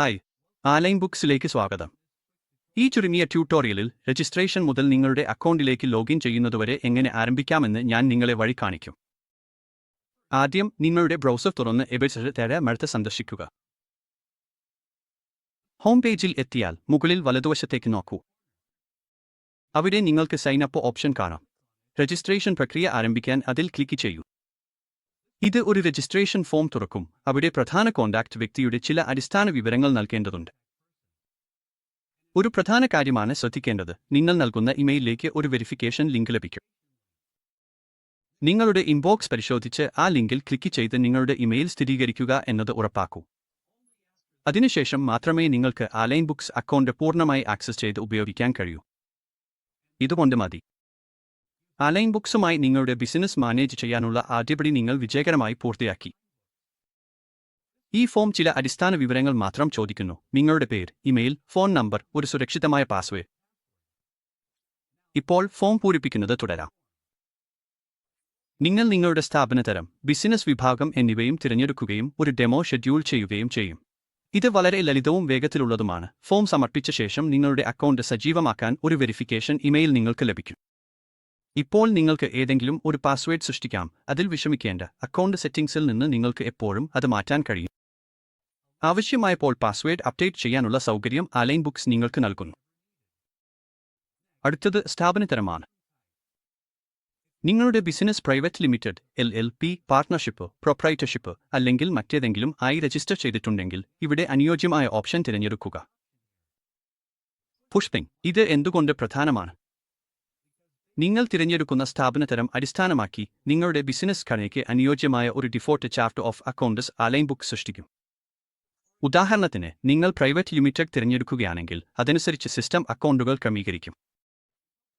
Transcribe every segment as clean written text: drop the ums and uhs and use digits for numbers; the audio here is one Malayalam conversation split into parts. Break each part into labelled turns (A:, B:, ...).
A: ഹായ്, ആലൈൻ ബുക്സിലേക്ക് സ്വാഗതം. ഈ ചുരുങ്ങിയ ട്യൂട്ടോറിയലിൽ രജിസ്ട്രേഷൻ മുതൽ നിങ്ങളുടെ അക്കൗണ്ടിലേക്ക് ലോഗിൻ ചെയ്യുന്നതുവരെ എങ്ങനെ ആരംഭിക്കാമെന്ന് ഞാൻ നിങ്ങളെ വഴി കാണിക്കും. ആദ്യം നിങ്ങളുടെ ബ്രൗസർ തുറന്ന് എബിസെഡ് സന്ദർശിക്കുക. ഹോം പേജിൽ എത്തിയാൽ മുകളിൽ വലതുവശത്തേക്ക് നോക്കൂ. അവിടെ നിങ്ങൾക്ക് സൈൻ അപ്പ് ഓപ്ഷൻ കാണാം. രജിസ്ട്രേഷൻ പ്രക്രിയ ആരംഭിക്കാൻ അതിൽ ക്ലിക്ക് ചെയ്യൂ. ഇത് ഒരു രജിസ്ട്രേഷൻ ഫോം തുറക്കും. അവിടെ പ്രധാന കോൺടാക്റ്റ് വ്യക്തിയുടെ ചില അടിസ്ഥാന വിവരങ്ങൾ നൽകേണ്ടതുണ്ട്. ഒരു പ്രധാന കാര്യമാണ് ശ്രദ്ധിക്കേണ്ടത്: നിങ്ങൾ നൽകുന്ന ഇമെയിലിലേക്ക് ഒരു വെരിഫിക്കേഷൻ ലിങ്ക് ലഭിക്കും. നിങ്ങളുടെ ഇൻബോക്സ് പരിശോധിച്ച് ആ ലിങ്കിൽ ക്ലിക്ക് ചെയ്ത് നിങ്ങളുടെ ഇമെയിൽ സ്ഥിരീകരിക്കുക എന്നത് ഉറപ്പാക്കൂ. അതിനുശേഷം മാത്രമേ നിങ്ങൾക്ക് ആലൈൻ ബുക്സ് അക്കൗണ്ട് പൂർണ്ണമായി ആക്സസ് ചെയ്ത് ഉപയോഗിക്കാൻ കഴിയൂ. ഇതുകൊണ്ട് മതി. ആലൈൻ ബുക്സുമായി നിങ്ങളുടെ ബിസിനസ് മാനേജ് ചെയ്യാനുള്ള ആദ്യപടി നിങ്ങൾ വിജയകരമായി പൂർത്തിയാക്കി. ഈ ഫോം ചില അടിസ്ഥാന വിവരങ്ങൾ മാത്രം ചോദിക്കുന്നു: നിങ്ങളുടെ പേര്, ഇമെയിൽ, ഫോൺ നമ്പർ, ഒരു സുരക്ഷിതമായ പാസ്വേഡ്. ഇപ്പോൾ ഫോം പൂരിപ്പിക്കുന്നത് തുടരാം. നിങ്ങൾ നിങ്ങളുടെ സ്ഥാപന തരം, ബിസിനസ് വിഭാഗം എന്നിവയും തിരഞ്ഞെടുക്കുകയും ഒരു ഡെമോ ഷെഡ്യൂൾ ചെയ്യുകയും ചെയ്യും. ഇത് വളരെ ലളിതവും വേഗത്തിലുള്ളതുമാണ്. ഫോം സമർപ്പിച്ച ശേഷം നിങ്ങളുടെ അക്കൗണ്ട് സജീവമാക്കാൻ ഒരു വെരിഫിക്കേഷൻ ഇമെയിൽ നിങ്ങൾക്ക് ലഭിക്കും. ഇപ്പോൾ നിങ്ങൾക്ക് ഏതെങ്കിലും ഒരു പാസ്വേഡ് സൃഷ്ടിക്കാം. അതിൽ വിഷമിക്കേണ്ട. അക്കൗണ്ട് സെറ്റിംഗ്സിൽ നിന്ന് നിങ്ങൾക്ക് എപ്പോഴും അത് മാറ്റാൻ കഴിയും. ആവശ്യമായപ്പോൾ പാസ്വേഡ് അപ്ഡേറ്റ് ചെയ്യാനുള്ള സൗകര്യം ആലൈൻ ബുക്സ് നിങ്ങൾക്ക് നൽകുന്നു. അടുത്തത് സ്ഥാപനതരമാണ്. നിങ്ങളുടെ business private limited, LLP, partnership, proprietorship അല്ലെങ്കിൽ മറ്റേതെങ്കിലും ആയി രജിസ്റ്റർ ചെയ്തിട്ടുണ്ടെങ്കിൽ ഇവിടെ അനുയോജ്യമായ ഓപ്ഷൻ തിരഞ്ഞെടുക്കുക. പുഷ്പിംഗ്. ഇത് എന്തുകൊണ്ട് പ്രധാനമാണ്? നിങ്ങൾ തിരഞ്ഞെടുക്കുന്ന സ്ഥാപനതരം അടിസ്ഥാനമാക്കി നിങ്ങളുടെ ബിസിനസ് ഘടനയ്ക്ക് അനുയോജ്യമായ ഒരു default chart of accounts Align book സൃഷ്ടിക്കും. ഉദാഹരണത്തിന്, നിങ്ങൾ പ്രൈവറ്റ് ലിമിറ്റഡ് തിരഞ്ഞെടുക്കുകയാണെങ്കിൽ അതനുസരിച്ച് സിസ്റ്റം അക്കൗണ്ടുകൾ ക്രമീകരിക്കും.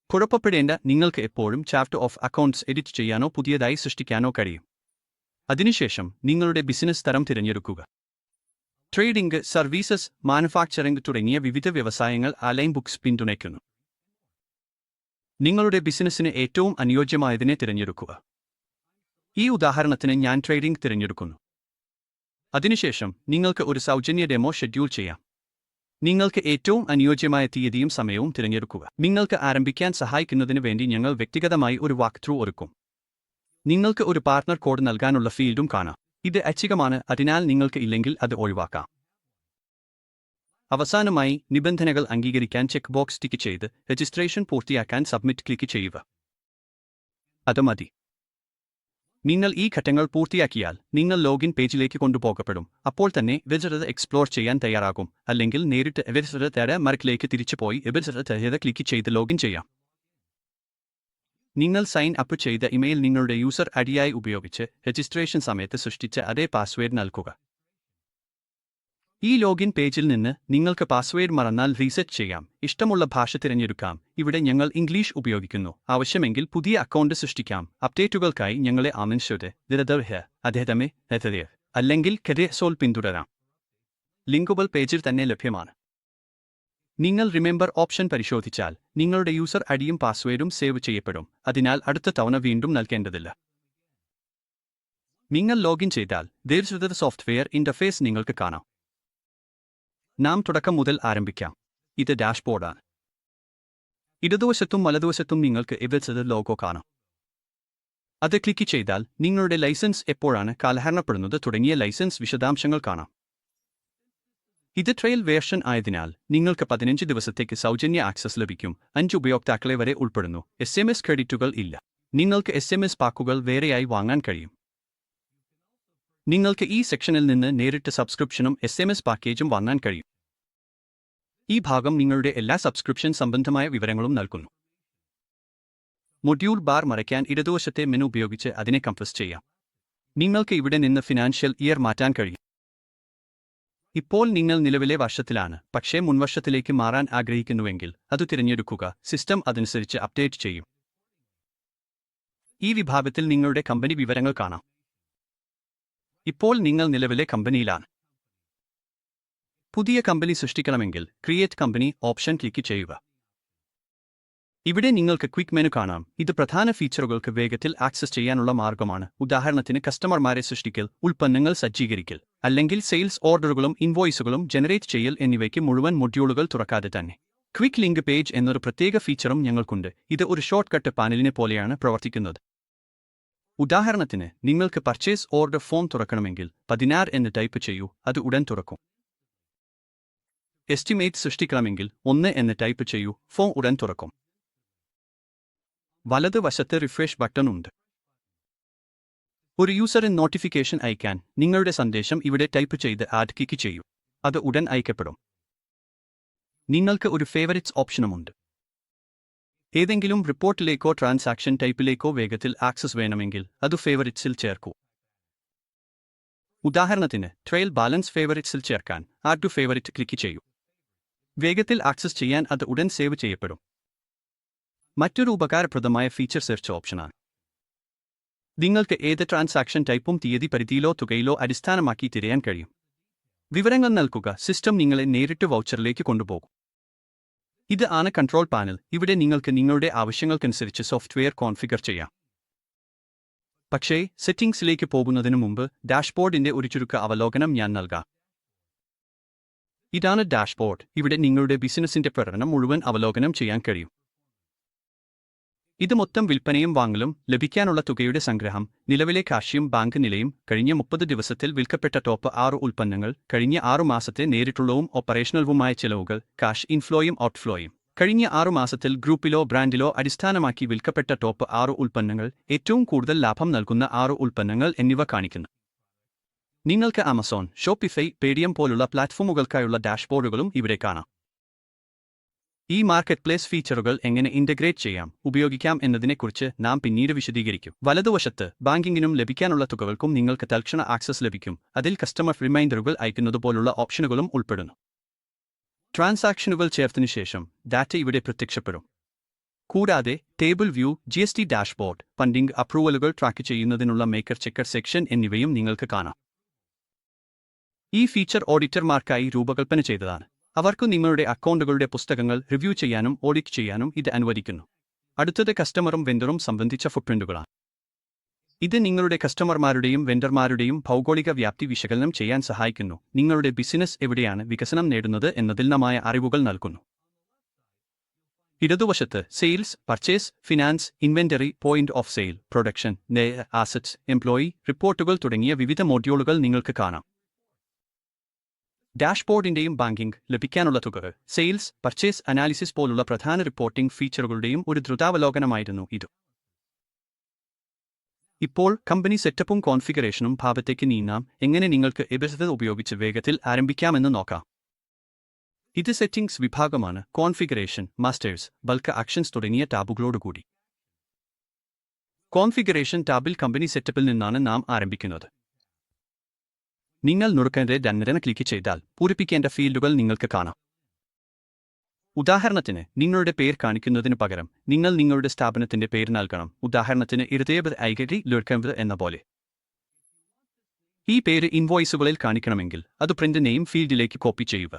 A: കുഴപ്പപ്പെടേണ്ട. നിങ്ങൾക്ക് എപ്പോഴും ചാർട്ട് ഓഫ് അക്കൗണ്ട്സ് എഡിറ്റ് ചെയ്യാനോ പുതിയതായി സൃഷ്ടിക്കാനോ കഴിയും. അതിനുശേഷം നിങ്ങളുടെ ബിസിനസ് തരം തിരഞ്ഞെടുക്കുക. ട്രേഡിംഗ്, സർവീസസ്, മാനുഫാക്ചറിംഗ് തുടങ്ങിയ വിവിധ വ്യവസായങ്ങൾ ആലൈൻ ബുക്സ് പിന്തുണയ്ക്കുന്നു. നിങ്ങളുടെ ബിസിനസ്സിന് ഏറ്റവും അനുയോജ്യമായതിനെ തിരഞ്ഞെടുക്കുക. ഈ ഉദാഹരണത്തിന് ഞാൻ ട്രേഡിംഗ് തിരഞ്ഞെടുക്കുന്നു. അതിനുശേഷം നിങ്ങൾക്ക് ഒരു സൗജന്യ ഡെമോ ഷെഡ്യൂൾ ചെയ്യാം. നിങ്ങൾക്ക് ഏറ്റവും അനുയോജ്യമായ തീയതിയും സമയവും തിരഞ്ഞെടുക്കുക. നിങ്ങൾക്ക് ആരംഭിക്കാൻ സഹായിക്കുന്നതിന് വേണ്ടി ഞങ്ങൾ വ്യക്തിഗതമായി ഒരു വാക്ക് ത്രൂ ഒരുക്കും. നിങ്ങൾക്ക് ഒരു പാർട്ട്ണർ കോഡ് നൽകാനുള്ള ഫീൽഡും കാണാം. ഇത് ഐച്ഛികമാണ്, അതിനാൽ നിങ്ങൾക്ക് ഇല്ലെങ്കിൽ അത് ഒഴിവാക്കാം. അവസാനമായി, നിബന്ധനകൾ അംഗീകരിക്കാൻ ചെക്ക് ബോക്സ് ടിക്ക് ചെയ്ത് രജിസ്ട്രേഷൻ പൂർത്തിയാക്കാൻ സബ്മിറ്റ് ക്ലിക്ക് ചെയ്യുക. അത് മതി. നിങ്ങൾ ഈ ഘട്ടങ്ങൾ പൂർത്തിയാക്കിയാൽ നിങ്ങൾ ലോഗിൻ പേജിലേക്ക് കൊണ്ടുപോകപ്പെടും. അപ്പോൾ തന്നെ വെബ്സൈറ്റ് എക്സ്പ്ലോർ ചെയ്യാൻ തയ്യാറാകും. അല്ലെങ്കിൽ നേരിട്ട് വെബ്സൈറ്റ് തിരിച്ചുപോയി വെബ്സൈറ്റ് ക്ലിക്ക് ചെയ്ത് ലോഗിൻ ചെയ്യാം. നിങ്ങൾ സൈൻ അപ്പ് ചെയ്ത ഇമെയിൽ നിങ്ങളുടെ യൂസർ ഐഡിയായി ഉപയോഗിച്ച് രജിസ്ട്രേഷൻ സമയത്ത് സൃഷ്ടിച്ച അതേ പാസ്വേഡ് നൽകുക. ഈ ലോഗിൻ പേജിൽ നിന്ന് നിങ്ങൾക്ക് പാസ്വേഡ് മറന്നാൽ റീസെറ്റ് ചെയ്യാം. ഇഷ്ടമുള്ള ഭാഷ തിരഞ്ഞെടുക്കാം. ഇവിടെ ഞങ്ങൾ ഇംഗ്ലീഷ് ഉപയോഗിക്കുന്നു. ആവശ്യമെങ്കിൽ പുതിയ അക്കൗണ്ട് സൃഷ്ടിക്കാം. അപ്ഡേറ്റുകൾക്കായി ഞങ്ങളെ അല്ലെങ്കിൽ കെരേസോൾ പിന്തുടരാം. ലിങ്കുകൾ പേജിൽ തന്നെ ലഭ്യമാണ്. നിങ്ങൾ റിമെമ്പർ ഓപ്ഷൻ പരിശോധിച്ചാൽ നിങ്ങളുടെ യൂസർ ഐഡിയും പാസ്വേഡും സേവ് ചെയ്യപ്പെടും. അതിനാൽ അടുത്ത തവണ വീണ്ടും നൽകേണ്ടതില്ല. നിങ്ങൾ ലോഗിൻ ചെയ്താൽ വെബ്സൈറ്റ് സോഫ്റ്റ്വെയർ ഇന്റർഫേസ് നിങ്ങൾക്ക് കാണാം. നാം തുടക്കം മുതൽ ആരംഭിക്കാം. ഇത് ഡാഷ്ബോർഡാണ്. ഇടതുവശത്തും വലതുവശത്തും നിങ്ങൾക്ക് വെബ്സൈറ്റ് ലോഗോ കാണാം. അത് ക്ലിക്ക് ചെയ്താൽ നിങ്ങളുടെ ലൈസൻസ് എപ്പോഴാണ് കാലഹരണപ്പെടുന്നത് തുടങ്ങിയ ലൈസൻസ് വിശദാംശങ്ങൾ കാണാം. ഇത് ട്രയൽ വേർഷൻ ആയതിനാൽ നിങ്ങൾക്ക് 15 ദിവസത്തേക്ക് സൗജന്യ ആക്സസ് ലഭിക്കും. 5 ഉപയോക്താക്കളെ വരെ ഉൾപ്പെടുന്നു. SMS ക്രെഡിറ്റുകൾ ഇല്ല. നിങ്ങൾക്ക് SMS പാക്കുകൾ വേറെയായി വാങ്ങാൻ കഴിയും. നിങ്ങൾക്ക് ഈ സെക്ഷനിൽ നിന്ന് നേരിട്ട് സബ്സ്ക്രിപ്ഷനും SMS പാക്കേജും വാങ്ങാൻ കഴിയും. ഈ ഭാഗം നിങ്ങളുടെ എല്ലാ സബ്സ്ക്രിപ്ഷൻ സംബന്ധമായ വിവരങ്ങളും നൽകുന്നു. മൊഡ്യൂൾ ബാർ മറയ്ക്കാൻ ഇടതുവശത്തെ മെനു ഉപയോഗിച്ച് അതിനെ കംപ്രസ് ചെയ്യാം. നിങ്ങൾക്ക് ഇവിടെ നിന്ന് ഫിനാൻഷ്യൽ ഇയർ മാറ്റാൻ കഴിയും. ഇപ്പോൾ നിങ്ങൾ നിലവിലെ വർഷത്തിലാണ്, പക്ഷേ മുൻവർഷത്തിലേക്ക് മാറാൻ ആഗ്രഹിക്കുന്നുവെങ്കിൽ അത് തിരഞ്ഞെടുക്കുക. സിസ്റ്റം അതനുസരിച്ച് അപ്ഡേറ്റ് ചെയ്യും. ഈ വിഭാഗത്തിൽ നിങ്ങളുടെ കമ്പനി വിവരങ്ങൾ കാണാം. ഇപ്പോൾ നിങ്ങൾ നിലവിലെ കമ്പനിയിലാണ്. പുതിയ കമ്പനി സൃഷ്ടിക്കണമെങ്കിൽ ക്രിയേറ്റ് കമ്പനി ഓപ്ഷൻ ക്ലിക്ക് ചെയ്യുക. ഇവിടെ നിങ്ങൾക്ക് ക്വിക്ക് മെനു കാണാം. ഇത് പ്രധാന ഫീച്ചറുകൾക്ക് വേഗത്തിൽ ആക്സസ് ചെയ്യാനുള്ള മാർഗമാണ്. ഉദാഹരണത്തിന് കസ്റ്റമർമാരെ സൃഷ്ടിക്കൽ, ഉൽപ്പന്നങ്ങൾ സജ്ജീകരിക്കൽ, അല്ലെങ്കിൽ സെയിൽസ് ഓർഡറുകളും ഇൻവോയ്സുകളും ജനറേറ്റ് ചെയ്യൽ എന്നിവയ്ക്ക് മുഴുവൻ മൊഡ്യൂളുകൾ തുറക്കാതെ തന്നെ. ക്വിക്ക് ലിങ്ക് പേജ് എന്നൊരു പ്രത്യേക ഫീച്ചറും ഞങ്ങൾക്കുണ്ട്. ഇത് ഒരു ഷോർട്ട് കട്ട് പാനലിനെ പോലെയാണ് പ്രവർത്തിക്കുന്നത്. ഉദാഹരണത്തിന് നിങ്ങൾക്ക് പർച്ചേസ് ഓർഡർ ഫോം തുറക്കണമെങ്കിൽ 16 എന്ന് ടൈപ്പ് ചെയ്യൂ, അത് ഉടൻ തുറക്കും. എസ്റ്റിമേറ്റ് സൃഷ്ടിക്കണമെങ്കിൽ 1 എന്ന് ടൈപ്പ് ചെയ്യൂ, ഫോം ഉടൻ തുറക്കും. വലതുവശത്ത് റിഫ്രഷ് ബട്ടൺ ഉണ്ട്. ഒരു യൂസറിന് നോട്ടിഫിക്കേഷൻ അയക്കാൻ നിങ്ങളുടെ സന്ദേശം ഇവിടെ ടൈപ്പ് ചെയ്ത് ആഡ് ക്ലിക്ക് ചെയ്യൂ, അത് ഉടൻ അയക്കപ്പെടും. നിങ്ങൾക്ക് ഒരു ഫേവറിറ്റ്സ് ഓപ്ഷനുമുണ്ട്. ഏതെങ്കിലും റിപ്പോർട്ടിലേക്കോ ട്രാൻസാക്ഷൻ ടൈപ്പിലേക്കോ വേഗത്തിൽ ആക്സസ് വേണമെങ്കിൽ അത് ഫേവറിറ്റ്സിൽ ചേർക്കൂ. ഉദാഹരണത്തിന് ട്രയൽ ബാലൻസ് ഫേവറിറ്റ്സിൽ ചേർക്കാൻ ആഡ് ടു ഫേവറിറ്റ് ക്ലിക്ക് ചെയ്യൂ. വേഗത്തിൽ ആക്സസ് ചെയ്യാൻ അത് ഉടൻ സേവ് ചെയ്യപ്പെടും. മറ്റൊരു ഉപകാരപ്രദമായ ഫീച്ചർ സെർച്ച് ഓപ്ഷനാണ്. നിങ്ങൾക്ക് ഏത് ട്രാൻസാക്ഷൻ ടൈപ്പും തീയതി പരിധിയിലോ തുകയിലോ അടിസ്ഥാനമാക്കി തിരയാൻ കഴിയും. വിവരങ്ങൾ നൽകുക, സിസ്റ്റം നിങ്ങളെ നേരിട്ട് വൗച്ചറിലേക്ക് കൊണ്ടുപോകും. ഇത് ആണ് കൺട്രോൾ പാനൽ. ഇവിടെ നിങ്ങൾക്ക് നിങ്ങളുടെ ആവശ്യങ്ങൾക്കനുസരിച്ച് സോഫ്റ്റ്വെയർ കോൺഫിഗർ ചെയ്യാം. പക്ഷേ സെറ്റിംഗ്സിലേക്ക് പോകുന്നതിനു മുമ്പ് ഡാഷ്ബോർഡിന്റെ ഒരു ചുരുക്ക അവലോകനം ഞാൻ നൽകാം. ഇതാണ് ഡാഷ്ബോർഡ്. ഇവിടെ നിങ്ങളുടെ ബിസിനസിന്റെ പ്രകടനം മുഴുവൻ അവലോകനം ചെയ്യാൻ കഴിയും. ഇത് മൊത്തം വിൽപ്പനയും വാങ്ങലും, ലഭിക്കാനുള്ള തുകയുടെ സംഗ്രഹം, നിലവിലെ കാശിയും ബാങ്ക് നിലയും, കഴിഞ്ഞ 30 ദിവസത്തിൽ വിൽക്കപ്പെട്ട ടോപ്പ് 6 ഉൽപ്പന്നങ്ങൾ, കഴിഞ്ഞ 6 മാസത്തെ നേരിട്ടുള്ളവും ഓപ്പറേഷണലുമായ ചെലവുകൾ, കാഷ് ഇൻഫ്ലോയും ഔട്ട്ഫ്ലോയും, കഴിഞ്ഞ 6 മാസത്തിൽ ഗ്രൂപ്പിലോ ബ്രാൻഡിലോ അടിസ്ഥാനമാക്കി വിൽക്കപ്പെട്ട ടോപ്പ് 6 ഉൽപ്പന്നങ്ങൾ, ഏറ്റവും കൂടുതൽ ലാഭം നൽകുന്ന 6 ഉൽപ്പന്നങ്ങൾ എന്നിവ കാണിക്കുന്നു. നിങ്ങൾക്ക് ആമസോൺ, ഷോപ്പിഫൈ, പേടിഎം പോലുള്ള പ്ലാറ്റ്ഫോമുകൾക്കായുള്ള ഡാഷ്ബോർഡുകളും ഇവിടെ കാണാം. ഈ മാർക്കറ്റ് പ്ലേസ് ഫീച്ചറുകൾ എങ്ങനെ ഇൻ്റഗ്രേറ്റ് ചെയ്യാം, ഉപയോഗിക്കാം എന്നതിനെക്കുറിച്ച് നാം പിന്നീട് വിശദീകരിക്കും. വലതുവശത്ത് ബാങ്കിങ്ങിനും ലഭിക്കാനുള്ള തുകകൾക്കും നിങ്ങൾക്ക് തൽക്ഷണ ആക്സസ് ലഭിക്കും. അതിൽ കസ്റ്റമർ റിമൈൻഡറുകൾ അയക്കുന്നതുപോലുള്ള ഓപ്ഷനുകളും ഉൾപ്പെടുന്നു. ട്രാൻസാക്ഷനുകൾ ചേർത്തതിനു ശേഷം ഡാറ്റ ഇവിടെ പ്രത്യക്ഷപ്പെടും. കൂടാതെ table view, GST dashboard, funding അപ്രൂവലുകൾ ട്രാക്ക് ചെയ്യുന്നതിനുള്ള മേക്കർ ചെക്കർ സെക്ഷൻ എന്നിവയും നിങ്ങൾക്ക് കാണാം. ഈ ഫീച്ചർ ഓഡിറ്റർമാർക്കായി രൂപകൽപ്പന ചെയ്തതാണ്. അവർക്ക് നിങ്ങളുടെ അക്കൗണ്ടുകളുടെ പുസ്തകങ്ങൾ റിവ്യൂ ചെയ്യാനും ഓഡിറ്റ് ചെയ്യാനും ഇത് അനുവദിക്കുന്നു. അടുത്തത് കസ്റ്റമറും വെണ്ടറും സംബന്ധിച്ച ഫുട്പ്രിന്റുകളാണ്. ഇത് നിങ്ങളുടെ കസ്റ്റമർമാരുടെയും വെണ്ടർമാരുടെയും ഭൗഗോളിക വ്യാപ്തി വിശകലനം ചെയ്യാൻ സഹായിക്കുന്നു. നിങ്ങളുടെ ബിസിനസ് എവിടെയാണ് വികസനം നേടുന്നത് എന്നതിൽ നമായ അറിവുകൾ നൽകുന്നു. ഇടതുവശത്ത് sales, purchase, finance, inventory, point of sale, production, assets, employee, റിപ്പോർട്ടുകൾ തുടങ്ങിയ വിവിധ മൊഡ്യൂളുകൾ നിങ്ങൾക്ക് കാണാം. ഡാഷ്ബോർഡിന്റെയും ബാങ്കിംഗ്, ലഭിക്കാനുള്ള തുകകൾ, സെയിൽസ്, പർച്ചേസ് അനാലിസിസ് പോലുള്ള പ്രധാന റിപ്പോർട്ടിംഗ് ഫീച്ചറുകളുടെയും ഒരു ദ്രുതാവലോകനമായിരുന്നു ഇത്. ഇപ്പോൾ കമ്പനി സെറ്റപ്പും കോൺഫിഗറേഷനും ഭാഗത്തേക്ക് നീങ്ങാം. എങ്ങനെ നിങ്ങൾക്ക് എബിസത് ഉപയോഗിച്ച് വേഗത്തിൽ ആരംഭിക്കാമെന്ന് നോക്കാം. ഇത് സെറ്റിംഗ്സ് വിഭാഗമാണ്. കോൺഫിഗറേഷൻ, മാസ്റ്റേഴ്സ്, ബൾക്ക് ആക്ഷൻസ് തുടങ്ങിയ ടാബുകളോടുകൂടി. കോൺഫിഗറേഷൻ ടാബിൽ കമ്പനി സെറ്റപ്പിൽ നിന്നാണ് നാം ആരംഭിക്കുന്നത്. നിങ്ങൾ നുറുക്കന്റെ രണ്ടന ക്ലിക്ക് ചെയ്താൽ പൂരിപ്പിക്കേണ്ട ഫീൽഡുകൾ നിങ്ങൾക്ക് കാണാം. ഉദാഹരണത്തിന് നിങ്ങളുടെ പേര് കാണിക്കുന്നതിന് പകരം നിങ്ങൾ നിങ്ങളുടെ സ്ഥാപനത്തിന്റെ പേര് നൽകണം. ഉദാഹരണത്തിന് ഇരുതേബ് ഐഗരി ലുർക്കംബ് എന്ന പോലെ. ഈ പേര് ഇൻവോയ്സുകളിൽ കാണിക്കണമെങ്കിൽ അത് പ്രിന്റ് നെയിം ഫീൽഡിലേക്ക് കോപ്പി ചെയ്യുക.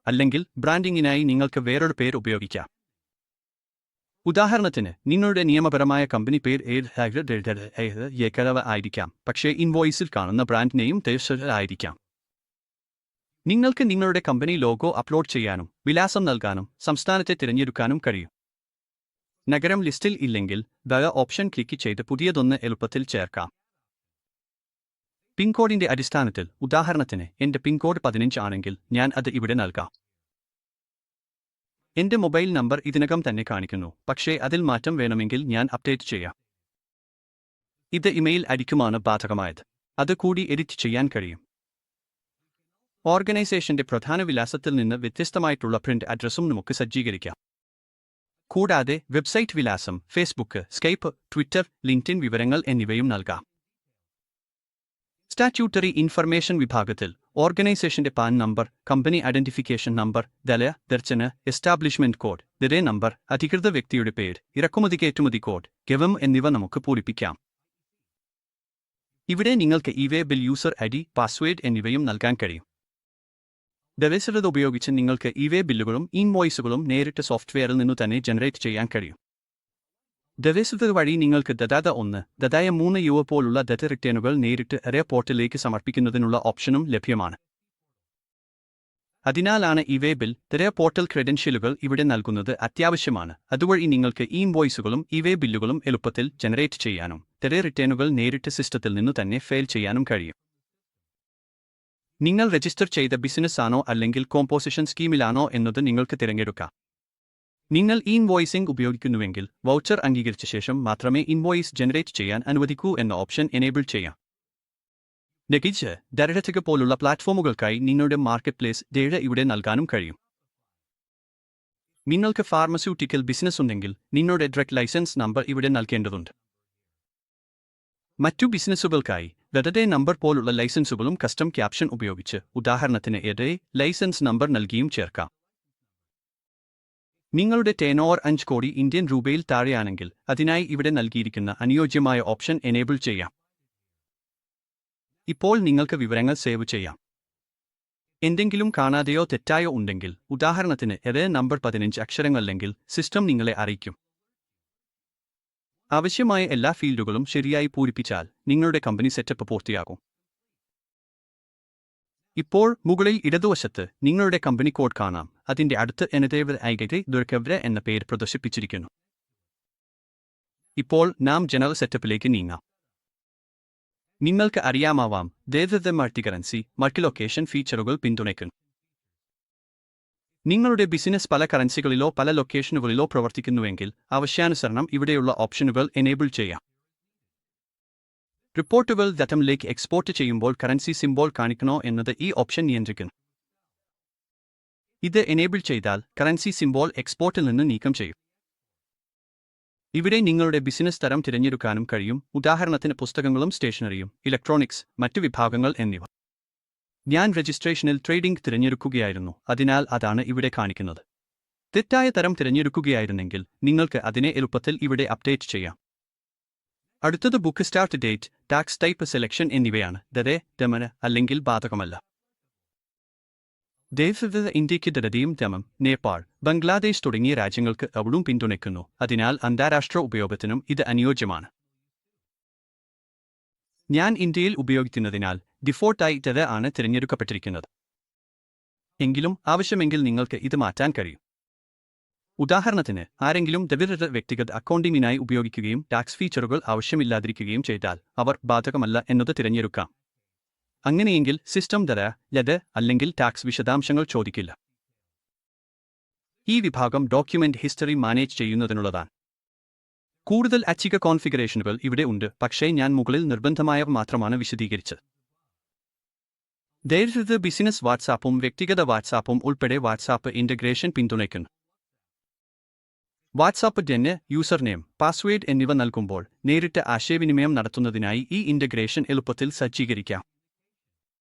A: അല്ലെങ്കിൽ ബ്രാൻഡിങ്ങിനായി നിങ്ങൾക്ക് വേറൊരു പേര് ഉപയോഗിക്കാം. ഉദാഹരണത്തിന് നിങ്ങളുടെ നിയമപരമായ കമ്പനി പേര് ആയിരിക്കാം, പക്ഷേ ഇൻവോയ്സിൽ കാണുന്ന ബ്രാൻഡ് നെയിം ആയിരിക്കാം. നിങ്ങൾക്ക് നിങ്ങളുടെ കമ്പനി ലോഗോ അപ്ലോഡ് ചെയ്യാനും വിലാസം നൽകാനും സംസ്ഥാനത്തെ തിരഞ്ഞെടുക്കാനും കഴിയും. നഗരം ലിസ്റ്റിൽ ഇല്ലെങ്കിൽ ഓപ്ഷൻ ക്ലിക്ക് ചെയ്ത് പുതിയതൊന്ന് എളുപ്പത്തിൽ ചേർക്കാം. പിൻകോഡിന്റെ അടിസ്ഥാനത്തിൽ, ഉദാഹരണത്തിന് എന്റെ പിൻകോഡ് 15 ആണെങ്കിൽ ഞാൻ അത് ഇവിടെ നൽകാം. എന്റെ മൊബൈൽ നമ്പർ ഇതിനകം തന്നെ കാണിക്കുന്നു, പക്ഷേ അതിൽ മാറ്റം വേണമെങ്കിൽ ഞാൻ അപ്ഡേറ്റ് ചെയ്യാം. ഇത് ഇമെയിൽ ഐഡിക്കുമാണ് ബാധകമായത്. അത് കൂടി എഡിറ്റ് ചെയ്യാൻ കഴിയും. ഓർഗനൈസേഷന്റെ പ്രധാന വിലാസത്തിൽ നിന്ന് വ്യത്യസ്തമായിട്ടുള്ള പ്രിന്റ് അഡ്രസ്സും നമുക്ക് സജ്ജീകരിക്കാം. കൂടാതെ വെബ്സൈറ്റ് വിലാസം, ഫേസ്ബുക്ക്, സ്കൈപ്പ്, ട്വിറ്റർ, ലിങ്ക്ഡിൻ വിവരങ്ങൾ എന്നിവയും നൽകാം. സ്റ്റാറ്റ്യൂട്ടറി ഇൻഫർമേഷൻ വിഭാഗത്തിൽ ഓർഗനൈസേഷന്റെ PAN number, company identification number, ദർശന, എസ്റ്റാബ്ലിഷ്മെന്റ് കോഡ്, നമ്പർ, അധികൃത വ്യക്തിയുടെ പേര്, ഇറക്കുമതി കയറ്റുമതി കോഡ്, ഗവം എന്നിവ നമുക്ക് പൂരിപ്പിക്കാം. ഇവിടെ നിങ്ങൾക്ക് ഇവേ ബിൽ യൂസർ ഐഡി, പാസ്വേഡ് എന്നിവയും നൽകാൻ കഴിയും. ദിവസത ഉപയോഗിച്ച് നിങ്ങൾക്ക് ഇവേ ബില്ലുകളും ഇൻവോയ്സുകളും നേരിട്ട് സോഫ്റ്റ്വെയറിൽ നിന്നു തന്നെ ജനറേറ്റ് ചെയ്യാൻ കഴിയും. ദിവസത വഴി നിങ്ങൾക്ക് ദദാത 1, ദദായ 3 യുവ പോലുള്ള ദത്ത റിട്ടേണുകൾ നേരിട്ട് എറേ പോർട്ടലിലേക്ക് സമർപ്പിക്കുന്നതിനുള്ള ഓപ്ഷനും ലഭ്യമാണ്. അതിനാലാണ് ഇവേ ബിൽ തെരേ പോർട്ടൽ ക്രെഡൻഷ്യലുകൾ ഇവിടെ നൽകുന്നത് അത്യാവശ്യമാണ്. അതുവഴി നിങ്ങൾക്ക് ഇൻവോയ്സുകളും ഇവേ ബില്ലുകളും എളുപ്പത്തിൽ ജനറേറ്റ് ചെയ്യാനും തെരേ റിട്ടേണുകൾ നേരിട്ട് സിസ്റ്റത്തിൽ നിന്നു തന്നെ ഫയൽ ചെയ്യാനും കഴിയും. നിങ്ങൾ രജിസ്റ്റർ ചെയ്ത ബിസിനസ് ആണോ അല്ലെങ്കിൽ കോമ്പോസിഷൻ സ്കീമിലാണോ എന്നത് നിങ്ങൾക്ക് തിരഞ്ഞെടുക്കാം. നിങ്ങൾ ഇൻവോയ്സിംഗ് ഉപയോഗിക്കുന്നുവെങ്കിൽ വൗച്ചർ അംഗീകരിച്ച ശേഷം മാത്രമേ ഇൻവോയ്സ് ജനറേറ്റ് ചെയ്യാൻ അനുവദിക്കൂ എന്ന ഓപ്ഷൻ എനേബിൾ ചെയ്യാം. നെഗിച്ച് ഡയറക്ടക പോലുള്ള പ്ലാറ്റ്ഫോമുകൾക്കായി നിങ്ങളുടെ മാർക്കറ്റ് പ്ലേസ് ഡേറ്റ ഇവിടെ നൽകാനും കഴിയും. നിങ്ങൾക്ക് ഫാർമസ്യൂട്ടിക്കൽ ബിസിനസ് ഉണ്ടെങ്കിൽ നിങ്ങളുടെ ഡയറക്ട് ലൈസൻസ് നമ്പർ ഇവിടെ നൽകേണ്ടതുണ്ട്. മറ്റു ബിസിനസ്സുകൾക്കായി വെറുതെ നമ്പർ പോലുള്ള ലൈസൻസുകളും കസ്റ്റം ക്യാപ്ഷൻ ഉപയോഗിച്ച് ഉദാഹരണത്തിന് എഡേ ലൈസൻസ് നമ്പർ നൽകിയും ചേർക്കാം. നിങ്ങളുടെ ടേൺഓവർ 5 കോടി ഇന്ത്യൻ രൂപയിൽ താഴെയാണെങ്കിൽ അതിനായി ഇവിടെ നൽകിയിരിക്കുന്ന അനുയോജ്യമായ ഓപ്ഷൻ എനേബിൾ ചെയ്യാം. ഇപ്പോൾ നിങ്ങൾക്ക് വിവരങ്ങൾ സേവ് ചെയ്യാം. എന്തെങ്കിലും കാണാതെയോ തെറ്റായോ ഉണ്ടെങ്കിൽ ഉദാഹരണത്തിന് എറേ നമ്പർ 15 അക്ഷരങ്ങളല്ലെങ്കിൽ സിസ്റ്റം നിങ്ങളെ അറിയിക്കും. ആവശ്യമായ എല്ലാ ഫീൽഡുകളും ശരിയായി പൂരിപ്പിച്ചാൽ നിങ്ങളുടെ കമ്പനി സെറ്റപ്പ് പൂർത്തിയാകും. ഇപ്പോൾ മുകളിൽ ഇടതുവശത്ത് നിങ്ങളുടെ കമ്പനി കോഡ് കാണാം. അതിന്റെ അടുത്ത് എനദേവർ ഐഗൈ ദുർക്കവ്ര എന്ന പേര് പ്രദർശിപ്പിച്ചിരിക്കുന്നു. ഇപ്പോൾ നാം ജനറൽ സെറ്റപ്പിലേക്ക് നീങ്ങാം. നിങ്ങൾക്ക് അറിയാമാവാം ദേവത മൾട്ടി കറൻസി മൾട്ടി ലൊക്കേഷൻ ഫീച്ചറുകൾ പിന്തുണയ്ക്കുന്നു. നിങ്ങളുടെ ബിസിനസ് പല കറൻസികളിലോ പല ലൊക്കേഷനുകളിലോ പ്രവർത്തിക്കുന്നുവെങ്കിൽ ആവശ്യാനുസരണം ഇവിടെയുള്ള ഓപ്ഷനുകൾ എനേബിൾ ചെയ്യാം. റിപ്പോർട്ടുകൾ ഡാറ്റമിലേക്ക് എക്സ്പോർട്ട് ചെയ്യുമ്പോൾ കറൻസി സിംബോൾ കാണിക്കണോ എന്നത് ഈ ഓപ്ഷൻ നിയന്ത്രിക്കുന്നു. ഇത് എനേബിൾ ചെയ്താൽ കറൻസി സിംബോൾ എക്സ്പോർട്ടിൽ നിന്ന് നീക്കം ചെയ്യും. ഇവിടെ നിങ്ങളുടെ ബിസിനസ് തരം തിരഞ്ഞെടുക്കാനും കഴിയും. ഉദാഹരണത്തിന് പുസ്തകങ്ങളും സ്റ്റേഷനറിയും ഇലക്ട്രോണിക്സ് മറ്റു വിഭാഗങ്ങൾ എന്നിവ. ഞാൻ രജിസ്ട്രേഷനിൽ ട്രേഡിംഗ് തിരഞ്ഞെടുക്കുകയായിരുന്നു, അതിനാൽ അതാണ് ഇവിടെ കാണിക്കുന്നത്. തെറ്റായ തരം തിരഞ്ഞെടുക്കുകയായിരുന്നെങ്കിൽ നിങ്ങൾക്ക് അതിനെ എളുപ്പത്തിൽ ഇവിടെ അപ്ഡേറ്റ് ചെയ്യാം. അടുത്തത് book start date, tax type selection എന്നിവയാണ്. ദരേ ദമന അല്ലെങ്കിൽ ബാധകമല്ല. ദേവത ഇന്ത്യയ്ക്ക് ദരതിയും ദമം, നേപ്പാൾ, ബംഗ്ലാദേശ് തുടങ്ങിയ രാജ്യങ്ങൾക്ക് അവിടും പിന്തുണയ്ക്കുന്നു. അതിനാൽ അന്താരാഷ്ട്ര ഉപയോഗത്തിനും ഇത് അനുയോജ്യമാണ്. ഞാൻ ഇന്ത്യയിൽ ഉപയോഗിക്കുന്നതിനാൽ ഡിഫോൾട്ടായി ദര ആണ് തിരഞ്ഞെടുക്കപ്പെട്ടിരിക്കുന്നത്. എങ്കിലും ആവശ്യമെങ്കിൽ നിങ്ങൾക്ക് ഇത് മാറ്റാൻ കഴിയും. ഉദാഹരണത്തിന് ആരെങ്കിലും ദവിരത വ്യക്തിഗത അക്കൗണ്ടിങ്ങിനായി ഉപയോഗിക്കുകയും ടാക്സ് ഫീച്ചറുകൾ ആവശ്യമില്ലാതിരിക്കുകയും ചെയ്താൽ അവർ ബാധകമല്ല എന്നത് തിരഞ്ഞെടുക്കാം. അങ്ങനെയെങ്കിൽ സിസ്റ്റം ദര ലത് അല്ലെങ്കിൽ ടാക്സ് വിശദാംശങ്ങൾ ചോദിക്കില്ല. ഈ വിഭാഗം ഡോക്യുമെന്റ് ഹിസ്റ്ററി മാനേജ് ചെയ്യുന്നതിനുള്ളതാണ്. കൂടുതൽ ഐച്ഛിക കോൺഫിഗറേഷനുകൾ ഇവിടെ ഉണ്ട്, പക്ഷേ ഞാൻ മുകളിൽ നിർബന്ധമായവ മാത്രമാണ് വിശദീകരിച്ചത്. ദൈർഘ്യ ബിസിനസ് വാട്സാപ്പും വ്യക്തിഗത വാട്സാപ്പും ഉൾപ്പെടെ വാട്സാപ്പ് ഇന്റഗ്രേഷൻ പിന്തുണയ്ക്കുന്നു. വാട്സാപ്പ് തന്നെ യൂസർ നെയിം, പാസ്വേഡ് എന്നിവ നൽകുമ്പോൾ നേരിട്ട് ആശയവിനിമയം നടത്തുന്നതിനായി ഈ ഇന്റഗ്രേഷൻ എളുപ്പത്തിൽ സജ്ജീകരിക്കാം.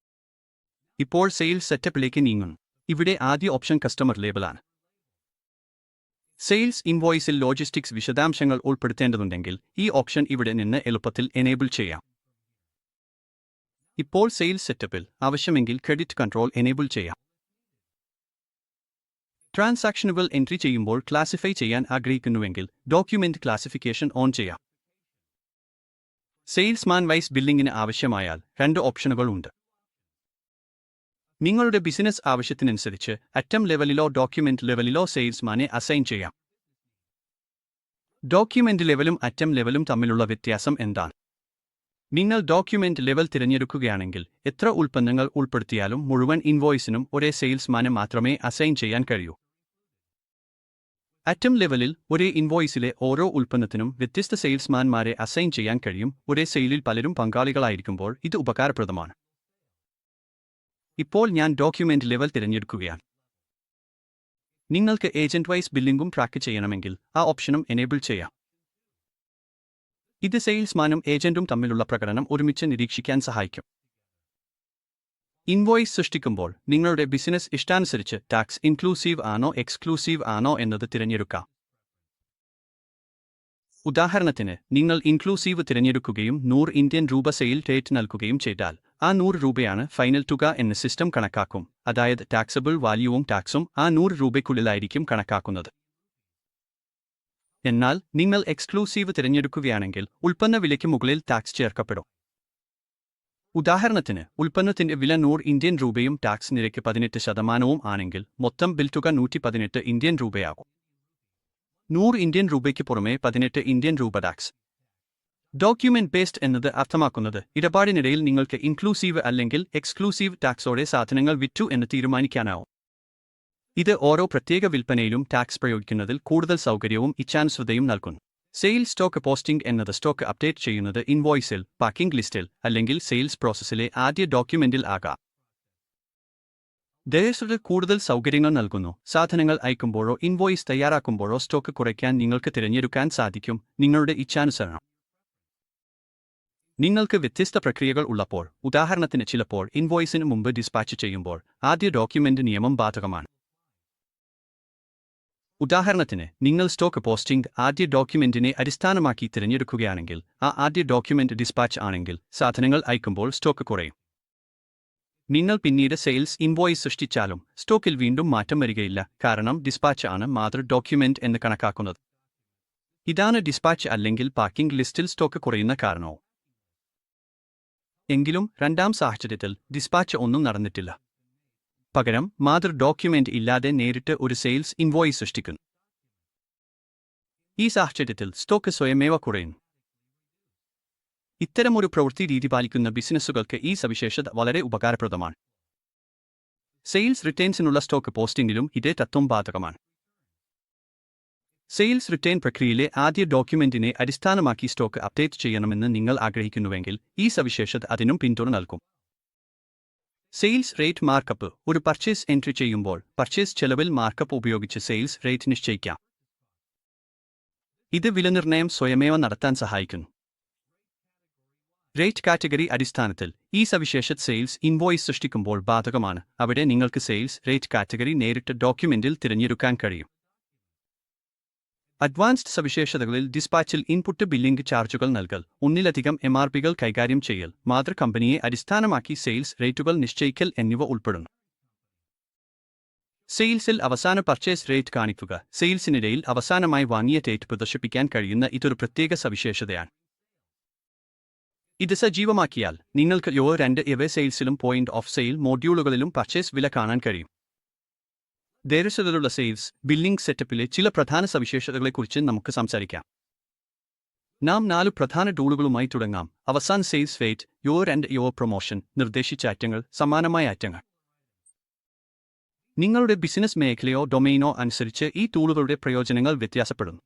A: ഇപ്പോൾ സെയിൽസ് സെറ്റപ്പിലേക്ക് നീങ്ങുന്നു. ഇവിടെ ആദ്യ ഓപ്ഷൻ കസ്റ്റമർ ലേബലാണ്. സെയിൽസ് ഇൻവോയ്സിൽ ലോജിസ്റ്റിക്സ് വിശദാംശങ്ങൾ ഉൾപ്പെടുത്തേണ്ടതുണ്ടെങ്കിൽ ഈ ഓപ്ഷൻ ഇവിടെ നിന്ന് എളുപ്പത്തിൽ എനേബിൾ ചെയ്യാം. ഇപ്പോൾ സെയിൽസ് സെറ്റപ്പിൽ ആവശ്യമെങ്കിൽ ക്രെഡിറ്റ് കൺട്രോൾ എനേബിൾ ചെയ്യാം. ട്രാൻസാക്ഷനുകൾ എൻട്രി ചെയ്യുമ്പോൾ ക്ലാസിഫൈ ചെയ്യാൻ ആഗ്രഹിക്കുന്നുവെങ്കിൽ ഡോക്യുമെന്റ് ക്ലാസിഫിക്കേഷൻ ഓൺ ചെയ്യാം. സെയിൽസ്മാൻ വൈസ് ബില്ലിംഗിന് ആവശ്യമായാൽ 2 ഓപ്ഷനുകൾ ഉണ്ട്. നിങ്ങളുടെ ബിസിനസ് ആവശ്യത്തിനനുസരിച്ച് അറ്റം ലെവലിലോ ഡോക്യുമെന്റ് ലെവലിലോ സെയിൽസ്മാനെ അസൈൻ ചെയ്യാം. ഡോക്യുമെന്റ് ലെവലും അറ്റം ലെവലും തമ്മിലുള്ള വ്യത്യാസം എന്താണ്? നിങ്ങൾ ഡോക്യുമെന്റ് ലെവൽ തിരഞ്ഞെടുക്കുകയാണെങ്കിൽ എത്ര ഉൽപ്പന്നങ്ങൾ ഉൾപ്പെടുത്തിയാലും മുഴുവൻ ഇൻവോയ്സിനും ഒരേ സെയിൽസ്മാനെ മാത്രമേ അസൈൻ ചെയ്യാൻ കഴിയൂ. അറ്റം ലെവലിൽ ഒരേ ഇൻവോയ്സിലെ ഓരോ ഉൽപ്പന്നത്തിനും വ്യത്യസ്ത സെയിൽസ്മാൻമാരെ അസൈൻ ചെയ്യാൻ കഴിയും. ഒരേ സെയിലിൽ പലരും പങ്കാളികളായിരിക്കുമ്പോൾ ഇത് ഉപകാരപ്രദമാണ്. ഇപ്പോൾ ഞാൻ ഡോക്യുമെന്റ് ലെവൽ തിരഞ്ഞെടുക്കുകയാണ്. നിങ്ങൾക്ക് ഏജന്റ് വൈസ് ബില്ലിംഗും ട്രാക്ക് ചെയ്യണമെങ്കിൽ ആ ഓപ്ഷനും എനേബിൾ ചെയ്യാം. ഇത് സെയിൽസ്മാനും ഏജന്റും തമ്മിലുള്ള പ്രകടനം ഒരുമിച്ച് നിരീക്ഷിക്കാൻ സഹായിക്കും. ഇൻവോയ്സ് സൃഷ്ടിക്കുമ്പോൾ നിങ്ങളുടെ ബിസിനസ് ഇഷ്ടാനുസരിച്ച് ടാക്സ് ഇൻക്ലൂസീവ് ആണോ എക്സ്ക്ലൂസീവ് ആണോ എന്നത് തിരഞ്ഞെടുക്കാം. ഉദാഹരണത്തിന് നിങ്ങൾ ഇൻക്ലൂസീവ് തിരഞ്ഞെടുക്കുകയും 100 ഇന്ത്യൻ രൂപ സെയിൽ റേറ്റ് നൽകുകയും ചെയ്താൽ ആ 100 രൂപയാണ് ഫൈനൽ തുക എന്ന് സിസ്റ്റം കണക്കാക്കും, അതായത് ടാക്സബിൾ വാല്യൂവും ടാക്സും ആ 100 രൂപയ്ക്കുള്ളിലായിരിക്കും കണക്കാക്കുന്നത്. എന്നാൽ നിങ്ങൾ എക്സ്ക്ലൂസീവ് തിരഞ്ഞെടുക്കുകയാണെങ്കിൽ ഉൽപ്പന്ന വിലയ്ക്ക് മുകളിൽ ടാക്സ് ചേർക്കപ്പെടും. ഉദാഹരണത്തിന്, ഉൽപ്പന്നത്തിന്റെ വില 100 ഇന്ത്യൻ രൂപയും ടാക്സ് നിരക്ക് 18% ആണെങ്കിൽ മൊത്തം ബിൽ തുക 118 ഇന്ത്യൻ രൂപയാകും. 100 ഇന്ത്യൻ രൂപയ്ക്ക് പുറമെ 18 ഇന്ത്യൻ രൂപ ടാക്സ്. ഡോക്യുമെന്റ് ബേസ്ഡ് എന്നത് അർത്ഥമാക്കുന്നത് ഇടപാടിനിടയിൽ നിങ്ങൾക്ക് ഇൻക്ലൂസീവ് അല്ലെങ്കിൽ എക്സ്ക്ലൂസീവ് ടാക്സോടെ സാധനങ്ങൾ വിറ്റു എന്ന് തീരുമാനിക്കാനാവും. ഇത് ഓരോ പ്രത്യേക വിൽപ്പനയിലും ടാക്സ് പ്രയോഗിക്കുന്നതിൽ കൂടുതൽ സൗകര്യവും ഇച്ഛാനുസൃതയും നൽകുന്നു. സെയിൽസ് സ്റ്റോക്ക് പോസ്റ്റിംഗ് എന്നത് സ്റ്റോക്ക് അപ്ഡേറ്റ് ചെയ്യുന്നത് ഇൻവോയ്സിൽ, പാക്കിംഗ് ലിസ്റ്റിൽ അല്ലെങ്കിൽ സെയിൽസ് പ്രോസസ്സിലെ ആദ്യ ഡോക്യുമെന്റിൽ ആകാം. ഡയറക്ടർ കൂടുതൽ സൗകര്യങ്ങൾ നൽകുന്നു. സാധനങ്ങൾ അയക്കുമ്പോഴോ ഇൻവോയ്സ് തയ്യാറാക്കുമ്പോഴോ സ്റ്റോക്ക് കുറയ്ക്കാൻ നിങ്ങൾക്ക് തിരഞ്ഞെടുക്കാൻ സാധിക്കും, നിങ്ങളുടെ ഇച്ഛാനുസരണം. നിങ്ങൾക്ക് വ്യത്യസ്ത പ്രക്രിയകൾ ഉള്ളപ്പോൾ, ഉദാഹരണത്തിന് ചിലപ്പോൾ ഇൻവോയ്സിന് മുമ്പ് ഡിസ്പാച്ച് ചെയ്യുമ്പോൾ ആദ്യ ഡോക്യുമെന്റ് നിയമം ബാധകമാണ്. ഉദാഹരണത്തിന്, നിങ്ങൾ സ്റ്റോക്ക് പോസ്റ്റിംഗ് ആദ്യ ഡോക്യുമെന്റിനെ അടിസ്ഥാനമാക്കി തിരഞ്ഞെടുക്കുകയാണെങ്കിൽ ആ ആദ്യ ഡോക്യുമെന്റ് ഡിസ്പാച്ച് ആണെങ്കിൽ സാധനങ്ങൾ അയക്കുമ്പോൾ സ്റ്റോക്ക് കുറയും. നിങ്ങൾ പിന്നീട് സെയിൽസ് ഇൻവോയ്സ് സൃഷ്ടിച്ചാലും സ്റ്റോക്കിൽ വീണ്ടും മാറ്റം വരികയില്ല, കാരണം ഡിസ്പാച്ച് ആണ് മാതൃ ഡോക്യുമെന്റ് എന്ന് കണക്കാക്കുന്നത്. ഇതാണ് ഡിസ്പാച്ച് അല്ലെങ്കിൽ പാക്കിംഗ് ലിസ്റ്റിൽ സ്റ്റോക്ക് കുറയുന്ന കാരണവും. എങ്കിലും രണ്ടാം സാഹചര്യത്തിൽ ഡിസ്പാച്ച് ഒന്നും നടന്നിട്ടില്ല. പകരം മാതൃ ഡോക്യുമെന്റ് ഇല്ലാതെ നേരിട്ട് ഒരു സെയിൽസ് ഇൻവോയ്സ് സൃഷ്ടിക്കുന്നു. ഈ സാഹചര്യത്തിൽ സ്റ്റോക്ക് സ്വയമേവ കുറയുന്നു. ഇത്തരമൊരു പ്രവൃത്തി രീതി പാലിക്കുന്ന ബിസിനസ്സുകൾക്ക് ഈ സവിശേഷത വളരെ ഉപകാരപ്രദമാണ്. സെയിൽസ് റിട്ടേൺസിനുള്ള സ്റ്റോക്ക് പോസ്റ്റിംഗിലും ഇതേ തത്വം ബാധകമാണ്. സെയിൽസ് റിട്ടേൺ പ്രക്രിയയിലെ ആദ്യ ഡോക്യുമെന്റിനെ അടിസ്ഥാനമാക്കി സ്റ്റോക്ക് അപ്ഡേറ്റ് ചെയ്യണമെന്ന് നിങ്ങൾ ആഗ്രഹിക്കുന്നുവെങ്കിൽ ഈ സവിശേഷത അതിനും പിന്തുണ നൽകും. Sales rate markup. ഒരു പർച്ചേസ് എൻട്രി ചെയ്യുമ്പോൾ പർച്ചേസ് ചെലവിൽ മാർക്കപ്പ് ഉപയോഗിച്ച് സെയിൽസ് റേറ്റ് നിശ്ചയിക്കാം. ഇത് വിലനിർണ്ണയം സ്വയമേവ നടത്താൻ സഹായിക്കുന്നു. റേറ്റ് കാറ്റഗറി അടിസ്ഥാനത്തിൽ ഈ സവിശേഷത സെയിൽസ് ഇൻവോയ്സ് സൃഷ്ടിക്കുമ്പോൾ ബാധകമാണ്. അവിടെ നിങ്ങൾക്ക് സെയിൽസ് റേറ്റ് കാറ്റഗറി നേരിട്ട് ഡോക്യുമെന്റിൽ തിരഞ്ഞെടുക്കാൻ കഴിയും. അഡ്വാൻസ്ഡ് സവിശേഷതകളിൽ ഡിസ്പാച്ചിൽ ഇൻപുട്ട് ബില്ലിംഗ് ചാർജുകൾ നൽകൽ, ഒന്നിലധികം MRPകൾ കൈകാര്യം ചെയ്യൽ, മാതൃ കമ്പനിയെ അടിസ്ഥാനമാക്കി സെയിൽസ് റേറ്റുകൾ നിശ്ചയിക്കൽ എന്നിവ ഉൾപ്പെടുന്നു. സെയിൽസിൽ അവസാന പർച്ചേസ് റേറ്റ് കാണിക്കുക. സെയിൽസിനിടയിൽ അവസാനമായി വാങ്ങിയ ഡേറ്റ് പ്രദർശിപ്പിക്കാൻ കഴിയുന്ന ഇതൊരു പ്രത്യേക സവിശേഷതയാണ്. ഇത് സജീവമാക്കിയാൽ നിങ്ങൾക്ക് 2 സെയിൽസിലും പോയിന്റ് ഓഫ് സെയിൽ മോഡ്യൂളുകളിലും പർച്ചേസ് വില കാണാൻ കഴിയും. ദേരശത്തിലുള്ള സെയിൽസ് ബില്ലിംഗ് സെറ്റപ്പിലെ ചില പ്രധാന സവിശേഷതകളെക്കുറിച്ച് നമുക്ക് സംസാരിക്കാം. നാം 4 പ്രധാന ടൂളുകളുമായി തുടങ്ങാം. അവസാന സെയിൽസ് റേറ്റ്, 2 പ്രൊമോഷൻ, നിർദ്ദേശിച്ച ഐറ്റങ്ങൾ, സമാനമായ ഐറ്റങ്ങൾ. നിങ്ങളുടെ ബിസിനസ് മേഖലയോ ഡൊമെയ്നോ അനുസരിച്ച് ഈ ടൂളുകളുടെ പ്രയോജനങ്ങൾ വ്യത്യാസപ്പെടുന്നു.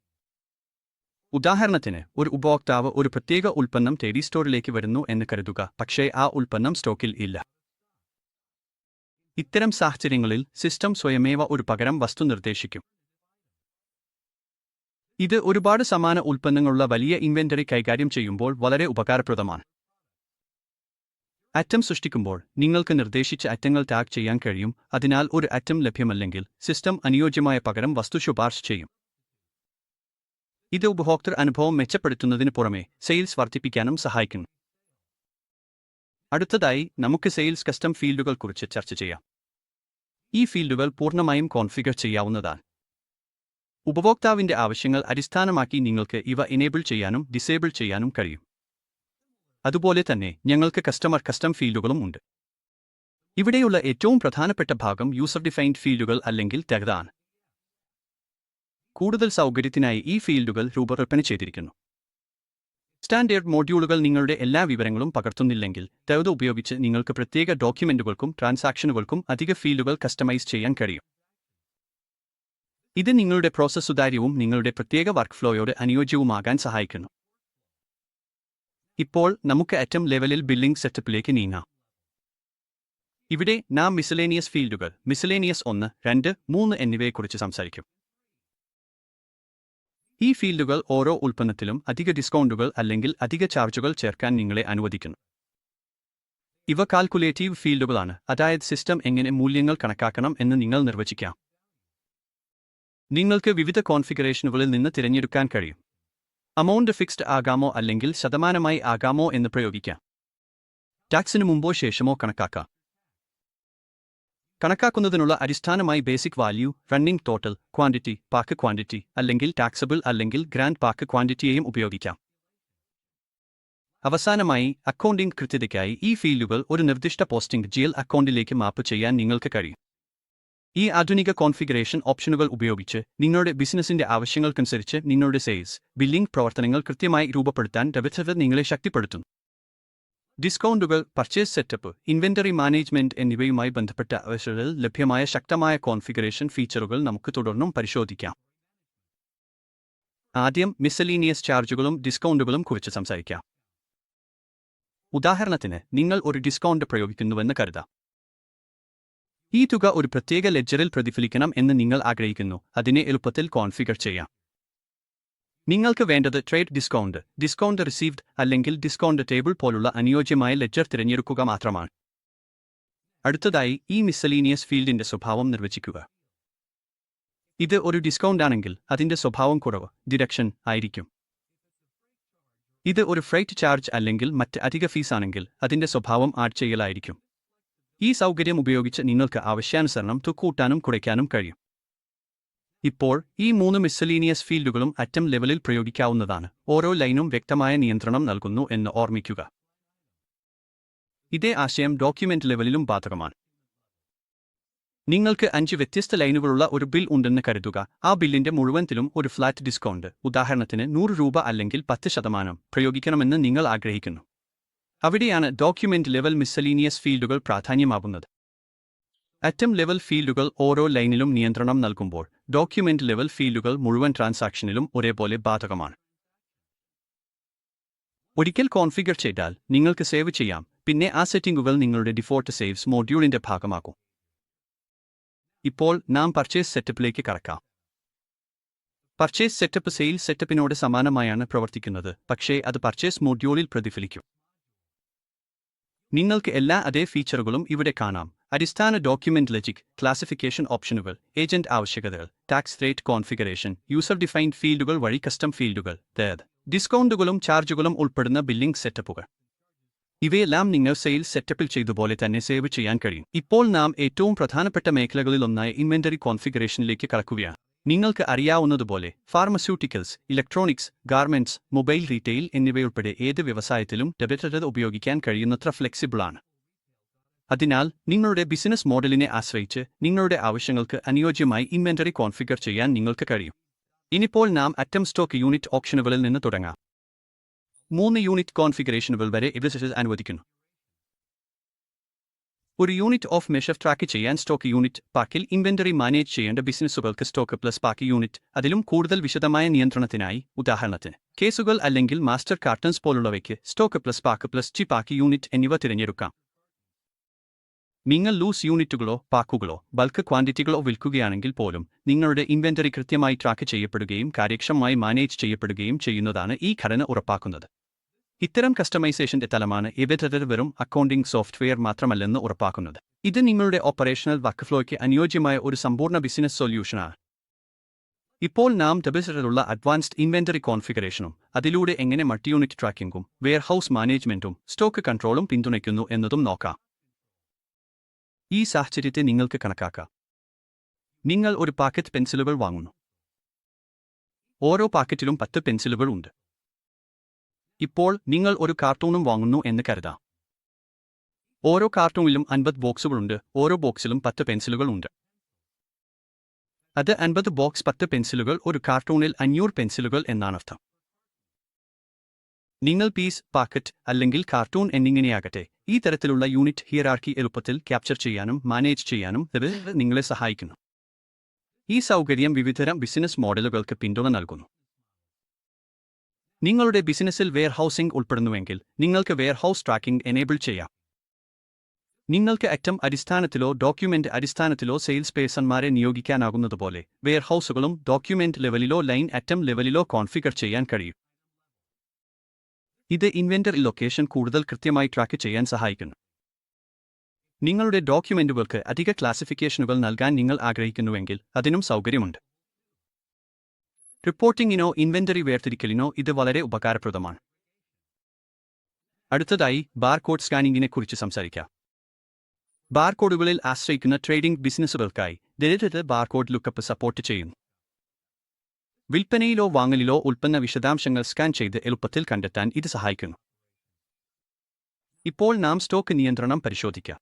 A: ഉദാഹരണത്തിന്, ഒരു ഉപഭോക്താവ് ഒരു പ്രത്യേക ഉൽപ്പന്നം തേടി സ്റ്റോറിലേക്ക് വരുന്നു എന്ന് കരുതുക, പക്ഷേ ആ ഉൽപ്പന്നം സ്റ്റോക്കിൽ ഇല്ല. ഇത്തരം സാഹചര്യങ്ങളിൽ സിസ്റ്റം സ്വയമേവ ഒരു പകരം വസ്തു നിർദ്ദേശിക്കും. ഇത് ഒരുപാട് സമാന ഉൽപ്പന്നങ്ങളുള്ള വലിയ ഇൻവെന്ററി കൈകാര്യം ചെയ്യുമ്പോൾ വളരെ ഉപകാരപ്രദമാണ്. അറ്റം സൃഷ്ടിക്കുമ്പോൾ നിങ്ങൾക്ക് നിർദ്ദേശിച്ച അറ്റങ്ങൾ ടാഗ് ചെയ്യാൻ കഴിയും, അതിനാൽ ഒരു അറ്റം ലഭ്യമല്ലെങ്കിൽ സിസ്റ്റം അനുയോജ്യമായ പകരം വസ്തു ശുപാർശ ചെയ്യും. ഇത് ഉപഭോക്തൃ അനുഭവം മെച്ചപ്പെടുത്തുന്നതിന് പുറമെ സെയിൽസ് വർദ്ധിപ്പിക്കാനും സഹായിക്കുന്നു. അടുത്തതായി നമുക്ക് സെയിൽസ് കസ്റ്റം ഫീൽഡുകൾ കുറിച്ച് ചർച്ച ചെയ്യാം. ഈ ഫീൽഡുകൾ പൂർണ്ണമായും കോൺഫിഗർ ചെയ്യാവുന്നതാണ്. ഉപഭോക്താവിന്റെ ആവശ്യങ്ങൾ അടിസ്ഥാനമാക്കി നിങ്ങൾക്ക് ഇവ എനേബിൾ ചെയ്യാനും ഡിസേബിൾ ചെയ്യാനും കഴിയും. അതുപോലെ തന്നെ ഞങ്ങൾക്ക് കസ്റ്റം ഫീൽഡുകളും ഉണ്ട്. ഇവിടെയുള്ള ഏറ്റവും പ്രധാനപ്പെട്ട ഭാഗം യൂസർ ഡിഫൈൻഡ് ഫീൽഡുകൾ അല്ലെങ്കിൽ ടാഗാണ്. കൂടുതൽ സൗകര്യത്തിനായി ഈ ഫീൽഡുകൾ രൂപകൽപ്പന ചെയ്തിരിക്കുന്നു. സ്റ്റാൻഡേർഡ് മോഡ്യൂളുകൾ നിങ്ങളുടെ എല്ലാ വിവരങ്ങളും പകർത്തുന്നില്ലെങ്കിൽ ടാഗ് ഉപയോഗിച്ച് നിങ്ങൾക്ക് പ്രത്യേക ഡോക്യുമെന്റുകൾക്കും ട്രാൻസാക്ഷനുകൾക്കും അധിക ഫീൽഡുകൾ കസ്റ്റമൈസ് ചെയ്യാൻ കഴിയും. ഇത് നിങ്ങളുടെ പ്രോസസ്സ് സുതാര്യവും നിങ്ങളുടെ പ്രത്യേക വർക്ക് ഫ്ലോയോട് അനുയോജ്യവുമാകാൻ സഹായിക്കുന്നു. ഇപ്പോൾ നമുക്ക് അറ്റം ലെവലിൽ ബില്ലിംഗ് സെറ്റപ്പിലേക്ക് നീങ്ങാം. ഇവിടെ നാം മിസലേനിയസ് ഫീൽഡുകൾ, മിസലേനിയസ് 1, 2, 3 എന്നിവയെക്കുറിച്ച് സംസാരിക്കും. ഈ ഫീൽഡുകൾ ഓരോ ഉൽപ്പന്നത്തിലും അധിക ഡിസ്കൗണ്ടുകൾ അല്ലെങ്കിൽ അധിക ചാർജുകൾ ചേർക്കാൻ നിങ്ങളെ അനുവദിക്കുന്നു. ഇവ കാൽക്കുലേറ്റീവ് ഫീൽഡുകളാണ്, അതായത് സിസ്റ്റം എങ്ങനെ മൂല്യങ്ങൾ കണക്കാക്കണം എന്ന് നിങ്ങൾ നിർവചിക്കാം. നിങ്ങൾക്ക് വിവിധ കോൺഫിഗറേഷനുകളിൽ നിന്ന് തിരഞ്ഞെടുക്കാൻ കഴിയും. അമൗണ്ട് ഫിക്സ്ഡ് ആകാമോ അല്ലെങ്കിൽ ശതമാനമായി ആകാമോ എന്ന് പ്രയോഗിക്കാം. ടാക്സിന് മുമ്പോ ശേഷമോ കണക്കാക്കാം. കണക്കാക്കുന്നതിനുള്ള അടിസ്ഥാനമായി basic value, running total, quantity, pack quantity, അല്ലെങ്കിൽ ടാക്സബിൾ അല്ലെങ്കിൽ ഗ്രാൻഡ് പാക്ക് ക്വാണ്ടിറ്റിയെയും ഉപയോഗിക്കാം. അവസാനമായി, അക്കൗണ്ടിംഗ് കൃത്യതയ്ക്കായി ഈ ഫീൽഡുകൾ ഒരു നിർദ്ദിഷ്ട പോസ്റ്റിംഗ് ജിഎൽ അക്കൗണ്ടിലേക്ക് മാപ്പ് ചെയ്യാൻ നിങ്ങൾക്ക് കഴിയും. ഈ ആധുനിക കോൺഫിഗറേഷൻ ഓപ്ഷനുകൾ ഉപയോഗിച്ച് നിങ്ങളുടെ ബിസിനസിന്റെ ആവശ്യങ്ങൾക്കനുസരിച്ച് നിങ്ങളുടെ സെയിൽസ്, ബില്ലിംഗ് പ്രവർത്തനങ്ങൾ കൃത്യമായി രൂപപ്പെടുത്താൻ ഡെബിറ്റർ നിങ്ങളെ ശക്തിപ്പെടുത്തുന്നു. ഡിസ്കൗണ്ടുകൾ, പർച്ചേസ് സെറ്റപ്പ്, ഇൻവെന്ററി മാനേജ്മെന്റ് എന്നിവയുമായി ബന്ധപ്പെട്ട അവസരങ്ങളിൽ ലഭ്യമായ ശക്തമായ കോൺഫിഗറേഷൻ ഫീച്ചറുകൾ നമുക്ക് തുടർന്നും പരിശോധിക്കാം. ആദ്യം മിസലീനിയസ് ചാർജുകളും ഡിസ്കൗണ്ടുകളും കുറിച്ച് സംസാരിക്കാം. ഉദാഹരണത്തിന്, നിങ്ങൾ ഒരു ഡിസ്കൗണ്ട് പ്രയോഗിക്കുന്നുവെന്ന് കരുതാം. ഈ തുക ഒരു പ്രത്യേക ലെഡ്ജറിൽ പ്രതിഫലിക്കണം എന്ന് നിങ്ങൾ ആഗ്രഹിക്കുന്നു. അതിനെ എളുപ്പത്തിൽ കോൺഫിഗർ ചെയ്യാം. നിങ്ങൾക്ക് വേണ്ടത് ട്രേഡ് ഡിസ്കൗണ്ട്, ഡിസ്കൗണ്ട് റിസീവ്ഡ് അല്ലെങ്കിൽ ഡിസ്കൗണ്ട് ടേബിൾ പോലുള്ള അനുയോജ്യമായ ലെഡ്ജർ തിരഞ്ഞെടുക്കുക മാത്രമാണ്. അടുത്തതായി, ഈ മിസലീനിയസ് ഫീൽഡിന്റെ സ്വഭാവം നിർവചിക്കുക. ഇത് ഒരു ഡിസ്കൗണ്ട് ആണെങ്കിൽ അതിന്റെ സ്വഭാവം കുറവ്, ഡിഡക്ഷൻ ആയിരിക്കും. ഇത് ഒരു ഫ്രൈറ്റ് ചാർജ് അല്ലെങ്കിൽ മറ്റ് അധിക ഫീസ് ആണെങ്കിൽ അതിന്റെ സ്വഭാവം ആഡ് ചെയ്യലായിരിക്കും. ഈ സൗകര്യം ഉപയോഗിച്ച് നിങ്ങൾക്ക് ആവശ്യാനുസരണം തുക കൂട്ടാനും കുറയ്ക്കാനും കഴിയും. ഇപ്പോൾ ഈ 3 മിസലീനിയസ് ഫീൽഡുകളും അറ്റം ലെവലിൽ പ്രയോഗിക്കാവുന്നതാണ്. ഓരോ ലൈനും വ്യക്തമായ നിയന്ത്രണം നൽകുന്നു എന്ന് ഓർമ്മിക്കുക. ഇതേ ആശയം ഡോക്യുമെന്റ് ലെവലിലും ബാധകമാണ്. നിങ്ങൾക്ക് 5 വ്യത്യസ്ത ലൈനുകളുള്ള ഒരു ബിൽ ഉണ്ടെന്ന് കരുതുക. ആ ബില്ലിന്റെ മുഴുവൻത്തിലും ഒരു ഫ്ലാറ്റ് ഡിസ്കൗണ്ട്, ഉദാഹരണത്തിന് 100 രൂപ അല്ലെങ്കിൽ 10% പ്രയോഗിക്കണമെന്ന് നിങ്ങൾ ആഗ്രഹിക്കുന്നു. അവിടെയാണ് ഡോക്യുമെന്റ് ലെവൽ മിസലീനിയസ് ഫീൽഡുകൾ പ്രാധാന്യമാകുന്നത്. അറ്റം ലെവൽ ഫീൽഡുകൾ ഓരോ ലൈനിലും നിയന്ത്രണം നൽകുമ്പോൾ, ഡോക്യുമെന്റ് ലെവൽ ഫീൽഡുകൾ മുഴുവൻ ട്രാൻസാക്ഷനിലും ഒരേപോലെ ബാധകമാണ്. ഒരിക്കൽ കോൺഫിഗർ ചെയ്താൽ നിങ്ങൾക്ക് സേവ് ചെയ്യാം, പിന്നെ ആ സെറ്റിംഗുകൾ നിങ്ങളുടെ ഡിഫോൾട്ട് സേവ്സ് മോഡ്യൂളിന്റെ ഭാഗമാകും. ഇപ്പോൾ നാം പർച്ചേസ് സെറ്റപ്പിലേക്ക് കടക്കാം. പർച്ചേസ് സെറ്റപ്പ് സെയിൽസ് സെറ്റപ്പിനോട് സമാനമായാണ് പ്രവർത്തിക്കുന്നത്, പക്ഷേ അത് പർച്ചേസ് മോഡ്യൂളിൽ പ്രതിഫലിക്കും. നിങ്ങൾക്ക് എല്ലാ അതേ ഫീച്ചറുകളും ഇവിടെ കാണാം. അടിസ്ഥാന ഡോക്യുമെന്റ് ലോജിക്, ക്ലാസിഫിക്കേഷൻ ഓപ്ഷനുകൾ, ഏജന്റ് ആവശ്യകതകൾ, tax rate configuration, user defined ഫീൽഡുകൾ വഴി കസ്റ്റം ഫീൽഡുകൾ, ഡിസ്കൗണ്ടുകളും ചാർജുകളും ഉൾപ്പെടുന്ന ബില്ലിംഗ് സെറ്റപ്പുകൾ. ഇവയെല്ലാം നിങ്ങൾ സെയിൽസ് സെറ്റപ്പിൽ ചെയ്തതുപോലെ തന്നെ സേവ് ചെയ്യാൻ കഴിയും. ഇപ്പോൾ നാം ഏറ്റവും പ്രധാനപ്പെട്ട മേഖലകളിലൊന്നായ ഇൻവെന്ററി കോൺഫിഗറേഷനിലേക്ക് കടക്കുകയാണ്. നിങ്ങൾക്ക് അറിയാവുന്നതുപോലെ pharmaceuticals, electronics, garments, mobile retail എന്നിവയുൾപ്പെടെ ഏത് വ്യവസായത്തിലും ഡെബിറ്റർ ഉപയോഗിക്കാൻ കഴിയുന്നത്ര ഫ്ലെക്സിബിളാണ്. അതിനാൽ നിങ്ങളുടെ ബിസിനസ് മോഡലിനെ ആശ്രയിച്ച് നിങ്ങളുടെ ആവശ്യങ്ങൾക്ക് അനുയോജ്യമായി ഇൻവെന്ററി കോൺഫിഗർ ചെയ്യാൻ നിങ്ങൾക്ക് കഴിയും. ഇനിപ്പോൾ നാം അറ്റം സ്റ്റോക്ക് യൂണിറ്റ് ഓപ്ഷനുകളിൽ നിന്ന് തുടങ്ങാം. 3 യൂണിറ്റ് കോൺഫിഗറേഷനുകൾ വരെ ഇത് അനുവദിക്കുന്നു. ഒരു യൂണിറ്റ് ഓഫ് മെഷർ ട്രാക്ക് ചെയ്യാൻ സ്റ്റോക്ക് യൂണിറ്റ്, പാക്കിൽ ഇൻവെന്ററി മാനേജ് ചെയ്യേണ്ട ബിസിനസ്സുകൾക്ക് സ്റ്റോക്ക് പ്ലസ് പാക്ക് യൂണിറ്റ്, അതിലും കൂടുതൽ വിശദമായ നിയന്ത്രണത്തിനായി, ഉദാഹരണത്തിന് കേസുകൾ അല്ലെങ്കിൽ മാസ്റ്റർ കാർട്ടൺസ് പോലുള്ളവയ്ക്ക് സ്റ്റോക്ക് പ്ലസ് പാക്ക് പ്ലസ് ചി പാക്ക് യൂണിറ്റ് എന്നിവ തിരഞ്ഞെടുക്കാം. നിങ്ങൾ ലൂസ് യൂണിറ്റുകളോ പാക്കുകളോ ബൾക്ക് ക്വാണ്ടിറ്റികളോ വിൽക്കുകയാണെങ്കിൽ പോലും നിങ്ങളുടെ ഇൻവെന്ററി കൃത്യമായി ട്രാക്ക് ചെയ്യപ്പെടുകയും കാര്യക്ഷമമായി മാനേജ് ചെയ്യപ്പെടുകയും ചെയ്യുന്നതാണ് ഈ ഘടന ഉറപ്പാക്കുന്നത്. ഇത്തരം കസ്റ്റമൈസേഷന്റെ തലമാണ് എബിറ്റർ വെറും അക്കൗണ്ടിംഗ് സോഫ്റ്റ്വെയർ മാത്രമല്ലെന്ന് ഉറപ്പാക്കുന്നത്. ഇത് നിങ്ങളുടെ ഓപ്പറേഷണൽ വർക്ക്ഫ്ലോയ്ക്ക് അനുയോജ്യമായ ഒരു സമ്പൂർണ്ണ ബിസിനസ് സൊല്യൂഷനാണ്. ഇപ്പോൾ നാം ഡെബിറ്ററിലുള്ള അഡ്വാൻസ്ഡ് ഇൻവെന്ററി കോൺഫിഗറേഷനും അതിലൂടെ എങ്ങനെ മൾട്ടി യൂണിറ്റ് ട്രാക്കിംഗും വെയർഹൌസ് മാനേജ്മെന്റും സ്റ്റോക്ക് കൺട്രോളും പിന്തുണയ്ക്കുന്നു എന്നതും നോക്കാം. ഈ സാഹചര്യത്തെ നിങ്ങൾക്ക് കണക്കാക്കാം. നിങ്ങൾ ഒരു പാക്കറ്റ് പെൻസിലുകൾ വാങ്ങുന്നു. ഓരോ പാക്കറ്റിലും 10 പെൻസിലുകൾ ഉണ്ട്. ഇപ്പോൾ നിങ്ങൾ ഒരു കാർട്ടൂണും വാങ്ങുന്നു എന്ന് കരുതാം. ഓരോ കാർട്ടൂണിലും 50 ബോക്സുകളുണ്ട്. ഓരോ ബോക്സിലും 10 പെൻസിലുകൾ ഉണ്ട്. അത് 50 ബോക്സ് 10 പെൻസിലുകൾ, ഒരു കാർട്ടൂണിൽ 500 പെൻസിലുകൾ എന്നാണർത്ഥം. നിങ്ങൾ പീസ്, പാക്കറ്റ് അല്ലെങ്കിൽ കാർട്ടൂൺ എന്നിങ്ങനെയാകട്ടെ, ഈ തരത്തിലുള്ള യൂണിറ്റ് ഹിയറാർക്കി എളുപ്പത്തിൽ ക്യാപ്ചർ ചെയ്യാനും മാനേജ് ചെയ്യാനും ഇത് നിങ്ങളെ സഹായിക്കുന്നു. ഈ സൗകര്യം വിവിധതരം ബിസിനസ് മോഡലുകൾക്ക് പിന്തുണ നൽകുന്നു. നിങ്ങളുടെ ബിസിനസ്സിൽ വെയർഹൌസിംഗ് ഉൾപ്പെടുന്നുവെങ്കിൽ നിങ്ങൾക്ക് വെയർഹൌസ് ട്രാക്കിംഗ് എനേബിൾ ചെയ്യാം. നിങ്ങൾക്ക് അറ്റം അടിസ്ഥാനത്തിലോ ഡോക്യുമെന്റ് അടിസ്ഥാനത്തിലോ സെയിൽസ് പേഴ്സൺമാരെ നിയോഗിക്കാനാകുന്നതുപോലെ വെയർഹൌസുകളും ഡോക്യുമെന്റ് ലെവലിലോ ലൈൻ അറ്റം ലെവലിലോ കോൺഫിഗർ ചെയ്യാൻ കഴിയും. ഇത് ഇൻവെന്ററി ലൊക്കേഷൻ കൂടുതൽ കൃത്യമായി ട്രാക്ക് ചെയ്യാൻ സഹായിക്കുന്നു. നിങ്ങളുടെ ഡോക്യുമെന്റുകൾക്ക് അധിക ക്ലാസിഫിക്കേഷനുകൾ നൽകാൻ നിങ്ങൾ ആഗ്രഹിക്കുന്നുവെങ്കിൽ അതിനും സൗകര്യമുണ്ട്. റിപ്പോർട്ടിംഗിനോ ഇൻവെന്ററി വേർതിരിക്കലിനോ ഇത് വളരെ ഉപകാരപ്രദമാണ്. അടുത്തതായി ബാർകോഡ് സ്കാനിംഗിനെക്കുറിച്ച് സംസാരിക്കാം. ബാർകോഡുകളിൽ ആശ്രയിക്കുന്ന ട്രേഡിംഗ് ബിസിനസ്സുകൾക്കായി ഡിജിറ്റൽ ബാർകോഡ് ലുക്കപ്പ് സപ്പോർട്ട് ചെയ്യുന്നു. വിൽപ്പനയിലോ വാങ്ങലിലോ ഉൽപ്പന്ന വിശദാംശങ്ങൾ സ്കാൻ ചെയ്ത് എളുപ്പത്തിൽ കണ്ടെത്താൻ ഇത് സഹായിക്കുന്നു. ഇപ്പോൾ നാം സ്റ്റോക്ക് നിയന്ത്രണം പരിശോധിക്കാം.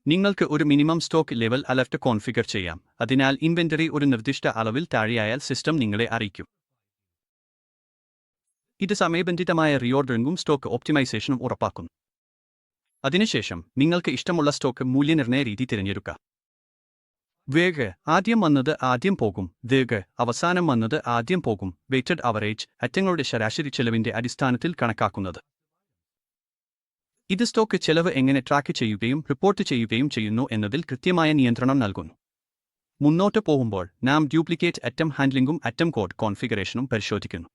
A: നിങ്ങൾക്ക് ഒരു minimum stock level alert configure ചെയ്യാം, അതിനാൽ ഇൻവെന്ററി ഒരു നിർദ്ദിഷ്ട അളവിൽ താഴെയായാൽ സിസ്റ്റം നിങ്ങളെ അറിയിക്കും. ഇത് സമയബന്ധിതമായ റീഓർഡറിംഗും സ്റ്റോക്ക് ഒപ്റ്റിമൈസേഷനും ഉറപ്പാക്കുന്നു. അതിനുശേഷം നിങ്ങൾക്ക് ഇഷ്ടമുള്ള സ്റ്റോക്ക് മൂല്യനിർണ്ണയ രീതി തിരഞ്ഞെടുക്കാം. വേഗ് ആദ്യം വന്നത് ആദ്യം പോകും, ദീർഘ അവസാനം വന്നത് ആദ്യം പോകും. വെയ്റ്റഡ് അവറേജ് അറ്റങ്ങളുടെ ശരാശരി ചെലവിന്റെ അടിസ്ഥാനത്തിൽ കണക്കാക്കുന്നത്. ഇത് സ്റ്റോക്ക് ചെലവ് എങ്ങനെ ട്രാക്ക് ചെയ്യുകയും റിപ്പോർട്ട് ചെയ്യുകയും ചെയ്യുന്നു എന്നതിൽ കൃത്യമായ നിയന്ത്രണം നൽകുന്നു. മുന്നോട്ട് പോകുമ്പോൾ നാം ഡ്യൂപ്ലിക്കേറ്റ് അറ്റം ഹാൻഡ്ലിംഗും അറ്റം കോഡ് കോൺഫിഗറേഷനും പരിശോധിക്കുന്നു.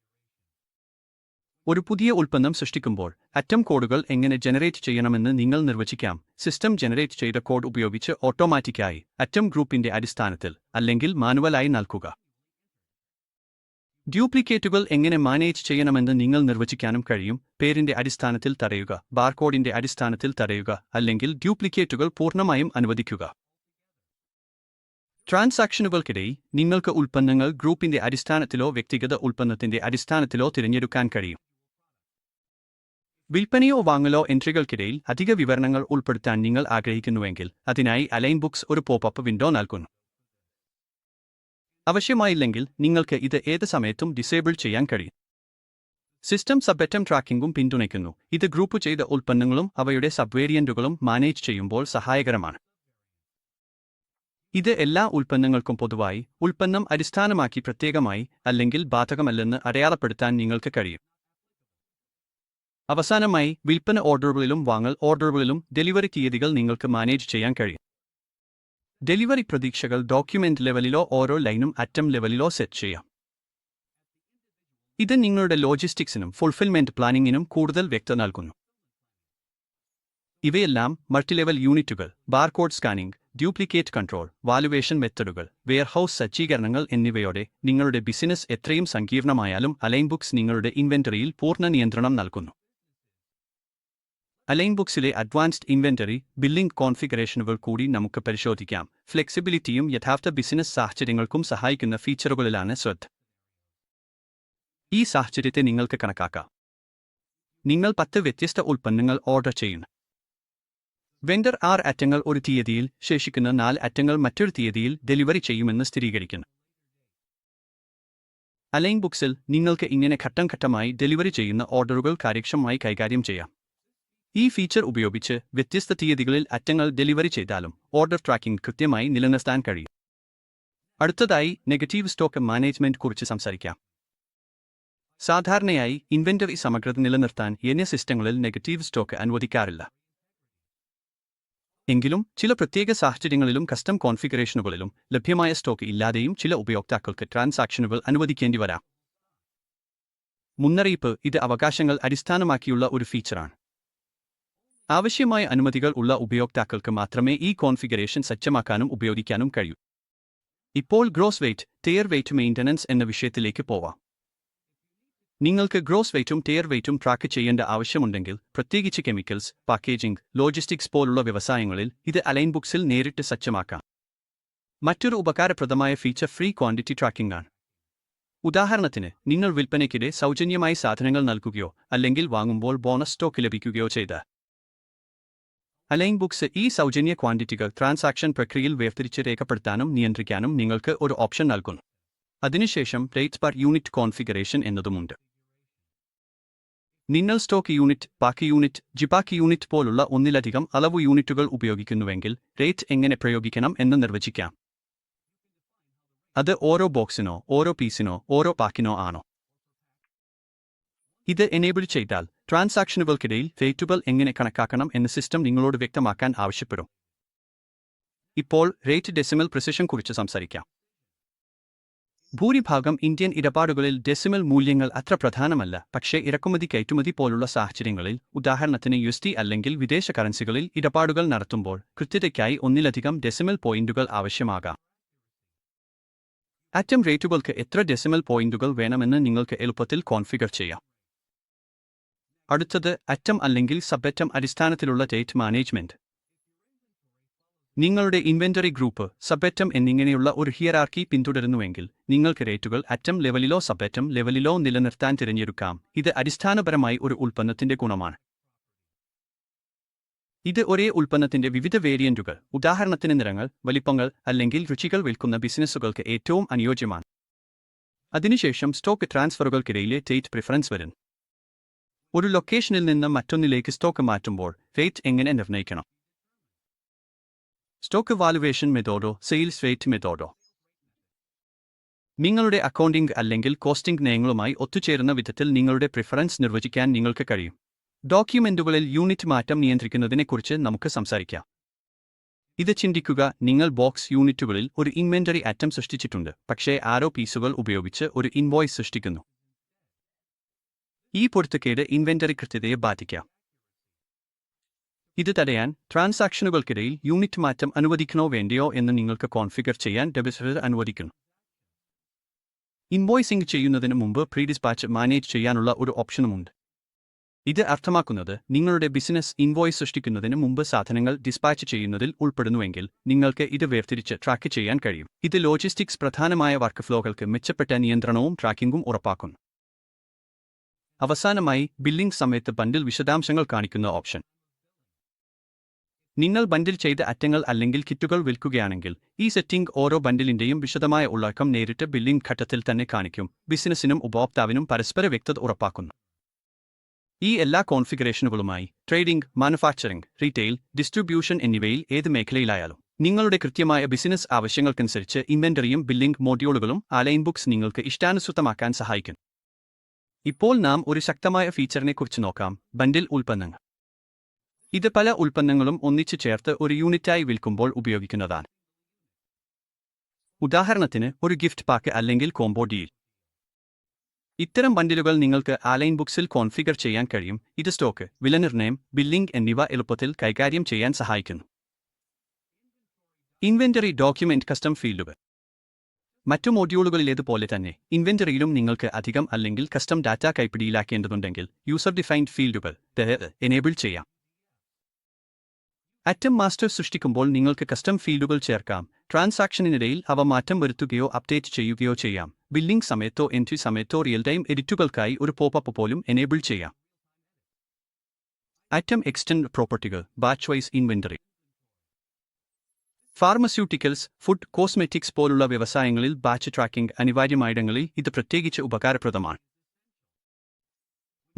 A: ഒരു പുതിയ ഉൽപ്പന്നം സൃഷ്ടിക്കുമ്പോൾ അറ്റം കോഡുകൾ എങ്ങനെ ജനറേറ്റ് ചെയ്യണമെന്ന് നിങ്ങൾ നിർവചിക്കാം. സിസ്റ്റം ജനറേറ്റ് ചെയ്ത കോഡ് ഉപയോഗിച്ച് ഓട്ടോമാറ്റിക്കായി അറ്റം ഗ്രൂപ്പിന്റെ അടിസ്ഥാനത്തിൽ അല്ലെങ്കിൽ മാനുവലായി നൽകുക. ഡ്യൂപ്ലിക്കേറ്റുകൾ എങ്ങനെ മാനേജ് ചെയ്യണമെന്ന് നിങ്ങൾ നിർവചിക്കാനും കഴിയും. പേരിന്റെ അടിസ്ഥാനത്തിൽ തടയുക, ബാർകോഡിന്റെ അടിസ്ഥാനത്തിൽ തടയുക, അല്ലെങ്കിൽ ഡ്യൂപ്ലിക്കേറ്റുകൾ പൂർണ്ണമായും അനുവദിക്കുക. ട്രാൻസാക്ഷനുകൾക്കിടയിൽ നിങ്ങൾക്ക് ഉൽപ്പന്നങ്ങൾ ഗ്രൂപ്പിന്റെ അടിസ്ഥാനത്തിലോ വ്യക്തിഗത ഉൽപ്പന്നത്തിന്റെ അടിസ്ഥാനത്തിലോ തിരഞ്ഞെടുക്കാൻ കഴിയും. വിൽപ്പനയോ വാങ്ങലോ എൻട്രികൾക്കിടയിൽ അധിക വിവരണങ്ങൾ ഉൾപ്പെടുത്താൻ നിങ്ങൾ ആഗ്രഹിക്കുന്നുവെങ്കിൽ അതിനായി അലൈൻ ബുക്സ് ഒരു പോപ്പ് വിൻഡോ നൽകുന്നു. ആവശ്യമായില്ലെങ്കിൽ നിങ്ങൾക്ക് ഇത് ഏത് സമയത്തും ഡിസേബിൾ ചെയ്യാൻ കഴിയും. സിസ്റ്റം സബ്അറ്റം ട്രാക്കിംഗും പിന്തുണയ്ക്കുന്നു. ഇത് ഗ്രൂപ്പ് ചെയ്ത ഉൽപ്പന്നങ്ങളും അവയുടെ സബ്വേരിയന്റുകളും മാനേജ് ചെയ്യുമ്പോൾ സഹായകരമാണ്. ഇത് എല്ലാ ഉൽപ്പന്നങ്ങൾക്കും പൊതുവായി ഉൽപ്പന്നം അടിസ്ഥാനമാക്കി പ്രത്യേകമായി അല്ലെങ്കിൽ ബാധകമല്ലെന്ന് അടയാളപ്പെടുത്താൻ നിങ്ങൾക്ക് കഴിയും. അവസാനമായി വിൽപ്പന ഓർഡറുകളിലും വാങ്ങൽ ഓർഡറുകളിലും ഡെലിവറി തീയതികൾ നിങ്ങൾക്ക് മാനേജ് ചെയ്യാൻ കഴിയും. ഡെലിവറി പ്രതീക്ഷകൾ ഡോക്യുമെന്റ് ലെവലിലോ ഓരോ ലൈനും അറ്റം ലെവലിലോ സെറ്റ് ചെയ്യാം. ഇത് നിങ്ങളുടെ ലോജിസ്റ്റിക്സിനും ഫുൾഫിൽമെന്റ് പ്ലാനിങ്ങിനും കൂടുതൽ വ്യക്തത നൽകുന്നു. ഇവയെല്ലാം മൾട്ടിലെവൽ യൂണിറ്റുകൾ, barcode scanning, duplicate control, valuation മെത്തഡുകൾ, വെയർഹൌസ് സജ്ജീകരണങ്ങൾ എന്നിവയോടെ നിങ്ങളുടെ ബിസിനസ് എത്രയും സങ്കീർണമായാലും അലൈൻ ബുക്സ് നിങ്ങളുടെ ഇൻവെന്ററിയിൽ പൂർണ്ണ നിയന്ത്രണം നൽകുന്നു. അലൈൻ ബുക്സിലെ അഡ്വാൻസ്ഡ് ഇൻവെന്ററി ബില്ലിംഗ് കോൺഫിഗറേഷനുകൾ കൂടി നമുക്ക് പരിശോധിക്കാം. ഫ്ലെക്സിബിലിറ്റിയും യഥാർത്ഥ ബിസിനസ് സാഹചര്യങ്ങൾക്കും സഹായിക്കുന്ന ഫീച്ചറുകളിലാണ് ശ്രദ്ധ. ഈ സാഹചര്യത്തെ നിങ്ങൾക്ക് കണക്കാക്കാം. നിങ്ങൾ 10 വ്യത്യസ്ത ഉൽപ്പന്നങ്ങൾ ഓർഡർ ചെയ്യുന്നു. വെണ്ടർ 6 അറ്റങ്ങൾ ഒരു തീയതിയിൽ, ശേഷിക്കുന്ന 4 അറ്റങ്ങൾ മറ്റൊരു തീയതിയിൽ ഡെലിവറി ചെയ്യുമെന്ന് സ്ഥിരീകരിക്കുന്നു. അലൈൻ ബുക്സിൽ നിങ്ങൾക്ക് ഇങ്ങനെ ഘട്ടം ഘട്ടമായി ഡെലിവറി ചെയ്യുന്ന ഓർഡറുകൾ കാര്യക്ഷമമായി കൈകാര്യം ചെയ്യാം. ഈ ഫീച്ചർ ഉപയോഗിച്ച് വ്യത്യസ്ത തീയതികളിൽ അറ്റങ്ങൾ ഡെലിവറി ചെയ്താലും ഓർഡർ ട്രാക്കിംഗ് കൃത്യമായി നിലനിർത്താൻ കഴിയും. അടുത്തതായി നെഗറ്റീവ് സ്റ്റോക്ക് മാനേജ്മെന്റ് കുറിച്ച് സംസാരിക്കാം. സാധാരണയായി ഇൻവെന്ററി സമഗ്രത നിലനിർത്താൻ സിസ്റ്റങ്ങളിൽ നെഗറ്റീവ് സ്റ്റോക്ക് അനുവദിക്കാറില്ല. എങ്കിലും ചില പ്രത്യേക സാഹചര്യങ്ങളിലും കസ്റ്റം കോൺഫിഗറേഷനുകളിലും ലഭ്യമായ സ്റ്റോക്ക് ഇല്ലാതെയും ചില ഉപയോക്താക്കൾക്ക് ട്രാൻസാക്ഷനുകൾ അനുവദിക്കേണ്ടി വരാം. മുന്നറിയിപ്പ്: ഇത് അവകാശങ്ങൾ അടിസ്ഥാനമാക്കിയുള്ള ഒരു ഫീച്ചറാണ്. ആവശ്യമായ അനുമതികൾ ഉള്ള ഉപയോക്താക്കൾക്ക് മാത്രമേ ഈ കോൺഫിഗറേഷൻ സജ്ജമാക്കാനും ഉപയോഗിക്കാനും കഴിയൂ. ഇപ്പോൾ gross weight, tare weight maintenance എന്ന വിഷയത്തിലേക്ക് പോവാം. നിങ്ങൾക്ക് ഗ്രോസ് വെയ്റ്റും ടെയർ വെയ്റ്റും ട്രാക്ക് ചെയ്യേണ്ട ആവശ്യമുണ്ടെങ്കിൽ, പ്രത്യേകിച്ച് കെമിക്കൽസ്, പാക്കേജിംഗ്, ലോജിസ്റ്റിക്സ് പോലുള്ള വ്യവസായങ്ങളിൽ ഇത് അലൈൻ ബുക്സിൽ നേരിട്ട് സജ്ജമാക്കാം. മറ്റൊരു ഉപകാരപ്രദമായ ഫീച്ചർ ഫ്രീ ക്വാണ്ടിറ്റി ട്രാക്കിംഗ് ആണ്. ഉദാഹരണത്തിന്, നിങ്ങൾ വിൽപ്പനയ്ക്കിടെ സൗജന്യമായി സാധനങ്ങൾ നൽകുകയോ അല്ലെങ്കിൽ വാങ്ങുമ്പോൾ ബോണസ് സ്റ്റോക്ക് ലഭിക്കുകയോ ചെയ്താൽ അലൈൻ ബുക്സ് ഈ സൗജന്യ ക്വാണ്ടിറ്റികൾ ട്രാൻസാക്ഷൻ പ്രക്രിയയിൽ വേർതിരിച്ച് രേഖപ്പെടുത്താനും നിയന്ത്രിക്കാനും നിങ്ങൾക്ക് ഒരു ഓപ്ഷൻ നൽകുന്നു. അതിനുശേഷം റേറ്റ് പെർ യൂണിറ്റ് കോൺഫിഗറേഷൻ എന്നതുമുണ്ട്. നിങ്ങൾ സ്റ്റോക്ക് യൂണിറ്റ്, പാക്ക് യൂണിറ്റ്, ജിപാക്ക് യൂണിറ്റ് പോലുള്ള ഒന്നിലധികം അളവ് യൂണിറ്റുകൾ ഉപയോഗിക്കുന്നുവെങ്കിൽ റേറ്റ് എങ്ങനെ പ്രയോഗിക്കണം എന്ന് നിർവചിക്കാം. അത് ഓരോ ബോക്സിനോ ഓരോ പീസിനോ ഓരോ പാക്കിനോ ആണോ? ഇത് എനേബിൾ ചെയ്താൽ ട്രാൻസാക്ഷനുകൾക്കിടയിൽ റേറ്റുകൾ എങ്ങനെ കണക്കാക്കണം എന്ന് സിസ്റ്റം നിങ്ങളോട് വ്യക്തമാക്കാൻ ആവശ്യപ്പെടും. ഇപ്പോൾ റേറ്റ് ഡെസിമൽ പ്രിസിഷൻ കുറിച്ച് സംസാരിക്കാം. ഭൂരിഭാഗം ഇന്ത്യൻ ഇടപാടുകളിൽ ഡെസിമൽ മൂല്യങ്ങൾ അത്ര പ്രധാനമല്ല, പക്ഷേ ഇറക്കുമതി കയറ്റുമതി പോലുള്ള സാഹചര്യങ്ങളിൽ, ഉദാഹരണത്തിന് USD അല്ലെങ്കിൽ വിദേശ കറൻസികളിൽ ഇടപാടുകൾ നടത്തുമ്പോൾ കൃത്യതയ്ക്കായി ഒന്നിലധികം ഡെസിമൽ പോയിന്റുകൾ ആവശ്യമാകാം. അറ്റം റേറ്റുകൾക്ക് എത്ര ഡെസിമൽ പോയിന്റുകൾ വേണമെന്ന് നിങ്ങൾക്ക് എളുപ്പത്തിൽ കോൺഫിഗർ ചെയ്യാം. അടുത്തത് അറ്റം അല്ലെങ്കിൽ സബറ്റം അടിസ്ഥാനത്തിലുള്ള ഡേറ്റ് മാനേജ്മെന്റ്. നിങ്ങളുടെ ഇൻവെന്ററി ഗ്രൂപ്പ്, സബറ്റം എന്നിങ്ങനെയുള്ള ഒരു ഹിയറാർക്കി പിന്തുടരുന്നുവെങ്കിൽ നിങ്ങൾക്ക് റേറ്റുകൾ അറ്റം ലെവലിലോ സബറ്റം ലെവലിലോ നിലനിർത്താൻ തിരഞ്ഞെടുക്കാം. ഇത് അടിസ്ഥാനപരമായി ഒരു ഉൽപ്പന്നത്തിന്റെ ഗുണമാണ്. ഇത് ഒരേ ഉൽപ്പന്നത്തിന്റെ വിവിധ വേരിയന്റുകൾ, ഉദാഹരണത്തിന് നിറങ്ങൾ, വലിപ്പങ്ങൾ അല്ലെങ്കിൽ രുചികൾ വിൽക്കുന്ന ബിസിനസ്സുകൾക്ക് ഏറ്റവും അനുയോജ്യമാണ്. അതിനുശേഷം സ്റ്റോക്ക് ട്രാൻസ്ഫറുകൾക്കിടയിലെ ഡേറ്റ് പ്രിഫറൻസ് വരും. ഒരു ലൊക്കേഷനിൽ നിന്ന് മറ്റൊന്നിലേക്ക് സ്റ്റോക്ക് മാറ്റുമ്പോൾ റേറ്റ് എങ്ങനെ നിർണ്ണയിക്കണം? സ്റ്റോക്ക് വാലുവേഷൻ മെത്തേഡോ സെയിൽസ് റേറ്റ് മെത്തേഡോ? നിങ്ങളുടെ അക്കൗണ്ടിംഗ് അല്ലെങ്കിൽ കോസ്റ്റിംഗ് നയങ്ങളുമായി ഒത്തുചേരുന്ന വിധത്തിൽ നിങ്ങളുടെ പ്രിഫറൻസ് നിർവചിക്കാൻ നിങ്ങൾക്ക് കഴിയും. ഡോക്യുമെന്റുകളിൽ യൂണിറ്റ് മാറ്റം നിയന്ത്രിക്കുന്നതിനെക്കുറിച്ച് നമുക്ക് സംസാരിക്കാം. ഇത് ചിന്തിക്കുക, നിങ്ങൾ ബോക്സ് യൂണിറ്റുകളിൽ ഒരു ഇൻവെന്ററി ഐറ്റം സൃഷ്ടിച്ചിട്ടുണ്ട്, പക്ഷേ ആരോ പീസുകൾ ഉപയോഗിച്ച് ഒരു ഇൻവോയ്സ് സൃഷ്ടിക്കുന്നു. ഈ പൊരുത്തക്കേട് ഇൻവെന്ററി കൃത്യതയെ ബാധിക്കാം. ഇത് തടയാൻ ട്രാൻസാക്ഷനുകൾക്കിടയിൽ യൂണിറ്റ് മാറ്റം അനുവദിക്കണോ വേണ്ടയോ എന്ന് നിങ്ങൾക്ക് കോൺഫിഗർ ചെയ്യാൻ ഡെബിറ്റർ അനുവദിക്കുന്നു. ഇൻവോയ്സിംഗ് ചെയ്യുന്നതിന് മുമ്പ് പ്രീഡിസ്പാച്ച് മാനേജ് ചെയ്യാനുള്ള ഒരു ഓപ്ഷനുമുണ്ട്. ഇത് അർത്ഥമാക്കുന്നത് നിങ്ങളുടെ ബിസിനസ് ഇൻവോയ്സ് സൃഷ്ടിക്കുന്നതിന് മുമ്പ് സാധനങ്ങൾ ഡിസ്പാച്ച് ചെയ്യുന്നതിൽ ഉൾപ്പെടുന്നുവെങ്കിൽ നിങ്ങൾക്ക് ഇത് വേർതിരിച്ച് ട്രാക്ക് ചെയ്യാൻ കഴിയും. ഇത് ലോജിസ്റ്റിക്സ് പ്രധാനമായ വർക്ക് ഫ്ലോകൾക്ക് മെച്ചപ്പെട്ട നിയന്ത്രണവും ട്രാക്കിംഗും ഉറപ്പാക്കുന്നു. അവസാനമായി, ബില്ലിംഗ് സമയത്ത് ബണ്ടിൽ വിശദാംശങ്ങൾ കാണിക്കുന്ന ഓപ്ഷൻ. നിങ്ങൾ ബണ്ടിൽ ചെയ്ത അറ്റങ്ങൾ അല്ലെങ്കിൽ കിറ്റുകൾ വിൽക്കുകയാണെങ്കിൽ ഈ സെറ്റിംഗ് ഓരോ ബണ്ടിലിന്റെയും വിശദമായ ഉള്ളടക്കം നേരിട്ട് ബില്ലിംഗ് ഘട്ടത്തിൽ തന്നെ കാണിക്കും. ബിസിനസ്സിനും ഉപഭോക്താവിനും പരസ്പര വ്യക്തത ഉറപ്പാക്കുന്നു. ഈ എല്ലാ കോൺഫിഗറേഷനുകളുമായി ട്രേഡിംഗ്, മാനുഫാക്ചറിംഗ്, റീറ്റെയിൽ, ഡിസ്ട്രിബ്യൂഷൻ എന്നിവയിൽ ഏത് മേഖലയിലായാലും നിങ്ങളുടെ കൃത്യമായ ബിസിനസ് ആവശ്യങ്ങൾക്കനുസരിച്ച് ഇൻവെന്ററിയും ബില്ലിംഗ് മോഡ്യൂളുകളും അലൈൻ ബുക്സ് നിങ്ങൾക്ക് ഇഷ്ടാനുസൃതമാക്കാൻ സഹായിക്കും. ഇപ്പോൾ നാം ഒരു ശക്തമായ ഫീച്ചറിനെക്കുറിച്ച് നോക്കാം: ബണ്ടിൽ ഉൽപ്പന്നങ്ങൾ. ഇത് പല ഉൽപ്പന്നങ്ങളും ഒന്നിച്ചു ചേർത്ത് ഒരു യൂണിറ്റായി വിൽക്കുമ്പോൾ ഉപയോഗിക്കുന്നതാണ്. ഉദാഹരണത്തിന് ഒരു ഗിഫ്റ്റ് പാക്ക് അല്ലെങ്കിൽ കോംബോ ഡീൽ. ഇത്തരം ബണ്ടിലുകൾ നിങ്ങൾക്ക് അലൈൻ ബുക്സിൽ കോൺഫിഗർ ചെയ്യാൻ കഴിയും. ഇത് സ്റ്റോക്ക്, വിലനിർണ്ണയം, ബില്ലിംഗ് എന്നിവ എളുപ്പത്തിൽ കൈകാര്യം ചെയ്യാൻ സഹായിക്കുന്നു. ഇൻവെന്ററി ഡോക്യുമെന്റ് കസ്റ്റം ഫീൽഡുകൾ. മറ്റു മോഡ്യൂളുകളിലേതുപോലെ തന്നെ ഇൻവെന്ററിയിലും നിങ്ങൾക്ക് അധികം അല്ലെങ്കിൽ കസ്റ്റം ഡാറ്റ കൈപ്പിടിയിലാക്കേണ്ടതുണ്ടെങ്കിൽ യൂസർ ഡിഫൈൻഡ് ഫീൽഡുകൾ എനേബിൾ ചെയ്യാം. അറ്റം മാസ്റ്റർ സൃഷ്ടിക്കുമ്പോൾ നിങ്ങൾക്ക് കസ്റ്റം ഫീൽഡുകൾ ചേർക്കാം. ട്രാൻസാക്ഷനിനിടയിൽ അവ മാറ്റം വരുത്തുകയോ അപ്ഡേറ്റ് ചെയ്യുകയോ ചെയ്യാം. ബില്ലിംഗ് സമയത്തോ എൻട്രി സമയത്തോ റിയൽ ടൈം എഡിറ്റുകൾക്കായി ഒരു പോപ്പപ്പ് പോലും എനേബിൾ ചെയ്യാം. അറ്റം എക്സ്റ്റൻഡ് പ്രോപ്പർട്ടികൾ, batch wise inventory. Pharmaceuticals, food, cosmetics പോലുള്ള വ്യവസായങ്ങളിൽ ബാച്ച് ട്രാക്കിംഗ് അനിവാര്യമായിടങ്ങളിൽ ഇത് പ്രത്യേകിച്ച് ഉപകാരപ്രദമാണ്.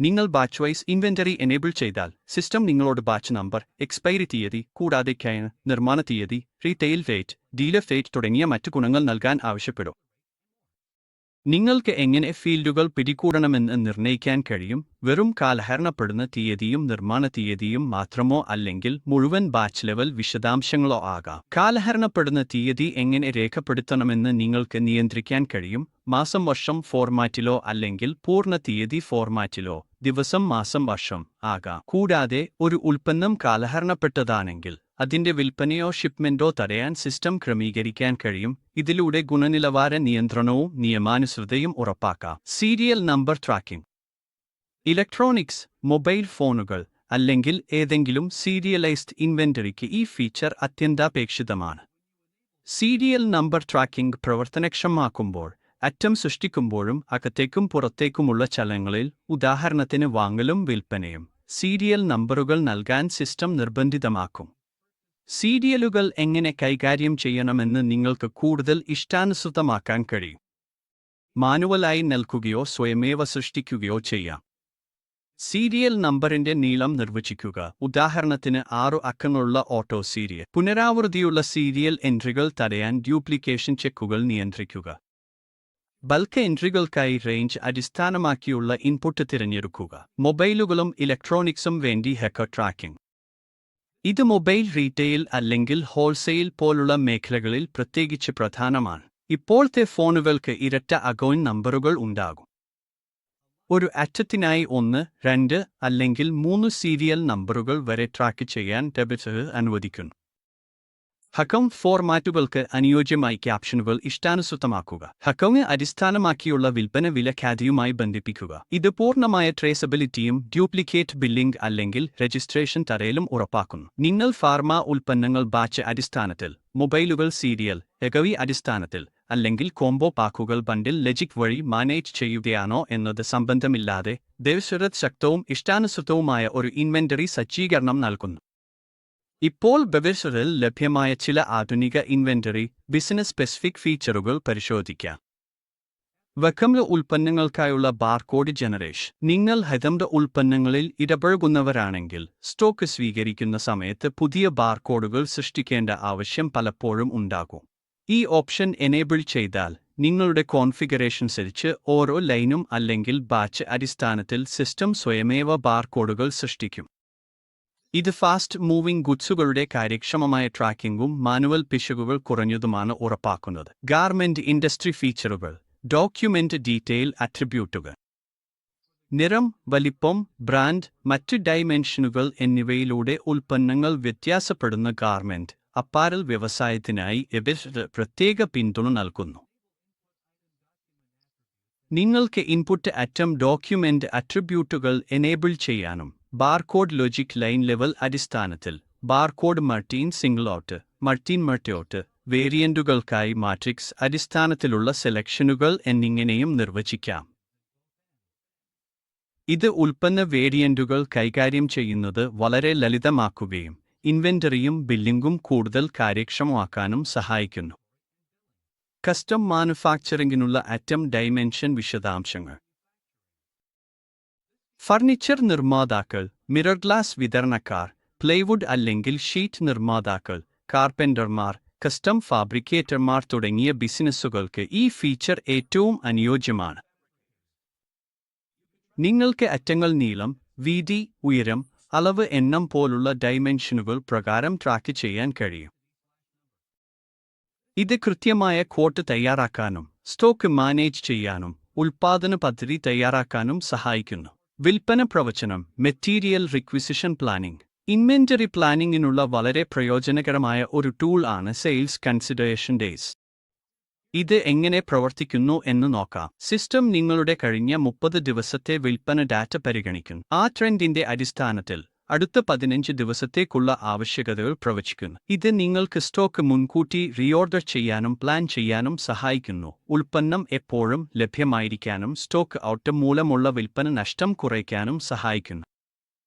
A: നിങ്ങൾ ബാച്ച് വൈസ് ഇൻവെന്ററി എനേബിൾ ചെയ്താൽ സിസ്റ്റം നിങ്ങളോട് ബാച്ച് നമ്പർ, എക്സ്പയറി തീയതി, കൂടാതെ നിർമ്മാണ തീയതി, റീറ്റെയിൽ റേറ്റ്, ഡീലർ റേറ്റ് തുടങ്ങിയ മറ്റു ഗുണങ്ങൾ നൽകാൻ ആവശ്യപ്പെടും. നിങ്ങൾക്ക് എങ്ങനെ ഫീൽഡുകൾ പിടികൂടണമെന്ന് നിർണ്ണയിക്കാൻ കഴിയും. വെറും കാലഹരണപ്പെടുന്ന തീയതിയും നിർമ്മാണ തീയതിയും മാത്രമോ അല്ലെങ്കിൽ മുഴുവൻ ബാച്ച് ലെവൽ വിശദാംശങ്ങളോ ആകാം. കാലഹരണപ്പെടുന്ന തീയതി എങ്ങനെ രേഖപ്പെടുത്തണമെന്ന് നിങ്ങൾക്ക് നിയന്ത്രിക്കാൻ കഴിയും. മാസം വർഷം ഫോർമാറ്റിലോ അല്ലെങ്കിൽ പൂർണ്ണ തീയതി ഫോർമാറ്റിലോ ദിവസം മാസം വർഷം ആകാം. കൂടാതെ ഒരു ഉൽപ്പന്നം കാലഹരണപ്പെട്ടതാണെങ്കിൽ അതിന്റെ വിൽപ്പനയോ ഷിപ്മെന്റോ തടയാൻ സിസ്റ്റം ക്രമീകരിക്കാൻ കഴിയും. ഇതിലൂടെ ഗുണനിലവാര നിയന്ത്രണവും നിയമാനുസൃതയും ഉറപ്പാക്കാം. Serial number tracking. Electronics, mobile ഫോണുകൾ അല്ലെങ്കിൽ ഏതെങ്കിലും സീരിയലൈസ്ഡ് ഇൻവെന്ററിക്ക് ഈ ഫീച്ചർ അത്യന്താപേക്ഷിതമാണ്. സീരിയൽ നമ്പർ ട്രാക്കിംഗ് പ്രവർത്തനക്ഷമമാക്കുമ്പോൾ അറ്റം സൃഷ്ടിക്കുമ്പോഴും അകത്തേക്കും പുറത്തേക്കുമുള്ള ചലനങ്ങളിൽ, ഉദാഹരണത്തിന് വാങ്ങലും വിൽപ്പനയും, സീരിയൽ നമ്പറുകൾ നൽകാൻ സിസ്റ്റം നിർബന്ധിതമാക്കും. സീരിയലുകൾ എങ്ങനെ കൈകാര്യം ചെയ്യണമെന്ന് നിങ്ങൾക്ക് കൂടുതൽ ഇഷ്ടാനുസൃതമാക്കാൻ കഴിയും. മാനുവലായി നൽകുകയോ സ്വയമേവ സൃഷ്ടിക്കുകയോ ചെയ്യാം. സീരിയൽ നമ്പറിന്റെ നീളം നിർവചിക്കുക. ഉദാഹരണത്തിന് 6 അക്കങ്ങളുള്ള ഓട്ടോ സീരിയൽ. പുനരാവൃത്തിയുള്ള സീരിയൽ എൻട്രികൾ തടയാൻ ഡ്യൂപ്ലിക്കേഷൻ ചെക്കുകൾ നിയന്ത്രിക്കുക. ബൾക്ക് എൻട്രികൾക്കായി റേഞ്ച് അടിസ്ഥാനമാക്കിയുള്ള ഇൻപുട്ട് തിരഞ്ഞെടുക്കുക. മൊബൈലുകളും ഇലക്ട്രോണിക്സും വേണ്ടി ഹെക്കർ ട്രാക്കിംഗ്. ഇത് മൊബൈൽ റീറ്റെയിൽ അല്ലെങ്കിൽ ഹോൾസെയിൽ പോലുള്ള മേഖലകളിൽ പ്രത്യേകിച്ച് പ്രധാനമാണ്. ഇപ്പോഴത്തെ ഫോണുകൾക്ക് ഇരട്ട അക്കൗണ്ട് നമ്പറുകൾ ഉണ്ടാകും. ഒരു അറ്റത്തിനായി 1, 2 അല്ലെങ്കിൽ 3 സീരിയൽ നമ്പറുകൾ വരെ ട്രാക്ക് ചെയ്യാൻ ഡെബിറ്റർ അനുവദിക്കുന്നു. അക്കൗണ്ട് ഫോർമാറ്റുകൾക്ക് അനുയോജ്യമായി ക്യാപ്ഷനുകൾ ഇഷ്ടാനുസൃതമാക്കുക. അക്കൗണ്ട് അടിസ്ഥാനമാക്കിയുള്ള വിൽപ്പന വില ഖ്യാതിയുമായി ബന്ധിപ്പിക്കുക. ഇത് പൂർണ്ണമായ ട്രേസബിലിറ്റിയും ഡ്യൂപ്ലിക്കേറ്റ് ബില്ലിംഗ് അല്ലെങ്കിൽ രജിസ്ട്രേഷൻ തടയലും ഉറപ്പാക്കുന്നു. നിങ്ങൾ ഫാർമ ഉൽപ്പന്നങ്ങൾ ബാച്ച് അടിസ്ഥാനത്തിൽ, മൊബൈലുകൾ സീരിയൽ എഗവി അടിസ്ഥാനത്തിൽ അല്ലെങ്കിൽ കോംബോ പാക്കുകൾ ബണ്ടിൽ ലോജിക് വഴി മാനേജ് ചെയ്യുകയാണോ എന്നത് സംബന്ധമില്ലാതെ ദയവുചെയ്ത് ശക്തവും ഇഷ്ടാനുസൃതവുമായ ഒരു ഇൻവെന്ററി സജ്ജീകരണം നൽകുന്നു. ഇപ്പോൾ ബെവെഴ്സറിൽ ലഭ്യമായ ചില ആധുനിക ഇൻവെന്ററി ബിസിനസ് സ്പെസിഫിക് ഫീച്ചറുകൾ പരിശോധിക്കാം. വക്കംല ഉൽപ്പന്നങ്ങൾക്കായുള്ള ബാർകോഡ് ജനറേഷൻ. നിങ്ങൾ ഹൈതംഡ ഉൽപ്പന്നങ്ങളിൽ ഇടപഴകുന്നവരാണെങ്കിൽ സ്റ്റോക്ക് സ്വീകരിക്കുന്ന സമയത്ത് പുതിയ ബാർകോഡുകൾ സൃഷ്ടിക്കേണ്ട ആവശ്യം പലപ്പോഴും ഉണ്ടാകും. ഈ ഓപ്ഷൻ എനേബിൾ ചെയ്താൽ നിങ്ങളുടെ കോൺഫിഗറേഷൻ അനുസരിച്ച് ഓരോ ലൈനും അല്ലെങ്കിൽ ബാച്ച് അടിസ്ഥാനത്തിൽ സിസ്റ്റം സ്വയമേവ ബാർകോഡുകൾ സൃഷ്ടിക്കും. ഇത് ഫാസ്റ്റ് മൂവിംഗ് ഗുഡ്സുകളുടെ കാര്യക്ഷമമായ ട്രാക്കിംഗും മാനുവൽ പിശകുകൾ കുറഞ്ഞതുമാണ് ഉറപ്പാക്കുന്നത്. ഗാർമെന്റ് ഇൻഡസ്ട്രി ഫീച്ചറുകൾ. ഡോക്യുമെന്റ് ഡീറ്റെയിൽ അട്രിബ്യൂട്ടുകൾ. നിറം, വലിപ്പം, ബ്രാൻഡ്, മറ്റ് ഡൈമെൻഷനുകൾ എന്നിവയിലൂടെ ഉൽപ്പന്നങ്ങൾ വ്യത്യാസപ്പെടുന്ന ഗാർമെന്റ് അപ്പാരൽ വ്യവസായത്തിനായി എബിസ് പ്രത്യേക പിന്തുണ നൽകുന്നു. നിങ്ങൾക്ക് ഇൻപുട്ട് അറ്റം ഡോക്യുമെന്റ് അട്രിബ്യൂട്ടുകൾ എനേബിൾ ചെയ്യാനും ബാർകോഡ് ലോജിക് ലൈൻ ലെവൽ അടിസ്ഥാനത്തിൽ ബാർകോഡ് മൾട്ടീൻ സിംഗിളോട്ട്, മൾട്ടീൻ മൾട്ടിയോട്ട് വേരിയന്റുകൾക്കായി മാട്രിക്സ് അടിസ്ഥാനത്തിലുള്ള സെലക്ഷനുകൾ എന്നിങ്ങനെയും നിർവചിക്കാം. ഇത് ഉൽപ്പന്ന വേരിയന്റുകൾ കൈകാര്യം ചെയ്യുന്നത് വളരെ ലളിതമാക്കുകയും ഇൻവെന്ററിയും ബില്ലിംഗും കൂടുതൽ കാര്യക്ഷമമാക്കാനും സഹായിക്കുന്നു. കസ്റ്റം മാനുഫാക്ചറിംഗിനുള്ള അറ്റം ഡൈമെൻഷൻ വിശദാംശങ്ങൾ. ഫർണിച്ചർ നിർമ്മാതാക്കൾ, മിറർ ഗ്ലാസ് വിതരണക്കാർ, പ്ലൈവുഡ് അല്ലെങ്കിൽ ഷീറ്റ് നിർമ്മാതാക്കൾ, കാർപ്പന്റർമാർ, കസ്റ്റം ഫാബ്രിക്കേറ്റർമാർ തുടങ്ങിയ ബിസിനസ്സുകൾക്ക് ഈ ഫീച്ചർ ഏറ്റവും അനുയോജ്യമാണ്. നിങ്ങൾക്ക് അറ്റങ്ങൾ നീളം, വീതി, ഉയരം, അളവ്, എണ്ണം പോലുള്ള ഡൈമെൻഷനുകൾ പ്രകാരം ട്രാക്ക് ചെയ്യാൻ കഴിയും. ഇത് കൃത്യമായ ക്വോട്ട് തയ്യാറാക്കാനും സ്റ്റോക്ക് മാനേജ് ചെയ്യാനും ഉൽപ്പാദന പദ്ധതി തയ്യാറാക്കാനും സഹായിക്കുന്നു. വിൽപ്പന പ്രവചനം. Material requisition planning. ഇൻവെന്ററി പ്ലാനിംഗിനുള്ള വളരെ പ്രയോജനകരമായ ഒരു ടൂൾ ആണ് സെയിൽസ് കൺസിഡറേഷൻ ഡേയ്സ്. ഇത് എങ്ങനെ പ്രവർത്തിക്കുന്നു എന്ന് നോക്കാം. സിസ്റ്റം നിങ്ങളുടെ കഴിഞ്ഞ 30 ദിവസത്തെ വിൽപ്പന ഡാറ്റ പരിഗണിക്കുന്നു. ആ ട്രെൻഡിന്റെ അടിസ്ഥാനത്തിൽ അടുത്ത 15 ദിവസത്തേക്കുള്ള ആവശ്യകതകൾ പ്രവചിക്കുന്നു. ഇത് നിങ്ങൾക്ക് സ്റ്റോക്ക് മുൻകൂട്ടി റീഓർഡർ ചെയ്യാനും പ്ലാൻ ചെയ്യാനും സഹായിക്കുന്നു. ഉൽപ്പന്നം എപ്പോഴും ലഭ്യമായിരിക്കാനും സ്റ്റോക്ക് ഔട്ട് മൂലമുള്ള വിൽപ്പന നഷ്ടം കുറയ്ക്കാനും സഹായിക്കുന്നു.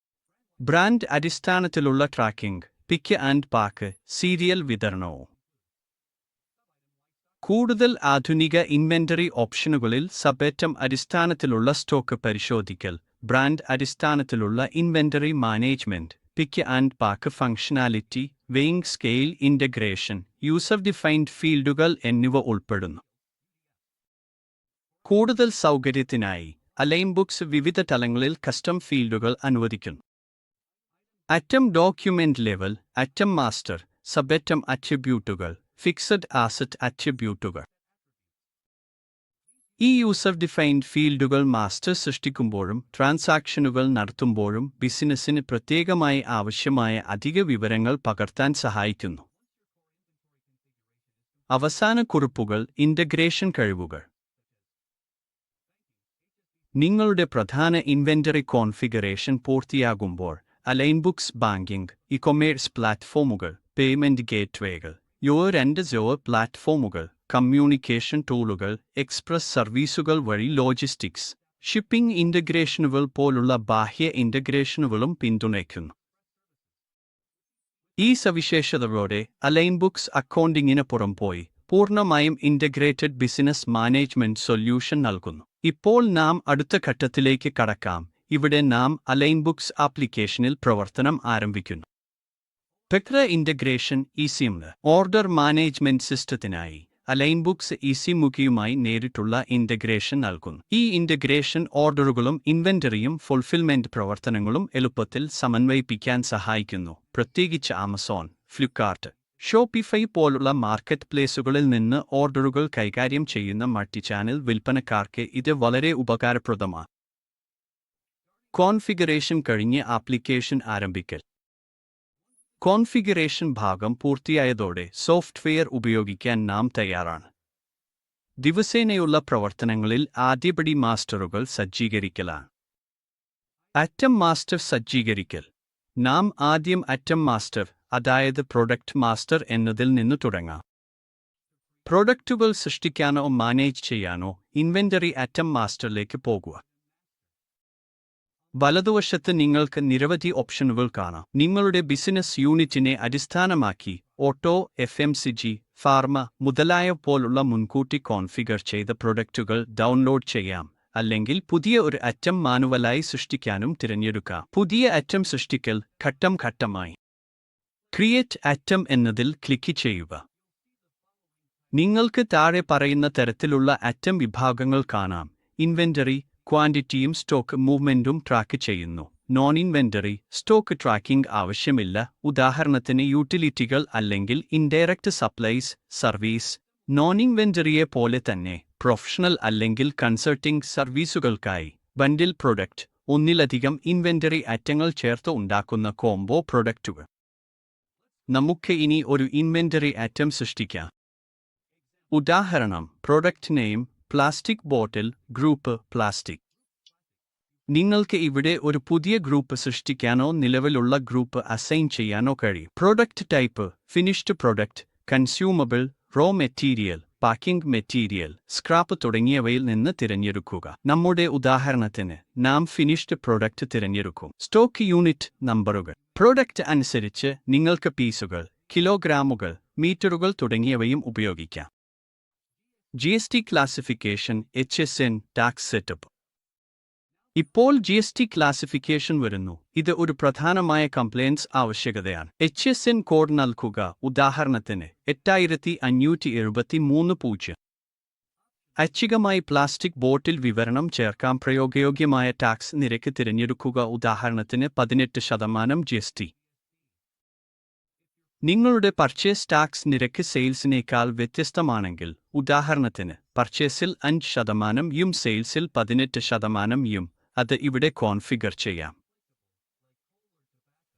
A: ബ്രാൻഡ് അടിസ്ഥാനത്തിലുള്ള tracking. Pick and pack, serial വിതരണവും. കൂടുതൽ ആധുനിക ഇൻവെന്ററി ഓപ്ഷനുകളിൽ സബേറ്റം അടിസ്ഥാനത്തിലുള്ള സ്റ്റോക്ക് പരിശോധിക്കൽ, ബ്രാൻഡ് അടിസ്ഥാനത്തിലുള്ള inventory management, pick and pack functionality, weighing scale integration, user defined ഫീൽഡുകൾ എന്നിവ ഉൾപ്പെടുന്നു. കൂടുതൽ സൗകര്യത്തിനായി അലൈൻബുക്സ് വിവിധ തലങ്ങളിൽ കസ്റ്റം ഫീൽഡുകൾ അനുവദിക്കുന്നു. അറ്റം ഡോക്യുമെന്റ് ലെവൽ, അറ്റം മാസ്റ്റർ, സബേറ്റം അട്രിബ്യൂട്ടുകൾ, ഫിക്സഡ് ആസറ്റ് അട്രിബ്യൂട്ടുകൾ. ഈ യൂസർ ഡിഫൈൻഡ് ഫീൽഡുകൾ മാസ്റ്റർ സൃഷ്ടിക്കുമ്പോഴും ട്രാൻസാക്ഷനുകൾ നടത്തുമ്പോഴും ബിസിനസ്സിന് പ്രത്യേകമായി ആവശ്യമായ അധിക വിവരങ്ങൾ പകർത്താൻ സഹായിക്കുന്നു. അവസാന കുറിപ്പുകൾ. ഇന്റഗ്രേഷൻ കഴിവുകൾ. നിങ്ങളുടെ പ്രധാന ഇൻവെന്ററി കോൺഫിഗറേഷൻ പൂർത്തിയാകുമ്പോൾ അലൈൻബുക്സ്, ബാങ്കിംഗ്, ഇ-കൊമേഴ്സ് പ്ലാറ്റ്ഫോമുകൾ, പേയ്മെന്റ് ഗേറ്റ്വേകൾ, യോ പ്ലാറ്റ്ഫോമുകൾ, കമ്മ്യൂണിക്കേഷൻ ടൂളുകൾ, എക്സ്പ്രസ് സർവീസുകൾ വഴി ലോജിസ്റ്റിക്സ്, ഷിപ്പിംഗ് ഇന്റഗ്രേഷനുകൾ പോലുള്ള ബാഹ്യ ഇന്റഗ്രേഷനുകളും പിന്തുണയ്ക്കുന്നു. ഈ സവിശേഷതകളോടെ അലൈൻബുക്സ് അക്കൗണ്ടിങ്ങിന് പുറംപോയി പൂർണ്ണമായും ഇന്റഗ്രേറ്റഡ് ബിസിനസ് മാനേജ്മെന്റ് സൊല്യൂഷൻ നൽകുന്നു. ഇപ്പോൾ നാം അടുത്ത ഘട്ടത്തിലേക്ക് കടക്കാം. ഇവിടെ നാം അലൈൻബുക്സ് ആപ്ലിക്കേഷനിൽ പ്രവർത്തനം ആരംഭിക്കുന്നു. പെക്ര ഇന്റഗ്രേഷൻ. ഈസിഎംന് ഓർഡർ മാനേജ്മെന്റ് സിസ്റ്റത്തിനായി അലൈൻബുക്സ് ഈസിമുഖിയുമായി നേരിട്ടുള്ള ഇന്റഗ്രേഷൻ നൽകുന്നു. ഈ ഇന്റഗ്രേഷൻ ഓർഡറുകളും ഇൻവെന്ററിയും ഫുൾഫിൽമെന്റ് പ്രവർത്തനങ്ങളും എളുപ്പത്തിൽ സമന്വയിപ്പിക്കാൻ സഹായിക്കുന്നു. പ്രത്യേകിച്ച് ആമസോൺ, ഫ്ലിപ്കാർട്ട്, ഷോപ്പിഫൈ പോലുള്ള മാർക്കറ്റ് പ്ലേസുകളിൽ നിന്ന് ഓർഡറുകൾ കൈകാര്യം ചെയ്യുന്ന മൾട്ടിചാനൽ വിൽപ്പനക്കാർക്ക് ഇത് വളരെ ഉപകാരപ്രദമാണ്. കോൺഫിഗറേഷൻ കഴിഞ്ഞ് ആപ്ലിക്കേഷൻ ആരംഭിക്കൽ. കോൺഫിഗറേഷൻ ഭാഗം പൂർത്തിയായതോടെ സോഫ്റ്റ്വെയർ ഉപയോഗിക്കാൻ നാം തയ്യാറാണ്. ദിവസേനയുള്ള പ്രവർത്തനങ്ങളിൽ ആദ്യപടി മാസ്റ്ററുകൾ സജ്ജീകരിക്കലാണ്. അറ്റം മാസ്റ്റർ സജ്ജീകരിക്കൽ. നാം ആദ്യം അറ്റം മാസ്റ്റർ, അതായത് പ്രൊഡക്റ്റ് മാസ്റ്റർ എന്നതിൽ നിന്ന് തുടങ്ങാം. പ്രൊഡക്റ്റുകൾ സൃഷ്ടിക്കാനോ മാനേജ് ചെയ്യാനോ ഇൻവെന്ററി അറ്റം മാസ്റ്ററിലേക്ക് പോകുക. വലതുവശത്ത് നിങ്ങൾക്ക് നിരവധി ഓപ്ഷനുകൾ കാണാം. നിങ്ങളുടെ ബിസിനസ് യൂണിറ്റിനെ അടിസ്ഥാനമാക്കി ഓട്ടോ, FMCG, ഫാർമ മുതലായവ പോലുള്ള മുൻകൂട്ടി കോൺഫിഗർ ചെയ്ത പ്രൊഡക്റ്റുകൾ ഡൗൺലോഡ് ചെയ്യാം, അല്ലെങ്കിൽ പുതിയ ഒരു അറ്റം മാനുവലായി സൃഷ്ടിക്കാനും തിരഞ്ഞെടുക്കാം. പുതിയ അറ്റം സൃഷ്ടിക്കൽ ഘട്ടം ഘട്ടമായി. ക്രിയേറ്റ് അറ്റം എന്നതിൽ ക്ലിക്ക് ചെയ്യുക. നിങ്ങൾക്ക് താഴെ പറയുന്ന തരത്തിലുള്ള അറ്റം വിഭാഗങ്ങൾ കാണാം. ഇൻവെന്ററി, ക്വാണ്ടിറ്റിയും സ്റ്റോക്ക് മൂവ്മെന്റും ട്രാക്ക് ചെയ്യുന്നു. നോൺ ഇൻവെന്ററി, സ്റ്റോക്ക് ട്രാക്കിംഗ് ആവശ്യമില്ല. ഉദാഹരണത്തിന് യൂട്ടിലിറ്റികൾ അല്ലെങ്കിൽ ഇൻഡയറക്റ്റ് സപ്ലൈസ്, സർവീസ്. നോൺ ഇൻവെന്ററിയെ പോലെ തന്നെ പ്രൊഫഷണൽ അല്ലെങ്കിൽ കൺസൾട്ടിംഗ് സർവീസുകൾക്കായി ബണ്ടിൽ പ്രൊഡക്റ്റ്, ഒന്നിലധികം ഇൻവെന്ററി അറ്റങ്ങൾ ചേർത്ത് ഉണ്ടാക്കുന്ന കോംബോ പ്രൊഡക്റ്റുകൾ. നമുക്ക് ഇനി ഒരു ഇൻവെന്ററി അറ്റം സൃഷ്ടിക്കാം. ഉദാഹരണം, product name plastic bottle, group plastic. നിങ്ങൾക്ക് ഇവിടെ ഒരു പുതിയ ഗ്രൂപ്പ് സൃഷ്ടിക്കാനോ നിലവിലുള്ള ഗ്രൂപ്പ് അസൈൻ ചെയ്യാനോ കഴിയും. Product type finished product, consumable, raw material, packing material, scrap തുടങ്ങിയവയിൽ നിന്ന് തിരഞ്ഞെടുക്കുക. നമ്മുടെ ഉദാഹരണത്തിന് നാം ഫിനിഷ്ഡ് പ്രൊഡക്റ്റ് തിരഞ്ഞെടുക്കും. സ്റ്റോക്ക് യൂണിറ്റ് നമ്പറുകൾ. പ്രൊഡക്റ്റ് അനുസരിച്ച് നിങ്ങൾക്ക് പീസുകൾ, കിലോഗ്രാമുകൾ, മീറ്ററുകൾ തുടങ്ങിയവയും ഉപയോഗിക്കാം. GST classification, HSN, tax setup. ഇപ്പോൾ GST ക്ലാസിഫിക്കേഷൻ വരുന്നു. ഇത് ഒരു പ്രധാനമായ കംപ്ലയൻസ് ആവശ്യകതയാണ്. HSN കോഡ് നൽകുക. ഉദാഹരണത്തിന് 8573.0. ഐച്ഛികമായി പ്ലാസ്റ്റിക് ബോട്ടിൽ വിവരണം ചേർക്കാം. പ്രയോഗയോഗ്യമായ ടാക്സ് നിരക്ക് തിരഞ്ഞെടുക്കുക. ഉദാഹരണത്തിന് 18% GST. നിങ്ങളുടെ പർച്ചേസ് ടാക്സ് നിരക്ക് സെയിൽസിനേക്കാൾ വ്യത്യസ്തമാണെങ്കിൽ, ഉദാഹരണത്തിന് പർച്ചേസിൽ 5%യും സെയിൽസിൽ 18%യും, അത് ഇവിടെ കോൺഫിഗർ ചെയ്യാം.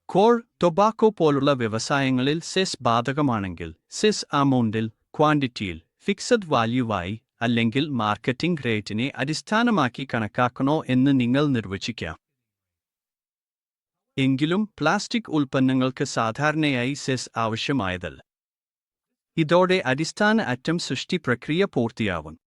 A: കോൾ, ടൊബാക്കോ പോലുള്ള വ്യവസായങ്ങളിൽ സെസ് ബാധകമാണെങ്കിൽ സെസ് അമൗണ്ടിൽ, ക്വാണ്ടിറ്റിയിൽ, ഫിക്സഡ് വാല്യൂവായി അല്ലെങ്കിൽ മാർക്കറ്റിംഗ് റേറ്റിനെ അടിസ്ഥാനമാക്കി കണക്കാക്കണോ എന്ന് നിങ്ങൾ നിർവചിക്കാം. എങ്കിലും പ്ലാസ്റ്റിക് ഉൽപ്പന്നങ്ങൾക്ക് സാധാരണയായി സെസ് ആവശ്യമായതല്ല. ഇതോടെ അടിസ്ഥാന അറ്റം സൃഷ്ടി പ്രക്രിയ പൂർത്തിയാവും.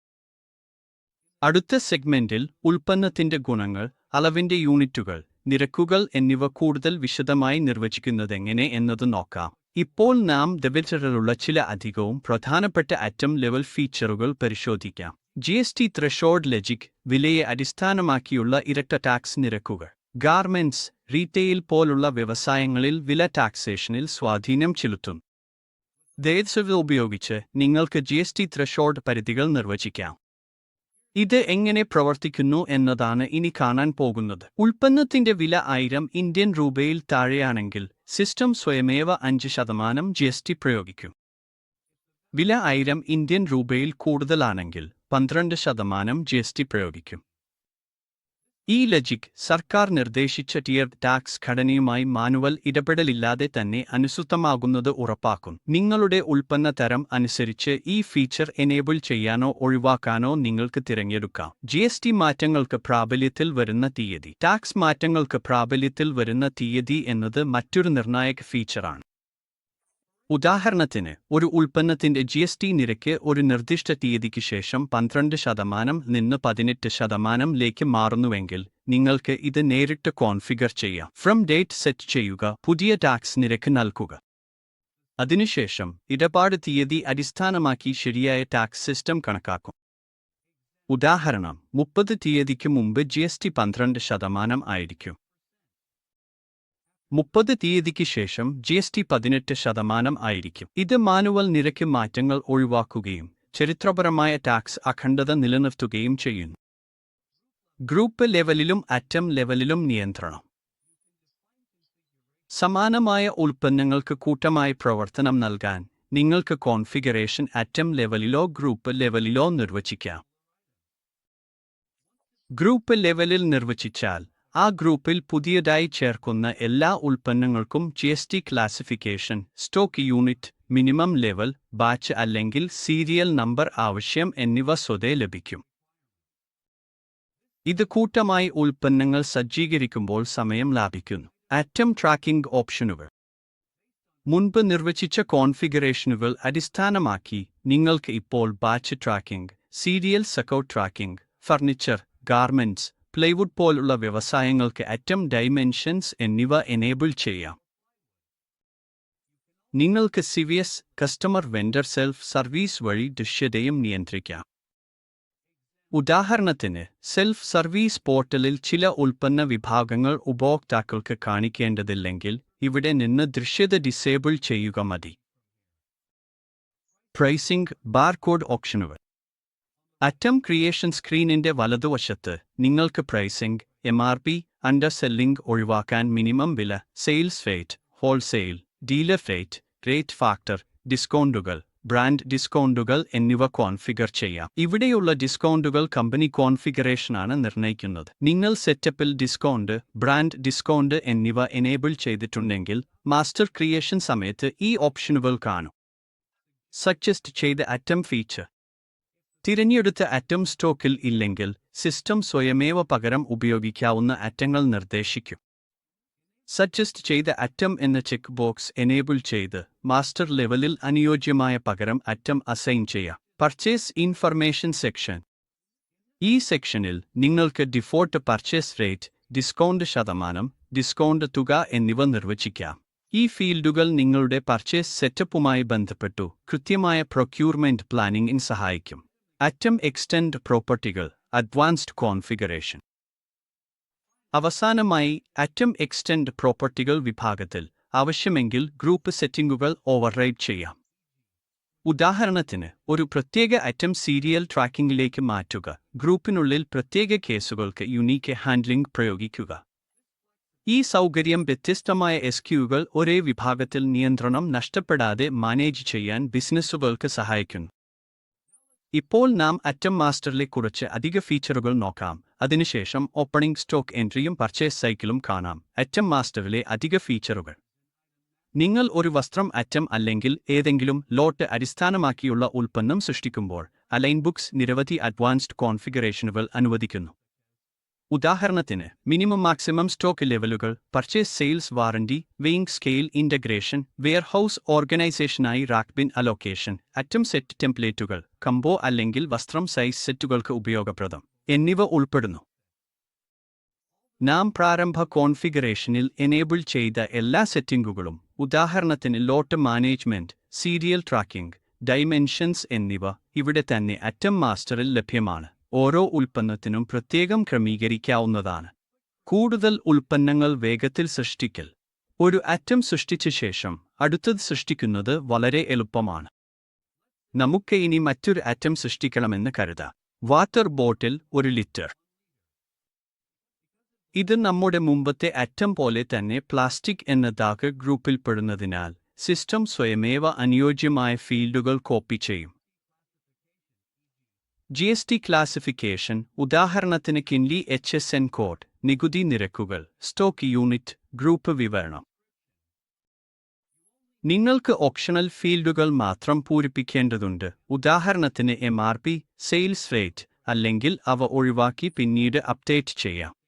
A: അടുത്ത സെഗ്മെന്റിൽ ഉൽപ്പന്നത്തിന്റെ ഗുണങ്ങൾ, അളവിന്റെ യൂണിറ്റുകൾ, നിരക്കുകൾ എന്നിവ കൂടുതൽ വിശദമായി നിർവചിക്കുന്നതെങ്ങനെ എന്നത് നോക്കാം. ഇപ്പോൾ നാം ഡെബിറ്ററിലുള്ള ചില അധികവും പ്രധാനപ്പെട്ട അറ്റം ലെവൽ ഫീച്ചറുകൾ പരിശോധിക്കാം. GST ത്രെഷോൾഡ് ലോജിക്, വിലയെ അടിസ്ഥാനമാക്കിയുള്ള ഇരട്ട ടാക്സ് നിരക്കുകൾ. ഗാർമെന്റ്സ്, റീറ്റെയിൽ പോലുള്ള വ്യവസായങ്ങളിൽ വില ടാക്സേഷനിൽ സ്വാധീനം ചെലുത്തുന്നു. ദയവ് ഉപയോഗിച്ച് നിങ്ങൾക്ക് GST ത്രെഷോൾഡ് പരിധികൾ നിർവചിക്കാം. ഇത് എങ്ങനെ പ്രവർത്തിക്കുന്നു എന്നതാണ് ഇനി കാണാൻ പോകുന്നത്. ഉൽപ്പന്നത്തിന്റെ വില 1000 ഇന്ത്യൻ രൂപയിൽ താഴെയാണെങ്കിൽ സിസ്റ്റം സ്വയമേവ 5% GST പ്രയോഗിക്കും. വില 1000 ഇന്ത്യൻ രൂപയിൽ കൂടുതലാണെങ്കിൽ 12% GST പ്രയോഗിക്കും. ഈ ലോജിക് സർക്കാർ നിർദ്ദേശിച്ച ടിയർ ടാക്സ് ഘടനയുമായി മാനുവൽ ഇടപെടലില്ലാതെ തന്നെ അനുസൃതമാകുന്നത് ഉറപ്പാക്കുന്നു. നിങ്ങളുടെ ഉൽപ്പന്ന തരം അനുസരിച്ച് ഈ ഫീച്ചർ എനേബിൾ ചെയ്യാനോ ഒഴിവാക്കാനോ നിങ്ങൾക്ക് തിരഞ്ഞെടുക്കാം. GST മാറ്റങ്ങൾക്ക് പ്രാബല്യത്തിൽ വരുന്ന തീയതി. ടാക്സ് മാറ്റങ്ങൾക്ക് പ്രാബല്യത്തിൽ വരുന്ന തീയതി എന്നത് മറ്റൊരു നിർണായക ഫീച്ചറാണ്. ഉദാഹരണത്തിന്, ഒരു ഉൽപ്പന്നത്തിന്റെ GST നിരക്ക് ഒരു നിർദ്ദിഷ്ട തീയതിക്ക് ശേഷം 12% നിന്ന് 18%ലേക്ക് മാറുന്നുവെങ്കിൽ നിങ്ങൾക്ക് ഇത് നേരിട്ട് കോൺഫിഗർ ചെയ്യാം. ഫ്രം ഡേറ്റ് സെറ്റ് ചെയ്യുക, പുതിയ ടാക്സ് നിരക്ക് നൽകുക. അതിനുശേഷം ഇടപാട് തീയതി അടിസ്ഥാനമാക്കി ശരിയായ ടാക്സ് സിസ്റ്റം കണക്കാക്കും. ഉദാഹരണം, 30 തീയതിക്ക് മുമ്പ് GST 12% ആയിരിക്കും. 30 തീയതിക്ക് ശേഷം GST 18% ആയിരിക്കും. ഇത് മാനുവൽ നിരക്ക് മാറ്റങ്ങൾ ഒഴിവാക്കുകയും ചരിത്രപരമായ ടാക്സ് അഖണ്ഡത നിലനിർത്തുകയും ചെയ്യുന്നു. ഗ്രൂപ്പ് ലെവലിലും അറ്റം ലെവലിലും നിയന്ത്രണം. സമാനമായ ഉൽപ്പന്നങ്ങൾക്ക് കൂട്ടമായി പ്രവർത്തനം നൽകാൻ നിങ്ങൾക്ക് കോൺഫിഗറേഷൻ അറ്റം ലെവലിലോ ഗ്രൂപ്പ് ലെവലിലോ നിർവചിക്കാം. ഗ്രൂപ്പ് ലെവലിൽ നിർവചിച്ചാൽ ആ ഗ്രൂപ്പിൽ പുതിയതായി ചേർക്കുന്ന എല്ലാ ഉൽപ്പന്നങ്ങൾക്കും GST classification, stock unit, minimum level, batch അല്ലെങ്കിൽ സീരിയൽ നമ്പർ ആവശ്യം എന്നിവ സ്വതേ ലഭിക്കും. ഇത് കൂട്ടമായി ഉൽപ്പന്നങ്ങൾ സജ്ജീകരിക്കുമ്പോൾ സമയം ലാഭിക്കുന്നു. ആറ്റം ട്രാക്കിംഗ് ഓപ്ഷനുകൾ. മുൻപ് നിർവചിച്ച കോൺഫിഗറേഷനുകൾ അടിസ്ഥാനമാക്കി നിങ്ങൾക്ക് ഇപ്പോൾ ബാച്ച് ട്രാക്കിംഗ്, സീരിയൽ സക്കോ ട്രാക്കിംഗ്, ഫർണിച്ചർ, ഗാർമെന്റ്സ്, പ്ലൈവുഡ് പോലുള്ള വ്യവസായങ്ങൾക്ക് ആറ്റം ഡൈമെൻഷൻസ് എന്നിവ എനേബിൾ ചെയ്യാം. നിങ്ങൾക്ക് CVS customer vendor self service വഴി ദൃശ്യതയും നിയന്ത്രിക്കാം. ഉദാഹരണത്തിന്, സെൽഫ് സർവീസ് പോർട്ടലിൽ ചില ഉൽപ്പന്ന വിഭാഗങ്ങൾ ഉപഭോക്താക്കൾക്ക് കാണിക്കേണ്ടതില്ലെങ്കിൽ ഇവിടെ നിന്ന് ദൃശ്യത ഡിസേബിൾ ചെയ്യുക മതി. പ്രൈസിംഗ്, ബാർകോഡ് ഓപ്ഷനുകൾ. ആറ്റം ക്രിയേഷൻ സ്ക്രീനിന്റെ വലതുവശത്ത് നിങ്ങൾക്ക് പ്രൈസിംഗ്, MRP, അണ്ടർസെല്ലിംഗ് ഒഴിവാക്കാൻ മിനിമം വില, sales rate, wholesale, dealer rate, rate factor, ഡിസ്കൗണ്ടുകൾ, ബ്രാൻഡ് ഡിസ്കൗണ്ടുകൾ എന്നിവ കോൺഫിഗർ ചെയ്യാം. ഇവിടെയുള്ള ഡിസ്കൗണ്ടുകൾ കമ്പനി കോൺഫിഗറേഷനാണ് നിർണ്ണയിക്കുന്നത്. നിങ്ങൾ സെറ്റപ്പിൽ ഡിസ്കൗണ്ട്, ബ്രാൻഡ് ഡിസ്കൗണ്ട് എന്നിവ എനേബിൾ ചെയ്തിട്ടുണ്ടെങ്കിൽ മാസ്റ്റർ ക്രിയേഷൻ സമയത്ത് ഈ ഓപ്ഷനുകൾ കാണും. സജസ്റ്റ് ചെയ്ത ആറ്റം ഫീച്ചർ. തിരഞ്ഞെടുത്ത ആറ്റം സ്റ്റോക്കിൽ ഇല്ലെങ്കിൽ സിസ്റ്റം സ്വയമേവ പകരം ഉപയോഗിക്കാവുന്ന ആറ്റങ്ങൾ നിർദ്ദേശിക്കും. സജസ്റ്റ് ചെയ്ത ആറ്റം എന്ന ചെക്ക് ബോക്സ് എനേബിൾ ചെയ്ത് മാസ്റ്റർ ലെവലിൽ അനുയോജ്യമായ പകരം ആറ്റം അസൈൻ ചെയ്യാം. Purchase information section. ഈ സെക്ഷനിൽ നിങ്ങൾക്ക് ഡിഫോൾട്ട് പർച്ചേസ് റേറ്റ്, ഡിസ്കൗണ്ട് ശതമാനം, ഡിസ്കൗണ്ട് തുക എന്നിവ നിർവചിക്കാം. ഈ ഫീൽഡുകൾ നിങ്ങളുടെ പർച്ചേസ് സെറ്റപ്പുമായി ബന്ധപ്പെട്ടു കൃത്യമായ പ്രൊക്യൂർമെന്റ് പ്ലാനിംഗിന് സഹായിക്കും. ആറ്റം എക്സ്റ്റെൻഡ് പ്രോപ്പർട്ടികൾ, അഡ്വാൻസ്ഡ് കോൺഫിഗറേഷൻ. അവസാനമായി, ആറ്റം എക്സ്റ്റെൻഡ് പ്രോപ്പർട്ടികൾ വിഭാഗത്തിൽ ആവശ്യമെങ്കിൽ ഗ്രൂപ്പ് സെറ്റിംഗുകൾ ഓവർറൈഡ് ചെയ്യാം. ഉദാഹരണത്തിന്, ഒരു പ്രത്യേക ആറ്റം സീരിയൽ ട്രാക്കിംഗിലേക്ക് മാറ്റുക, ഗ്രൂപ്പിനുള്ളിൽ പ്രത്യേക കേസുകൾക്ക് യുണീക്ക് ഹാൻഡ്ലിംഗ് പ്രയോഗിക്കുക. ഈ സൗകര്യം വ്യത്യസ്തമായ SKUകൾ ഒരേ വിഭാഗത്തിൽ നിയന്ത്രണം നഷ്ടപ്പെടാതെ മാനേജ് ചെയ്യാൻ ബിസിനസ്സുകൾക്ക് സഹായിക്കുന്നു. ഇപ്പോൾ നാം ആറ്റം മാസ്റ്ററിലെ കുറച്ച് അധിക ഫീച്ചറുകൾ നോക്കാം. അതിനുശേഷം ഓപ്പണിംഗ് സ്റ്റോക്ക് എൻട്രിയും പർച്ചേസ് സൈക്കിളും കാണാം. ആറ്റം മാസ്റ്ററിലെ അധിക ഫീച്ചറുകൾ. നിങ്ങൾ ഒരു വസ്ത്രം ആറ്റം അല്ലെങ്കിൽ ഏതെങ്കിലും ലോട്ട് അടിസ്ഥാനമാക്കിയുള്ള ഉൽപ്പന്നം സൃഷ്ടിക്കുമ്പോൾ അലൈൻ ബുക്സ് നിരവധി അഡ്വാൻസ്ഡ് കോൺഫിഗറേഷനുകൾ അനുവദിക്കുന്നു. ഉദാഹരണത്തിന്, മിനിമം മാക്സിമം സ്റ്റോക്ക് ലെവലുകൾ, purchase sales warranty, weighing scale integration, warehouse ഓർഗനൈസേഷനായി rack bin allocation, item set ടെംപ്ലേറ്റുകൾ, കംബോ അല്ലെങ്കിൽ വസ്ത്രം സൈസ് സെറ്റുകൾക്ക് ഉപയോഗപ്രദം എന്നിവ ഉൾപ്പെടുന്നു. നാം പ്രാരംഭ കോൺഫിഗറേഷനിൽ എനേബിൾ ചെയ്ത എല്ലാ സെറ്റിംഗുകളും, ഉദാഹരണത്തിന് ലോട്ട് മാനേജ്മെന്റ്, സീരിയൽ ട്രാക്കിംഗ്, ഡൈമെൻഷൻസ് എന്നിവ ഇവിടെ തന്നെ ആറ്റം മാസ്റ്ററിൽ ലഭ്യമാണ്. ഓരോ ഉൽപ്പന്നത്തിനും പ്രത്യേകം ക്രമീകരിക്കാവുന്നതാണ്. കൂടുതൽ ഉൽപ്പന്നങ്ങൾ വേഗത്തിൽ സൃഷ്ടിക്കൽ. ഒരു ആറ്റം സൃഷ്ടിച്ച ശേഷം അടുത്തത് സൃഷ്ടിക്കുന്നത് വളരെ എളുപ്പമാണ്. നമുക്ക് ഇനി മറ്റൊരു ആറ്റം സൃഷ്ടിക്കണമെന്ന് കരുതാം. Water bottle 1 litre. ഇത് നമ്മുടെ മുമ്പത്തെ ആറ്റം പോലെ തന്നെ പ്ലാസ്റ്റിക് എന്ന ദാഗ് ഗ്രൂപ്പിൽപ്പെടുന്നതിനാൽ സിസ്റ്റം സ്വയമേവ അനുയോജ്യമായ ഫീൽഡുകൾ കോപ്പി ചെയ്യും. GST ക്ലാസിഫിക്കേഷൻ, ഉദാഹരണത്തിന് കിൻലി HSN കോഡ്, നികുതി നിരക്കുകൾ, സ്റ്റോക്ക് യൂണിറ്റ്, ഗ്രൂപ്പ് വിവരണം. നിങ്ങൾക്ക് ഓപ്ഷണൽ ഫീൽഡുകൾ മാത്രം പൂരിപ്പിക്കേണ്ടതുണ്ട്. ഉദാഹരണത്തിന് MRP, സെയിൽസ് റേറ്റ്, അല്ലെങ്കിൽ അവ ഒഴിവാക്കി പിന്നീട് അപ്ഡേറ്റ് ചെയ്യാം.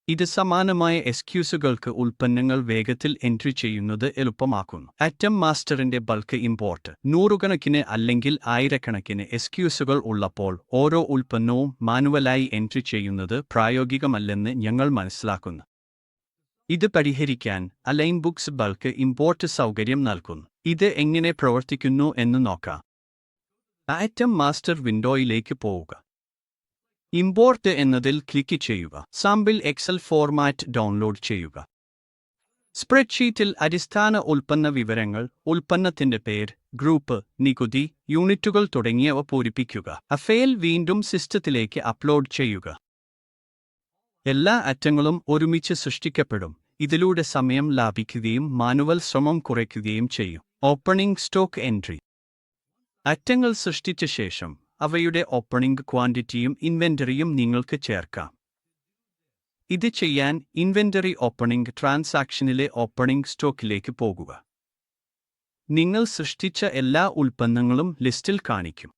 A: ഇത് സമാനമായ SKUകൾക്ക് ഉൽപ്പന്നങ്ങൾ വേഗത്തിൽ എൻട്രി ചെയ്യുന്നത് എളുപ്പമാക്കുന്നു. ആറ്റം മാസ്റ്ററിന്റെ ബൾക്ക് ഇമ്പോർട്ട്. നൂറുകണക്കിന് അല്ലെങ്കിൽ ആയിരക്കണക്കിന് SKUകൾ ഉള്ളപ്പോൾ ഓരോ ഉൽപ്പന്നവും മാനുവലായി എൻട്രി ചെയ്യുന്നത് പ്രായോഗികമല്ലെന്ന് ഞങ്ങൾ മനസ്സിലാക്കുന്നു. ഇത് പരിഹരിക്കാൻ അലൈൻ ബുക്സ് ബൾക്ക് ഇമ്പോർട്ട് സൗകര്യം നൽകുന്നു. ഇത് എങ്ങനെ പ്രവർത്തിക്കുന്നു എന്ന് നോക്കാം. ആറ്റം മാസ്റ്റർ വിൻഡോയിലേക്ക് പോവുക. ഇമ്പോർട്ട് എന്നതിൽ ക്ലിക്ക് ചെയ്യുക. സാമ്പിൾ എക്സൽ ഫോർമാറ്റ് ഡൗൺലോഡ് ചെയ്യുക. സ്പ്രെഡ്ഷീറ്റിൽ അടിസ്ഥാന ഉൽപ്പന്ന വിവരങ്ങൾ, ഉൽപ്പന്നത്തിന്റെ പേര്, ഗ്രൂപ്പ്, നികുതി, യൂണിറ്റുകൾ തുടങ്ങിയവ പൂരിപ്പിക്കുക. ആ ഫയൽ വീണ്ടും സിസ്റ്റത്തിലേക്ക് അപ്ലോഡ് ചെയ്യുക. എല്ലാ ആറ്റങ്ങളും ഒരുമിച്ച് സൃഷ്ടിക്കപ്പെടും. ഇതിലൂടെ സമയം ലാഭിക്കുകയും മാനുവൽ ശ്രമം കുറയ്ക്കുകയും ചെയ്യും. Opening stock entry. ആറ്റങ്ങൾ സൃഷ്ടിച്ച ശേഷം അവയുടെ ഓപ്പണിംഗ് ക്വാണ്ടിറ്റിയും ഇൻവെന്ററിയും നിങ്ങൾക്ക് ചേർക്കാം. ഇത് ചെയ്യാൻ ഇൻവെന്ററി ഓപ്പണിംഗ് ട്രാൻസാക്ഷനിലെ ഓപ്പണിംഗ് സ്റ്റോക്കിലേക്ക് പോകുക. നിങ്ങൾ സൃഷ്ടിച്ച എല്ലാ ഉൽപ്പന്നങ്ങളും ലിസ്റ്റിൽ കാണിക്കും.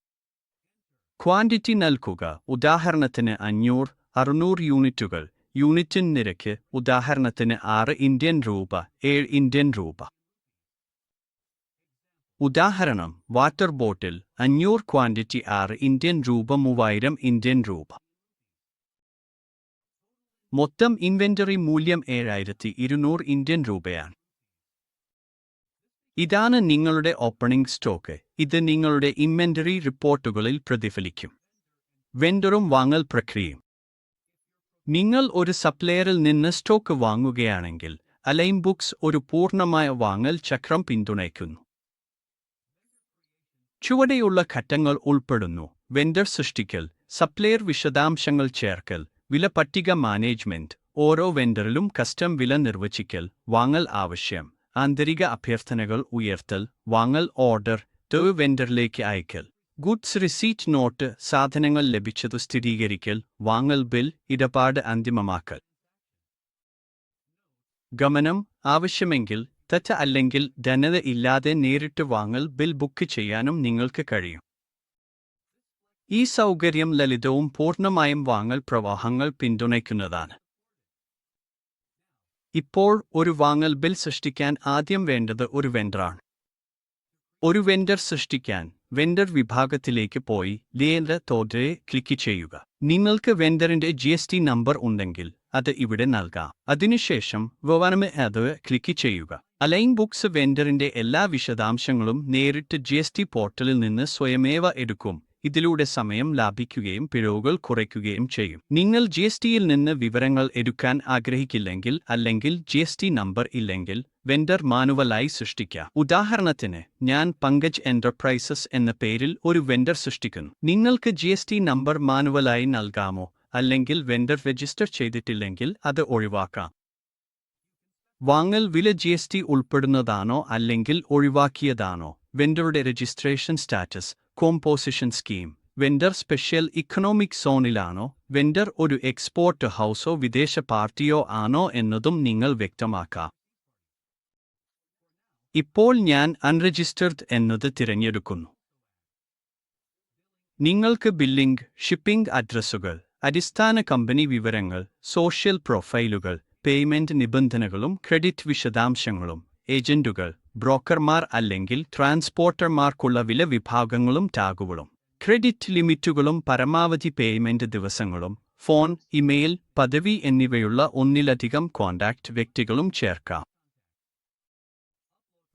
A: ക്വാണ്ടിറ്റി നൽകുക, ഉദാഹരണത്തിന് 500, 600 യൂണിറ്റുകൾ. യൂണിറ്റിന് നിരക്ക്, ഉദാഹരണത്തിന് 6 ഇന്ത്യൻ രൂപ, 7 ഇന്ത്യൻ രൂപ. ഉദാഹരണം, വാട്ടർ ബോട്ടിൽ 500, ക്വാണ്ടിറ്റി 6 ഇന്ത്യൻ രൂപ, 3000 ഇന്ത്യൻ രൂപ. മൊത്തം ഇൻവെന്ററി മൂല്യം 7200 ഇന്ത്യൻ രൂപയാണ്. ഇതാണ് നിങ്ങളുടെ ഓപ്പണിംഗ് സ്റ്റോക്ക്. ഇത് നിങ്ങളുടെ ഇൻവെന്ററി റിപ്പോർട്ടുകളിൽ പ്രതിഫലിക്കും. വെണ്ടറും വാങ്ങൽ പ്രക്രിയയും. നിങ്ങൾ ഒരു സപ്ലയറിൽ നിന്ന് സ്റ്റോക്ക് വാങ്ങുകയാണെങ്കിൽ അലൈൻ ബുക്സ് ഒരു പൂർണ്ണമായ വാങ്ങൽ ചക്രം പിന്തുണയ്ക്കുന്നു. ചുവടെയുള്ള ഘട്ടങ്ങൾ ഉൾപ്പെടുന്നു: വെണ്ടർ സൃഷ്ടിക്കൽ, സപ്ലയർ വിശദാംശങ്ങൾ ചേർക്കൽ, വില പട്ടിക മാനേജ്മെന്റ്, ഓരോ വെണ്ടറിലും കസ്റ്റം വില നിർവചിക്കൽ, വാങ്ങൽ ആവശ്യം, ആന്തരിക അഭ്യർത്ഥനകൾ ഉയർത്തൽ, വാങ്ങൽ ഓർഡർ വെണ്ടറിലേക്ക് അയക്കൽ, ഗുഡ്സ് റിസീറ്റ് നോട്ട്, സാധനങ്ങൾ ലഭിച്ചതു സ്ഥിരീകരിക്കൽ, വാങ്ങൽ ബിൽ, ഇടപാട് അന്തിമമാക്കൽ. ഗമനം: ആവശ്യമെങ്കിൽ തെറ്റ് അല്ലെങ്കിൽ ധനത ഇല്ലാതെ നേരിട്ട് വാങ്ങൽ ബിൽ ബുക്ക് ചെയ്യാനും നിങ്ങൾക്ക് കഴിയും. ഈ സൗകര്യം ലളിതവും പൂർണ്ണമായും വാങ്ങൽ പ്രവാഹങ്ങൾ പിന്തുണയ്ക്കുന്നതാണ്. ഇപ്പോൾ ഒരു വാങ്ങൽ ബിൽ സൃഷ്ടിക്കാൻ ആദ്യം വേണ്ടത് ഒരു വെണ്ടറാണ്. ഒരു വെണ്ടർ സൃഷ്ടിക്കാൻ വെണ്ടർ വിഭാഗത്തിലേക്ക് പോയി ലേബൽ തോതിൽ ക്ലിക്ക് ചെയ്യുക. നിങ്ങൾക്ക് വെണ്ടറിന്റെ GST നമ്പർ ഉണ്ടെങ്കിൽ അത് ഇവിടെ നൽകാം. അതിനുശേഷം അത് ക്ലിക്ക് ചെയ്യുക. അലൈൻ ബുക്സ് വെണ്ടറിന്റെ എല്ലാ വിശദാംശങ്ങളും നേരിട്ട് GST പോർട്ടലിൽ നിന്ന് സ്വയമേവ എടുക്കും. ഇതിലൂടെ സമയം ലാഭിക്കുകയും പിഴവുകൾ കുറയ്ക്കുകയും ചെയ്യും. നിങ്ങൾ GSTയിൽ നിന്ന് വിവരങ്ങൾ എടുക്കാൻ ആഗ്രഹിക്കില്ലെങ്കിൽ അല്ലെങ്കിൽ GST നമ്പർ ഇല്ലെങ്കിൽ വെണ്ടർ മാനുവലായി സൃഷ്ടിക്കുക. ഉദാഹരണത്തിന്, ഞാൻ പങ്കജ് എന്റർപ്രൈസസ് എന്ന പേരിൽ ഒരു വെണ്ടർ സൃഷ്ടിക്കുന്നു. നിങ്ങൾക്ക് GST നമ്പർ മാനുവലായി നൽകാമോ? അല്ലെങ്കിൽ വെണ്ടർ രജിസ്റ്റർ ചെയ്തിട്ടില്ലെങ്കിൽ അത് ഒഴിവാക്കാം. വാങ്ങൽ വില GST ഉൾപ്പെടുന്നതാണോ അല്ലെങ്കിൽ ഒഴിവാക്കിയതാണോ? വെണ്ടറുടെ registration status, composition scheme, vendor special economic സോണിലാണോ? വെണ്ടർ ഒരു എക്സ്പോർട്ട് ഹൗസോ വിദേശ പാർട്ടിയോ ആണോ എന്നതും നിങ്ങൾ വ്യക്തമാക്കാം. ഇപ്പോൾ ഞാൻ അൺരജിസ്റ്റേർഡ് എന്നത് തിരഞ്ഞെടുക്കുന്നു. നിങ്ങൾക്ക് ബില്ലിംഗ്, ഷിപ്പിംഗ് അഡ്രസ്സുകൾ, അടിസ്ഥാന കമ്പനി വിവരങ്ങൾ, സോഷ്യൽ പ്രൊഫൈലുകൾ, പേയ്മെന്റ് നിബന്ധനകളും ക്രെഡിറ്റ് വിശദാംശങ്ങളും, ഏജന്റുകൾ, ബ്രോക്കർമാർ അല്ലെങ്കിൽ ട്രാൻസ്പോർട്ടർമാർക്കുള്ള വില വിഭാഗങ്ങളും ടാഗുകളും, ക്രെഡിറ്റ് ലിമിറ്റുകളും പരമാവധി പേയ്മെന്റ് ദിവസങ്ങളും, ഫോൺ, ഇമെയിൽ, പദവി എന്നിവയുള്ള ഒന്നിലധികം കോൺടാക്റ്റ് വ്യക്തികളും ചേർക്കാം.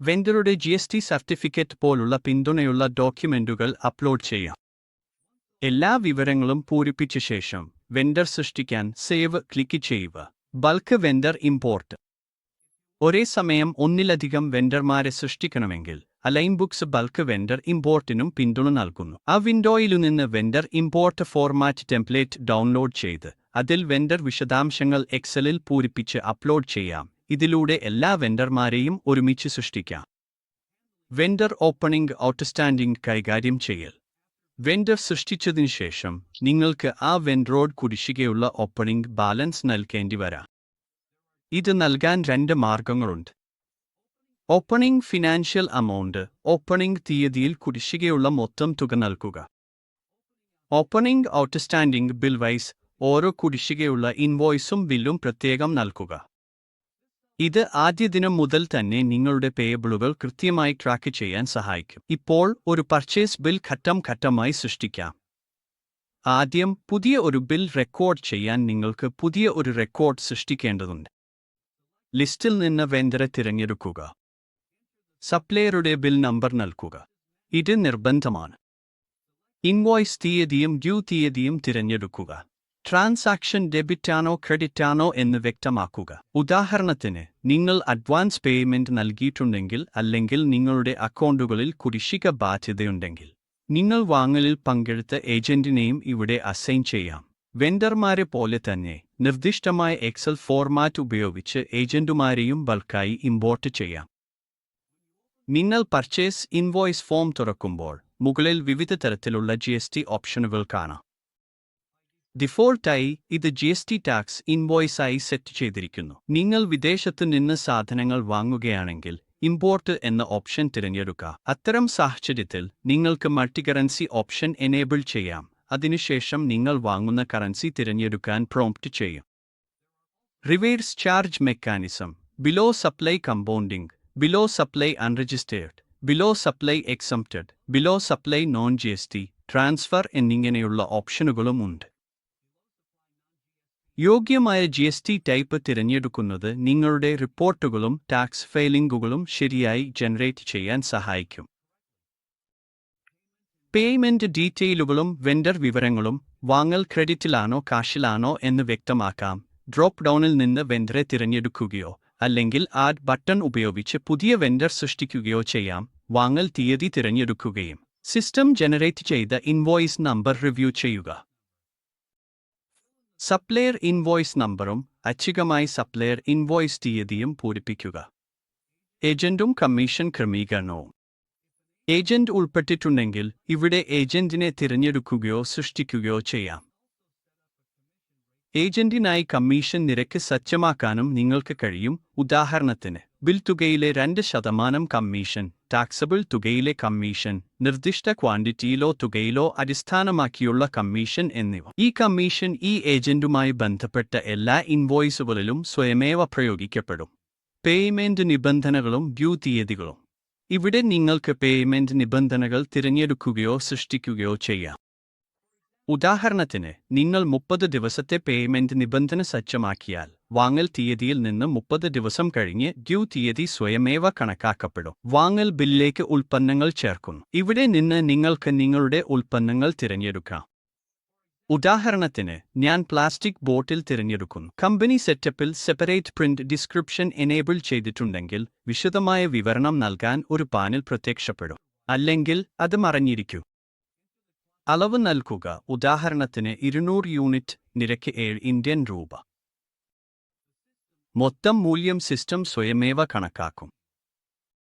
A: വെണ്ടറുടെ GST സർട്ടിഫിക്കറ്റ് പോലുള്ള പിന്തുണയുള്ള ഡോക്യുമെന്റുകൾ അപ്ലോഡ് ചെയ്യാം. എല്ലാ വിവരങ്ങളും പൂരിപ്പിച്ച ശേഷം വെണ്ടർ സൃഷ്ടിക്കാൻ സേവ് ക്ലിക്ക് ചെയ്യുക. Bulk vendor import. ഒരേ സമയം ഒന്നിലധികം വെണ്ടർമാരെ സൃഷ്ടിക്കണമെങ്കിൽ അലൈൻ ബുക്സ് ബൾക്ക് വെണ്ടർ ഇമ്പോർട്ടിനും പിന്തുണ നൽകുന്നു. ആ വിൻഡോയിലുനിന്ന് vendor import format template download ചെയ്ത് അതിൽ വെണ്ടർ വിശദാംശങ്ങൾ എക്സലിൽ പൂരിപ്പിച്ച് അപ്ലോഡ് ചെയ്യാം. ഇതിലൂടെ എല്ലാ വെണ്ടർമാരെയും ഒരുമിച്ച് സൃഷ്ടിക്കാം. വെണ്ടർ ഓപ്പണിംഗ് ഔട്ട്സ്റ്റാൻഡിംഗ് കൈകാര്യം ചെയ്യൽ. വെണ്ടർ സൃഷ്ടിച്ചതിനു ശേഷം നിങ്ങൾക്ക് ആ വെണ്ടറോട് കുടിശ്ശികയുള്ള ഓപ്പണിംഗ് ബാലൻസ് നൽകേണ്ടി വരാം. ഇത് നൽകാൻ 2 മാർഗങ്ങളുണ്ട്. ഓപ്പണിംഗ് ഫിനാൻഷ്യൽ അമൗണ്ട്, ഓപ്പണിംഗ് തീയതിയിൽ കുടിശ്ശികയുള്ള മൊത്തം തുക നൽകുക. ഓപ്പണിംഗ് ഔട്ട്സ്റ്റാൻഡിംഗ് ബിൽ വൈസ്, ഓരോ കുടിശ്ശികയുള്ള ഇൻവോയ്സും ബില്ലും പ്രത്യേകം നൽകുക. ഇത് ആദ്യ ദിനം മുതൽ തന്നെ നിങ്ങളുടെ പേയബിളുകൾ കൃത്യമായി ട്രാക്ക് ചെയ്യാൻ സഹായിക്കും. ഇപ്പോൾ ഒരു പർച്ചേസ് ബിൽ ഘട്ടം ഘട്ടമായി സൃഷ്ടിക്കാം. ആദ്യം പുതിയ ഒരു ബിൽ റെക്കോർഡ് ചെയ്യാൻ നിങ്ങൾക്ക് പുതിയ ഒരു റെക്കോർഡ് സൃഷ്ടിക്കേണ്ടതുണ്ട്. ലിസ്റ്റിൽ നിന്ന് വെണ്ടറെ തിരഞ്ഞെടുക്കുക. സപ്ലയറുടെ ബിൽ നമ്പർ നൽകുക. ഇത് നിർബന്ധമാണ്. ഇൻവോയ്സ് തീയതിയും ഡ്യൂ തീയതിയും തിരഞ്ഞെടുക്കുക. ട്രാൻസാക്ഷൻ ഡെബിറ്റാണോ ക്രെഡിറ്റാണോ എന്ന് വ്യക്തമാക്കുക. ഉദാഹരണത്തിന്, നിങ്ങൾ അഡ്വാൻസ് പേയ്മെന്റ് നൽകിയിട്ടുണ്ടെങ്കിൽ അല്ലെങ്കിൽ നിങ്ങളുടെ അക്കൗണ്ടുകളിൽ കുടിശ്ശിക ബാധ്യതയുണ്ടെങ്കിൽ നിങ്ങൾ വാങ്ങലിൽ പങ്കെടുത്ത ഏജന്റിനെയും ഇവിടെ അസൈൻ ചെയ്യാം. വെണ്ടർമാരെ പോലെ തന്നെ നിർദ്ദിഷ്ടമായ എക്സൽ ഫോർമാറ്റ് ഉപയോഗിച്ച് ഏജന്റുമാരെയും ബൾക്കായി ഇമ്പോർട്ട് ചെയ്യാം. നിങ്ങൾ പർച്ചേസ് ഇൻവോയ്സ് ഫോം തുറക്കുമ്പോൾ മുകളിൽ വിവിധ തരത്തിലുള്ള GST ഓപ്ഷനുകൾ കാണാം. ഡിഫോൾട്ടായി ഇത് GST ടാക്സ് ഇൻവോയ്സായി സെറ്റ് ചെയ്തിരിക്കുന്നു. നിങ്ങൾ വിദേശത്തു നിന്ന് സാധനങ്ങൾ വാങ്ങുകയാണെങ്കിൽ ഇമ്പോർട്ട് എന്ന ഓപ്ഷൻ തിരഞ്ഞെടുക്കുക. അത്തരം സാഹചര്യത്തിൽ നിങ്ങൾക്ക് മൾട്ടികറൻസി ഓപ്ഷൻ എനേബിൾ ചെയ്യാം. അതിനുശേഷം നിങ്ങൾ വാങ്ങുന്ന കറൻസി തിരഞ്ഞെടുക്കാൻ പ്രോംപ്റ്റ് ചെയ്യും. Reverse charge mechanism, below supply compounding, below supply unregistered, below supply exempted, below supply non GST, transfer എന്നിങ്ങനെയുള്ള ഓപ്ഷനുകളും ഉണ്ട്. യോഗ്യമായ GST ടൈപ്പ് തിരഞ്ഞെടുക്കുന്നത് നിങ്ങളുടെ റിപ്പോർട്ടുകളും ടാക്സ് ഫയലിംഗുകളും ശരിയായി ജനറേറ്റ് ചെയ്യാൻ സഹായിക്കും. പേയ്മെന്റ് ഡീറ്റെയിലുകളും വെണ്ടർ വിവരങ്ങളും, വാങ്ങൽ ക്രെഡിറ്റിലാണോ കാഷിലാണോ എന്ന് വ്യക്തമാക്കാം. ഡ്രോപ്പ് ഡൗണിൽ നിന്ന് വെണ്ടറെ തിരഞ്ഞെടുക്കുകയോ അല്ലെങ്കിൽ ആഡ് ബട്ടൺ ഉപയോഗിച്ച് പുതിയ വെണ്ടർ സൃഷ്ടിക്കുകയോ ചെയ്യാം. വാങ്ങൽ തീയതി തിരഞ്ഞെടുക്കുകയും സിസ്റ്റം ജനറേറ്റ് ചെയ്ത ഇൻവോയ്സ് നമ്പർ റിവ്യൂ ചെയ്യുക. സപ്ലയർ ഇൻവോയ്സ് നമ്പറും ഐച്ഛികമായി സപ്ലയർ ഇൻവോയ്സ് തീയതിയും പൂരിപ്പിക്കുക. ഏജന്റും കമ്മീഷൻ ക്രമീകരണവും. ഏജന്റ് ഉൾപ്പെട്ടിട്ടുണ്ടെങ്കിൽ ഇവിടെ ഏജന്റിനെ തിരഞ്ഞെടുക്കുകയോ സൃഷ്ടിക്കുകയോ ചെയ്യാം. ഏജന്റിനായി കമ്മീഷൻ നിരക്ക് സജ്ജമാക്കാനും നിങ്ങൾക്ക് കഴിയും. ഉദാഹരണത്തിന്, ബിൽ തുകയിലെ 2% കമ്മീഷൻ, ടാക്സബിൾ തുകയിലെ കമ്മീഷൻ, നിർദ്ദിഷ്ട ക്വാണ്ടിറ്റിയിലോ തുകയിലോ അടിസ്ഥാനമാക്കിയുള്ള കമ്മീഷൻ എന്നിവ. ഈ കമ്മീഷൻ ഈ ഏജന്റുമായി ബന്ധപ്പെട്ട എല്ലാ ഇൻവോയ്സുകളിലും സ്വയമേവ പ്രയോഗിക്കപ്പെടും. പേയ്മെന്റ് നിബന്ധനകളും ഡ്യൂ തീയതികളും. ഇവിടെ നിങ്ങൾക്ക് പേയ്മെന്റ് നിബന്ധനകൾ തിരഞ്ഞെടുക്കുകയോ സൃഷ്ടിക്കുകയോ ചെയ്യാം. ഉദാഹരണത്തിന്, നിങ്ങൾ 30 ദിവസത്തെ പേയ്മെന്റ് നിബന്ധന സജ്ജമാക്കിയാൽ വാങ്ങൽ തീയതിയിൽ നിന്ന് 30 ദിവസം കഴിഞ്ഞ് ഡ്യൂ തീയതി സ്വയമേവ കണക്കാക്കപ്പെടും. വാങ്ങൽ ബില്ലിലേക്ക് ഉൽപ്പന്നങ്ങൾ ചേർക്കുന്നു. ഇവിടെ നിന്ന് നിങ്ങൾക്ക് നിങ്ങളുടെ ഉൽപ്പന്നങ്ങൾ തിരഞ്ഞെടുക്കാം. ഉദാഹരണത്തിന്, ഞാൻ പ്ലാസ്റ്റിക് ബോട്ടിൽ തിരഞ്ഞെടുക്കുന്നു. കമ്പനി സെറ്റപ്പിൽ സെപ്പറേറ്റ് പ്രിന്റ് ഡിസ്ക്രിപ്ഷൻ എനേബിൾ ചെയ്തിട്ടുണ്ടെങ്കിൽ വിശദമായ വിവരണം നൽകാൻ ഒരു പാനൽ പ്രത്യക്ഷപ്പെടും. അല്ലെങ്കിൽ അത് മറഞ്ഞിരിക്കും. അളവ് നൽകുക. ഉദാഹരണത്തിന് 200 യൂണിറ്റ്, നിരക്ക് 7 ഇന്ത്യൻ രൂപ. മൊത്തം മൂല്യം സിസ്റ്റം സ്വയമേവ കണക്കാക്കും.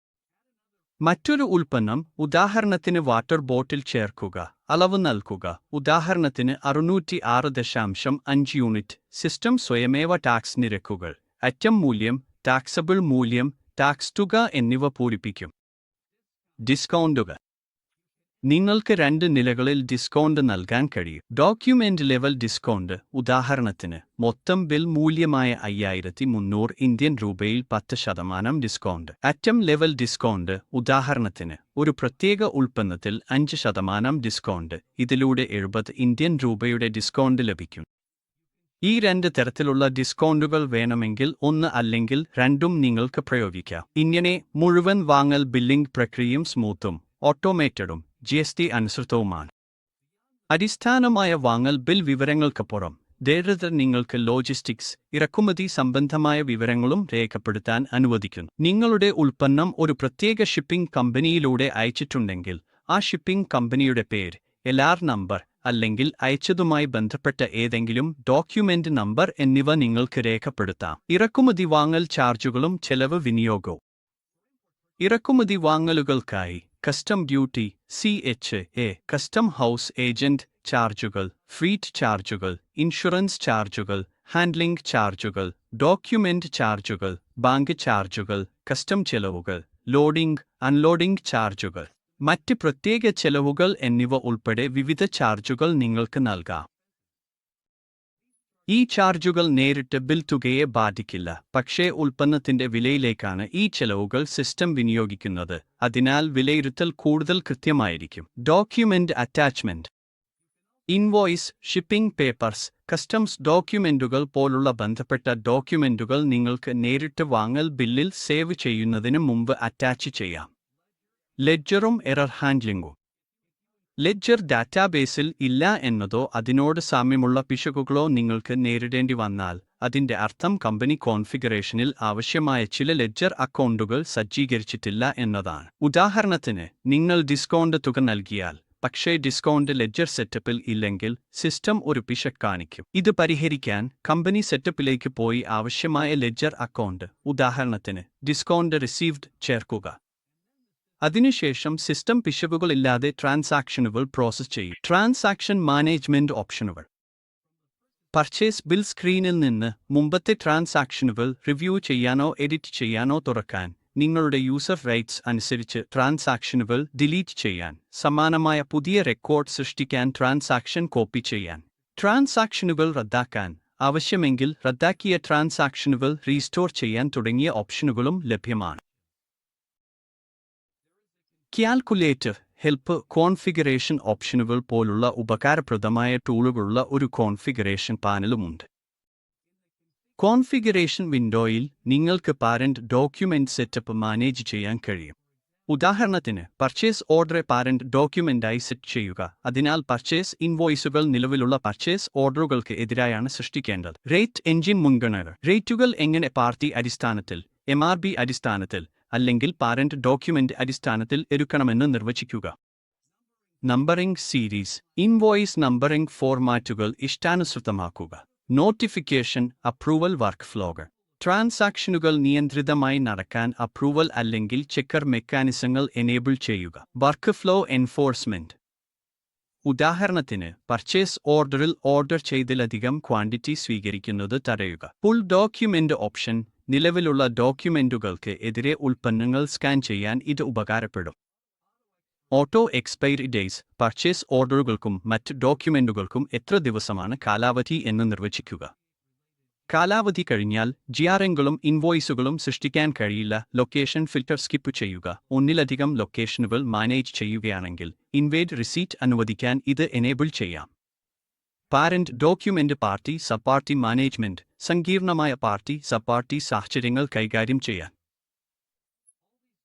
A: മറ്റൊരു ഉൽപ്പന്നം, ഉദാഹരണത്തിന് വാട്ടർ ബോട്ടിൽ ചേർക്കുക. അളവ് നൽകുക. ഉദാഹരണത്തിന് 606.5 യൂണിറ്റ്. സിസ്റ്റം സ്വയമേവ ടാക്സ് നിരക്കുകൾ, ഐറ്റം മൂല്യം, ടാക്സബിൾ മൂല്യം, ടാക്സ് തുക എന്നിവ പൂരിപ്പിക്കും. ഡിസ്കൗണ്ടുകൾ. നിങ്ങൾക്ക് 2 നിലകളിൽ ഡിസ്കൗണ്ട് നൽകാൻ കഴിയും. Document level discount. ഉദാഹരണത്തിന്, മൊത്തം ബിൽ മൂല്യമായ 5300 ഇന്ത്യൻ രൂപയിൽ 10% ഡിസ്കൗണ്ട്. Item level discount. ഉദാഹരണത്തിന്, ഒരു പ്രത്യേക ഉൽപ്പന്നത്തിൽ 5% ഡിസ്കൗണ്ട്. ഇതിലൂടെ 70 ഇന്ത്യൻ രൂപയുടെ ഡിസ്കൗണ്ട് ലഭിക്കും. ഈ 2 തരത്തിലുള്ള ഡിസ്കൗണ്ടുകൾ വേണമെങ്കിൽ ഒന്ന് അല്ലെങ്കിൽ രണ്ടും നിങ്ങൾക്ക് പ്രയോഗിക്കാം. ഇങ്ങനെ മുഴുവൻ വാങ്ങൽ ബില്ലിംഗ് പ്രക്രിയയും സ്മൂത്തും ഓട്ടോമേറ്റഡും GST അനുസൃതവുമാണ്. അടിസ്ഥാനമായ വാങ്ങൽ ബിൽ വിവരങ്ങൾക്കപ്പുറം ഡേറ്റ നിങ്ങൾക്ക് ലോജിസ്റ്റിക്സ്, ഇറക്കുമതി സംബന്ധമായ വിവരങ്ങളും രേഖപ്പെടുത്താൻ അനുവദിക്കുന്നു. നിങ്ങളുടെ ഉൽപ്പന്നം ഒരു പ്രത്യേക ഷിപ്പിംഗ് കമ്പനിയിലൂടെ അയച്ചിട്ടുണ്ടെങ്കിൽ ആ ഷിപ്പിംഗ് കമ്പനിയുടെ പേര്, LR നമ്പർ അല്ലെങ്കിൽ അയച്ചതുമായി ബന്ധപ്പെട്ട ഏതെങ്കിലും ഡോക്യുമെന്റ് നമ്പർ എന്നിവ നിങ്ങൾക്ക് രേഖപ്പെടുത്താം. ഇറക്കുമതി വാങ്ങൽ ചാർജുകളും ചെലവ് വിനിയോഗവും. ഇറക്കുമതി വാങ്ങലുകൾക്കായി custom duty, CHA, custom house agent ചാർജുകൾ, ഫ്രീറ്റ് ചാർജുകൾ, ഇൻഷുറൻസ് ചാർജുകൾ, ഹാൻഡ്ലിംഗ് ചാർജുകൾ, ഡോക്യുമെന്റ് ചാർജുകൾ, ബാങ്ക് ചാർജുകൾ, കസ്റ്റം ചെലവുകൾ, ലോഡിംഗ്, അൺലോഡിംഗ് ചാർജുകൾ, മറ്റ് പ്രത്യേക ചെലവുകൾ എന്നിവ ഉൾപ്പെടെ വിവിധ ചാർജുകൾ നിങ്ങൾക്ക് നൽകാം. ഈ ചാർജുകൾ നേരിട്ട് ബിൽ തുകയെ ബാധിക്കില്ല, പക്ഷേ ഉൽപ്പന്നത്തിന്റെ വിലയിലേക്കാണ് ഈ ചെലവുകൾ സിസ്റ്റം വിനിയോഗിക്കുന്നത്. അതിനാൽ വിലയിരുത്തൽ കൂടുതൽ കൃത്യമായിരിക്കും. Document attachment. Invoice, shipping papers, customs ഡോക്യുമെന്റുകൾ പോലുള്ള ബന്ധപ്പെട്ട ഡോക്യുമെന്റുകൾ നിങ്ങൾക്ക് നേരിട്ട് വാങ്ങൽ ബില്ലിൽ സേവ് ചെയ്യുന്നതിന് മുമ്പ് അറ്റാച്ച് ചെയ്യാം. ലെഡ്ജറും എറർ ഹാൻഡ്ലിംഗും. ലെഡ്ജർ ഡാറ്റാബേസിൽ ഇല്ല എന്നതോ അതിനോട് സാമ്യമുള്ള പിശകുകളോ നിങ്ങൾക്ക് നേരിടേണ്ടി വന്നാൽ അതിന്റെ അർത്ഥം കമ്പനി കോൺഫിഗറേഷനിൽ ആവശ്യമായ ചില ലെഡ്ജർ അക്കൗണ്ടുകൾ സജ്ജീകരിച്ചിട്ടില്ല എന്നതാണ്. ഉദാഹരണത്തിന്, നിങ്ങൾ ഡിസ്കൗണ്ട് തുക നൽകിയാൽ പക്ഷേ ഡിസ്കൗണ്ട് ലെഡ്ജർ സെറ്റപ്പിൽ ഇല്ലെങ്കിൽ സിസ്റ്റം ഒരു പിശക് കാണിക്കും. ഇത് പരിഹരിക്കാൻ കമ്പനി സെറ്റപ്പിലേക്ക് പോയി ആവശ്യമായ ലെഡ്ജർ അക്കൗണ്ട്, ഉദാഹരണത്തിന് ഡിസ്കൗണ്ട് റിസീവ്ഡ്, ചേർക്കുക. അതിനുശേഷം സിസ്റ്റം പിശകുകളില്ലാതെ ട്രാൻസാക്ഷനുകൾ പ്രോസസ് ചെയ്യും. ട്രാൻസാക്ഷൻ മാനേജ്മെന്റ് ഓപ്ഷനുകൾ. പർച്ചേസ് ബിൽ സ്ക്രീനിൽ നിന്ന് മുമ്പത്തെ ട്രാൻസാക്ഷനുകൾ റിവ്യൂ ചെയ്യാനോ എഡിറ്റ് ചെയ്യാനോ തുറക്കാൻ, നിങ്ങളുടെ യൂസർ റൈറ്റ്സ് അനുസരിച്ച് ട്രാൻസാക്ഷനുകൾ ഡിലീറ്റ് ചെയ്യാൻ, സമാനമായ പുതിയ റെക്കോർഡ് സൃഷ്ടിക്കാൻ, ട്രാൻസാക്ഷൻ കോപ്പി ചെയ്യാൻ, ട്രാൻസാക്ഷനുകൾ റദ്ദാക്കാൻ, ആവശ്യമെങ്കിൽ റദ്ദാക്കിയ ട്രാൻസാക്ഷനുകൾ റീസ്റ്റോർ ചെയ്യാൻ തുടങ്ങിയ ഓപ്ഷനുകളും ലഭ്യമാണ്. കാൽക്കുലേറ്റർ, ഹെൽപ്പ്, കോൺഫിഗറേഷൻ ഓപ്ഷനുകൾ പോലുള്ള ഉപകാരപ്രദമായ ടൂളുകളുള്ള ഒരു കോൺഫിഗറേഷൻ പാനലുമുണ്ട്. കോൺഫിഗറേഷൻ വിൻഡോയിൽ നിങ്ങൾക്ക് പാരന്റ് ഡോക്യുമെന്റ് സെറ്റപ്പ് മാനേജ് ചെയ്യാൻ കഴിയും. ഉദാഹരണത്തിന്, പർച്ചേസ് ഓർഡറെ പാരന്റ് ഡോക്യുമെന്റായി സെറ്റ് ചെയ്യുക. അതിനാൽ പർച്ചേസ് ഇൻവോയ്സുകൾ നിലവിലുള്ള പർച്ചേസ് ഓർഡറുകൾക്ക് എതിരായാണ് സൃഷ്ടിക്കേണ്ടത്. റേറ്റ് എഞ്ചിൻ മുൻഗണനകൾ. റേറ്റുകൾ എങ്ങനെ പാർട്ടി അടിസ്ഥാനത്തിൽ, MRP അടിസ്ഥാനത്തിൽ അല്ലെങ്കിൽ പാരന്റ് ഡോക്യുമെന്റ് അടിസ്ഥാനത്തിൽ എടുക്കണമെന്ന് നിർവചിക്കുക. നമ്പറിംഗ് സീരീസ്, ഇൻവോയ്സ് നമ്പറിംഗ് ഫോർമാറ്റുകൾ ഇഷ്ടാനുസൃതമാക്കുക. നോട്ടിഫിക്കേഷൻ, അപ്രൂവൽ വർക്ക് ഫ്ലോകൾ. ട്രാൻസാക്ഷനുകൾ നിയന്ത്രിതമായി നടക്കാൻ അപ്രൂവൽ അല്ലെങ്കിൽ ചെക്കർ മെക്കാനിസങ്ങൾ എനേബിൾ ചെയ്യുക. Work flow enforcement. ഉദാഹരണത്തിന്, പർച്ചേസ് ഓർഡറിൽ ഓർഡർ ചെയ്തിലധികം ക്വാണ്ടിറ്റി സ്വീകരിക്കുന്നത് തടയുക. പുൾ ഡോക്യുമെന്റ് ഓപ്ഷൻ, നിലവിലുള്ള ഡോക്യുമെന്റുകൾക്ക് എതിരെ ഉൽപ്പന്നങ്ങൾ സ്കാൻ ചെയ്യാൻ ഇത് ഉപകാരപ്പെടും. ഓട്ടോ എക്സ്പയറി ഡേയ്സ്, പർച്ചേസ് ഓർഡറുകൾക്കും മറ്റ് ഡോക്യുമെന്റുകൾക്കും എത്ര ദിവസമാണ് കാലാവധി എന്ന് നിർവചിക്കുക. കാലാവധി കഴിഞ്ഞാൽ ജിആർഎങ്ങളും ഇൻവോയ്സുകളും സൃഷ്ടിക്കാൻ കഴിയില്ല. ലൊക്കേഷൻ ഫിൽട്ടർ സ്കിപ്പ് ചെയ്യുക. ഒന്നിലധികം ലൊക്കേഷനുകൾ മാനേജ് ചെയ്യുകയാണെങ്കിൽ ഇൻവേഡ് റിസീറ്റ് അനുവദിക്കാൻ ഇത് എനേബിൾ ചെയ്യാം. Parent document party sub party management, സങ്കീർണമായ പാർട്ടി സബ് പാർട്ടി സാഹചര്യങ്ങൾ കൈകാര്യം ചെയ്യാൻ.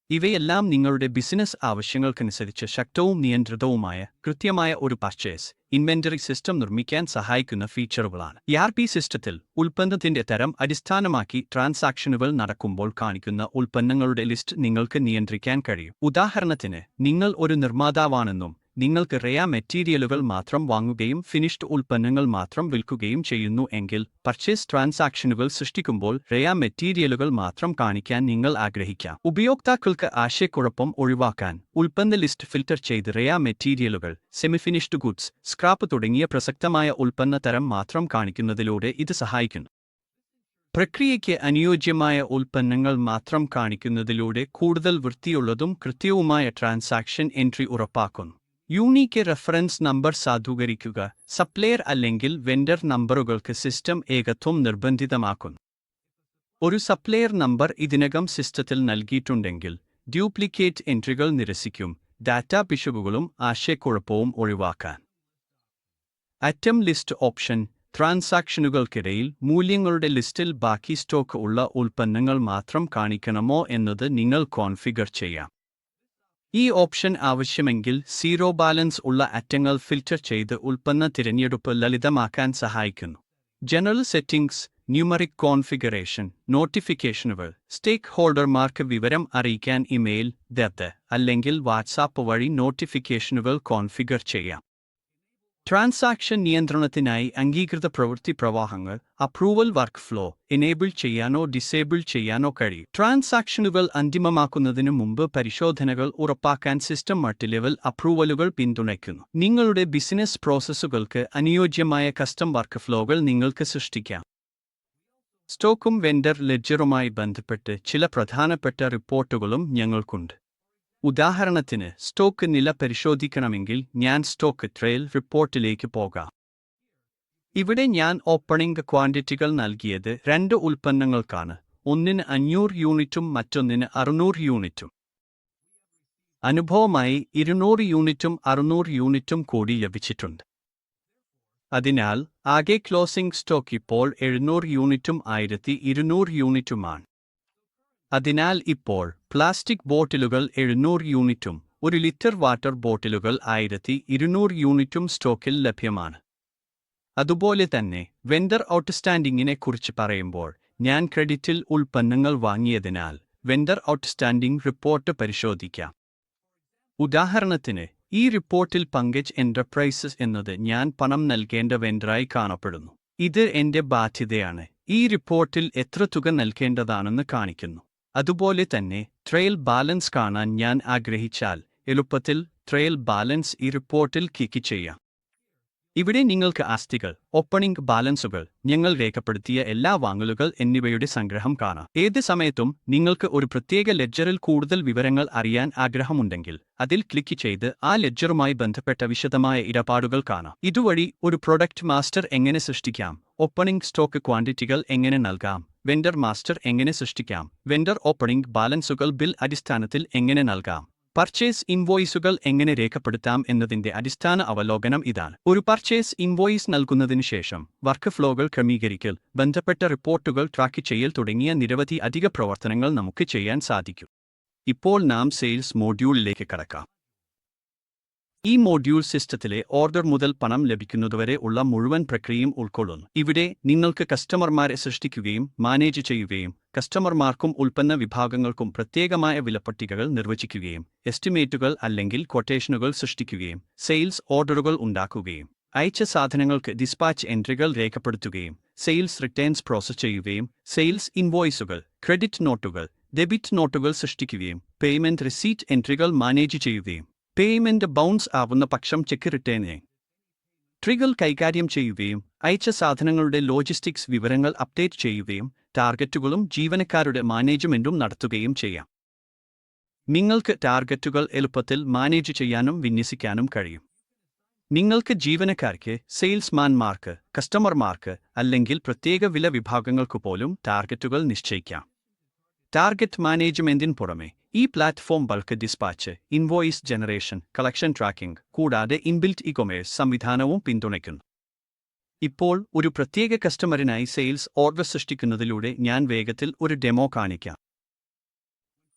A: ഇവയെല്ലാം നിങ്ങളുടെ ബിസിനസ് ആവശ്യങ്ങൾക്കനുസരിച്ച് ശക്തവും നിയന്ത്രിതവുമായ കൃത്യമായ ഒരു പർച്ചേസ് ഇൻവെന്ററി സിസ്റ്റം നിർമ്മിക്കാൻ സഹായിക്കുന്ന ഫീച്ചറുകളാണ്. ERP സിസ്റ്റത്തിൽ ഉൽപ്പന്നത്തിന്റെ തരം അടിസ്ഥാനമാക്കി ട്രാൻസാക്ഷനുകൾ നടക്കുമ്പോൾ കാണിക്കുന്ന ഉൽപ്പന്നങ്ങളുടെ ലിസ്റ്റ് നിങ്ങൾക്ക് നിയന്ത്രിക്കാൻ കഴിയും. ഉദാഹരണത്തിന്, നിങ്ങൾ ഒരു നിർമ്മാതാവാണെന്നും നിങ്ങൾക്ക് റെയ മെറ്റീരിയലുകൾ മാത്രം വാങ്ങുകയും ഫിനിഷ്ഡ് ഉൽപ്പന്നങ്ങൾ മാത്രം വിൽക്കുകയും ചെയ്യുന്നു എങ്കിൽ, പർച്ചേസ് ട്രാൻസാക്ഷനുകൾ സൃഷ്ടിക്കുമ്പോൾ റെയ മെറ്റീരിയലുകൾ മാത്രം കാണിക്കാൻ നിങ്ങൾ ആഗ്രഹിക്കാം. ഉപയോക്താക്കൾക്ക് ആശയക്കുഴപ്പം ഒഴിവാക്കാൻ, ഉൽപ്പന്ന ലിസ്റ്റ് ഫിൽട്ടർ ചെയ്ത് റെയ മെറ്റീരിയലുകൾ, സെമിഫിനിഷ്ഡ് ഗുഡ്സ്, സ്ക്രാപ്പ് തുടങ്ങിയ പ്രസക്തമായ ഉൽപ്പന്ന തരം മാത്രം കാണിക്കുന്നതിലൂടെ ഇത് സഹായിക്കുന്നു. പ്രക്രിയയ്ക്ക് അനുയോജ്യമായ ഉൽപ്പന്നങ്ങൾ മാത്രം കാണിക്കുന്നതിലൂടെ കൂടുതൽ വൃത്തിയുള്ളതും കൃത്യവുമായ ട്രാൻസാക്ഷൻ എൻട്രി ഉറപ്പാക്കുന്നു. യൂണീക്ക് റെഫറൻസ് നമ്പർ സാധൂകരിക്കുക. സപ്ലയർ അല്ലെങ്കിൽ വെൻഡർ നമ്പറുകൾക്ക് സിസ്റ്റം ഏകത്വം നിർബന്ധിതമാക്കുന്നു. ഒരു സപ്ലയർ നമ്പർ ഇതിനകം സിസ്റ്റത്തിൽ നൽകിയിട്ടുണ്ടെങ്കിൽ ഡ്യൂപ്ലിക്കേറ്റ് എൻട്രികൾ നിരസിക്കും. ഡാറ്റാ പിശകുകളും ആശയക്കുഴപ്പവും ഒഴിവാക്കാൻ. ഐറ്റം ലിസ്റ്റ് ഓപ്ഷൻ, ട്രാൻസാക്ഷനുകൾക്കിടയിൽ മൂല്യങ്ങളുടെ ലിസ്റ്റിൽ ബാക്കി സ്റ്റോക്ക് ഉള്ള ഉൽപ്പന്നങ്ങൾ മാത്രം കാണിക്കണമോ എന്നത് നിങ്ങൾ കോൺഫിഗർ ചെയ്യാം. ഈ ഓപ്ഷൻ ആവശ്യമെങ്കിൽ സീറോ ബാലൻസ് ഉള്ള അറ്റങ്ങൾ ഫിൽട്ടർ ചെയ്ത് ഉൽപ്പന്ന തിരഞ്ഞെടുപ്പ് ലളിതമാക്കാൻ സഹായിക്കുന്നു. ജനറൽ സെറ്റിംഗ്സ്, ന്യൂമറിക് കോൺഫിഗറേഷൻ, നോട്ടിഫിക്കേഷനുകൾ. സ്റ്റേക്ക് ഹോൾഡർമാർക്ക് വിവരം അറിയിക്കാൻ ഇമെയിൽ, ദത്ത് അല്ലെങ്കിൽ വാട്സാപ്പ് വഴി നോട്ടിഫിക്കേഷനുകൾ കോൺഫിഗർ ചെയ്യാം. ട്രാൻസാക്ഷൻ നിയന്ത്രണത്തിനായി അംഗീകൃത പ്രവൃത്തി പ്രവാഹങ്ങൾ, അപ്രൂവൽ വർക്ക് ഫ്ലോ എനേബിൾ ചെയ്യാനോ ഡിസേബിൾ ചെയ്യാനോ കഴിയും. ട്രാൻസാക്ഷനുകൾ അന്തിമമാക്കുന്നതിന് മുമ്പ് പരിശോധനകൾ ഉറപ്പാക്കാൻ സിസ്റ്റം മൾട്ടിലെവൽ അപ്രൂവലുകൾ പിന്തുണയ്ക്കുന്നു. നിങ്ങളുടെ ബിസിനസ് പ്രോസസ്സുകൾക്ക് അനുയോജ്യമായ കസ്റ്റം വർക്ക് ഫ്ലോകൾ നിങ്ങൾക്ക് സൃഷ്ടിക്കാം. സ്റ്റോക്കും വെൻഡർ ലെഡ്ജറുമായി ബന്ധപ്പെട്ട് ചില പ്രധാനപ്പെട്ട റിപ്പോർട്ടുകളും ഞങ്ങൾക്കുണ്ട്. ഉദാഹരണത്തിന്, സ്റ്റോക്ക് നില പരിശോധിക്കണമെങ്കിൽ ഞാൻ സ്റ്റോക്ക് ട്രെയിൽ റിപ്പോർട്ടിലേക്ക് പോകാം. ഇവിടെ ഞാൻ ഓപ്പണിംഗ് ക്വാണ്ടിറ്റികൾ നൽകിയത് 2 ഉൽപ്പന്നങ്ങൾക്കാണ്. ഒന്നിന് 500 യൂണിറ്റും മറ്റൊന്നിന് 600 യൂണിറ്റും. അനുഭവമായി 200 യൂണിറ്റും 600 യൂണിറ്റും കൂടി ലഭിച്ചിട്ടുണ്ട്. അതിനാൽ ആകെ ക്ലോസിംഗ് സ്റ്റോക്ക് ഇപ്പോൾ 700 യൂണിറ്റും 1200 യൂണിറ്റുമാണ്. അതിനാൽ ഇപ്പോൾ പ്ലാസ്റ്റിക് ബോട്ടിലുകൾ 700 യൂണിറ്റും 1 ലിറ്റർ വാട്ടർ ബോട്ടിലുകൾ 1200 യൂണിറ്റും സ്റ്റോക്കിൽ ലഭ്യമാണ്. അതുപോലെ തന്നെ വെൻഡർ ഔട്ട്സ്റ്റാൻഡിങ്ങിനെ കുറിച്ച് പറയുമ്പോൾ, ഞാൻ ക്രെഡിറ്റിൽ ഉൽപ്പന്നങ്ങൾ വാങ്ങിയതിനാൽ വെൻഡർ ഔട്ട്സ്റ്റാൻഡിംഗ് റിപ്പോർട്ട് പരിശോധിക്കാം. ഉദാഹരണത്തിന്, ഈ റിപ്പോർട്ടിൽ പങ്കജ് എന്റർപ്രൈസസ് എന്നത് ഞാൻ പണം നൽകേണ്ട വെൻഡറായി കാണപ്പെടുന്നു. ഇത് എന്റെ ബാധ്യതയാണ്. ഈ റിപ്പോർട്ടിൽ എത്ര തുക നൽകേണ്ടതാണെന്ന് കാണിക്കുന്നു. അതുപോലെ തന്നെ ട്രയൽ ബാലൻസ് കാണാൻ ഞാൻ ആഗ്രഹിച്ചാൽ എളുപ്പത്തിൽ ട്രയൽ ബാലൻസ് ഈ റിപ്പോർട്ടിൽ ക്ലിക്ക് ചെയ്യാം. ഇവിടെ നിങ്ങൾക്ക് ആസ്തികൾ, ഓപ്പണിംഗ് ബാലൻസുകൾ, ഞങ്ങൾ രേഖപ്പെടുത്തിയ എല്ലാ വാങ്ങലുകൾ എന്നിവയുടെ സംഗ്രഹം കാണാം. ഏത് സമയത്തും നിങ്ങൾക്ക് ഒരു പ്രത്യേക ലെഡ്ജറിൽ കൂടുതൽ വിവരങ്ങൾ അറിയാൻ ആഗ്രഹമുണ്ടെങ്കിൽ അതിൽ ക്ലിക്ക് ചെയ്ത് ആ ലെഡ്ജറുമായി ബന്ധപ്പെട്ട വിശദമായ ഇടപാടുകൾ കാണാം. ഇതുവഴി ഒരു പ്രൊഡക്റ്റ് മാസ്റ്റർ എങ്ങനെ സൃഷ്ടിക്കാം, ഓപ്പണിംഗ് സ്റ്റോക്ക് ക്വാണ്ടിറ്റികൾ എങ്ങനെ നൽകാം, വെണ്ടർ മാസ്റ്റർ എങ്ങനെ സൃഷ്ടിക്കാം, വെണ്ടർ ഓപ്പണിംഗ് ബാലൻസുകൾ ബിൽ അടിസ്ഥാനത്തിൽ എങ്ങനെ നൽകാം, പർച്ചേസ് ഇൻവോയ്സുകൾ എങ്ങനെ രേഖപ്പെടുത്താം എന്നതിന്റെ അടിസ്ഥാന അവലോകനം ഇതാണ്. ഒരു പർച്ചേസ് ഇൻവോയ്സ് നൽകുന്നതിനു ശേഷം വർക്ക് ഫ്ലോകൾ ക്രമീകരിക്കൽ, ബന്ധപ്പെട്ട റിപ്പോർട്ടുകൾ ട്രാക്ക് ചെയ്യൽ തുടങ്ങിയ നിരവധി അധിക പ്രവർത്തനങ്ങൾ നമുക്ക് ചെയ്യാൻ സാധിക്കും. ഇപ്പോൾ നാം സെയിൽസ് മോഡ്യൂളിലേക്ക് കടക്കാം. ഈ മോഡ്യൂൾ സിസ്റ്റത്തിലെ ഓർഡർ മുതൽ പണം ലഭിക്കുന്നതുവരെ ഉള്ള മുഴുവൻ പ്രക്രിയയും ഉൾക്കൊള്ളുന്നു. ഇവിടെ നിങ്ങൾക്ക് കസ്റ്റമർമാരെ സൃഷ്ടിക്കുകയും മാനേജ് ചെയ്യുകയും കസ്റ്റമർമാർക്കും ഉൽപ്പന്ന വിഭാഗങ്ങൾക്കും പ്രത്യേകമായ വിലപ്പട്ടികകൾ നിർവചിക്കുകയും എസ്റ്റിമേറ്റുകൾ അല്ലെങ്കിൽ ക്വട്ടേഷനുകൾ സൃഷ്ടിക്കുകയും സെയിൽസ് ഓർഡറുകൾ ഉണ്ടാക്കുകയും അയച്ച സാധനങ്ങൾക്ക് ഡിസ്പാച്ച് എൻട്രികൾ രേഖപ്പെടുത്തുകയും സെയിൽസ് റിട്ടേൺസ് പ്രോസസ് ചെയ്യുകയും സെയിൽസ് ഇൻവോയ്സുകൾ, ക്രെഡിറ്റ് നോട്ടുകൾ, ഡെബിറ്റ് നോട്ടുകൾ സൃഷ്ടിക്കുകയും പേയ്മെന്റ് റിസീറ്റ് എൻട്രികൾ മാനേജ് ചെയ്യുകയും പേയ്മെന്റ് ബൗൺസ് ആവുന്ന പക്ഷം ചെക്ക് റിട്ടേണിംഗ് ട്രികൾ കൈകാര്യം ചെയ്യുകയും അയച്ച സാധനങ്ങളുടെ ലോജിസ്റ്റിക്സ് വിവരങ്ങൾ അപ്ഡേറ്റ് ചെയ്യുകയും ടാർഗറ്റുകളും ജീവനക്കാരുടെ മാനേജ്മെന്റും നടത്തുകയും ചെയ്യാം. നിങ്ങൾക്ക് ടാർഗറ്റുകൾ എളുപ്പത്തിൽ മാനേജ് ചെയ്യാനും വിന്യസിക്കാനും കഴിയും. നിങ്ങൾക്ക് ജീവനക്കാർക്ക്, സെയിൽസ്മാൻമാർക്ക്, കസ്റ്റമർമാർക്ക് അല്ലെങ്കിൽ പ്രത്യേക വില വിഭാഗങ്ങൾക്ക് പോലും ടാർഗറ്റുകൾ നിശ്ചയിക്കാം. ടാർഗറ്റ് മാനേജ്മെന്റിന് പുറമെ ഈ platform bulk dispatch, invoice generation, collection tracking കൂടാതെ ഇൻബിൽറ്റ് ഇ-കൊമേഴ്സ് സംവിധാനവും പിന്തുണയ്ക്കുന്നു. ഇപ്പോൾ ഒരു പ്രത്യേക കസ്റ്റമറിനായി സെയിൽസ് ഓർഡർ സൃഷ്ടിക്കുന്നതിലൂടെ ഞാൻ വേഗത്തിൽ ഒരു ഡെമോ കാണിക്കാം.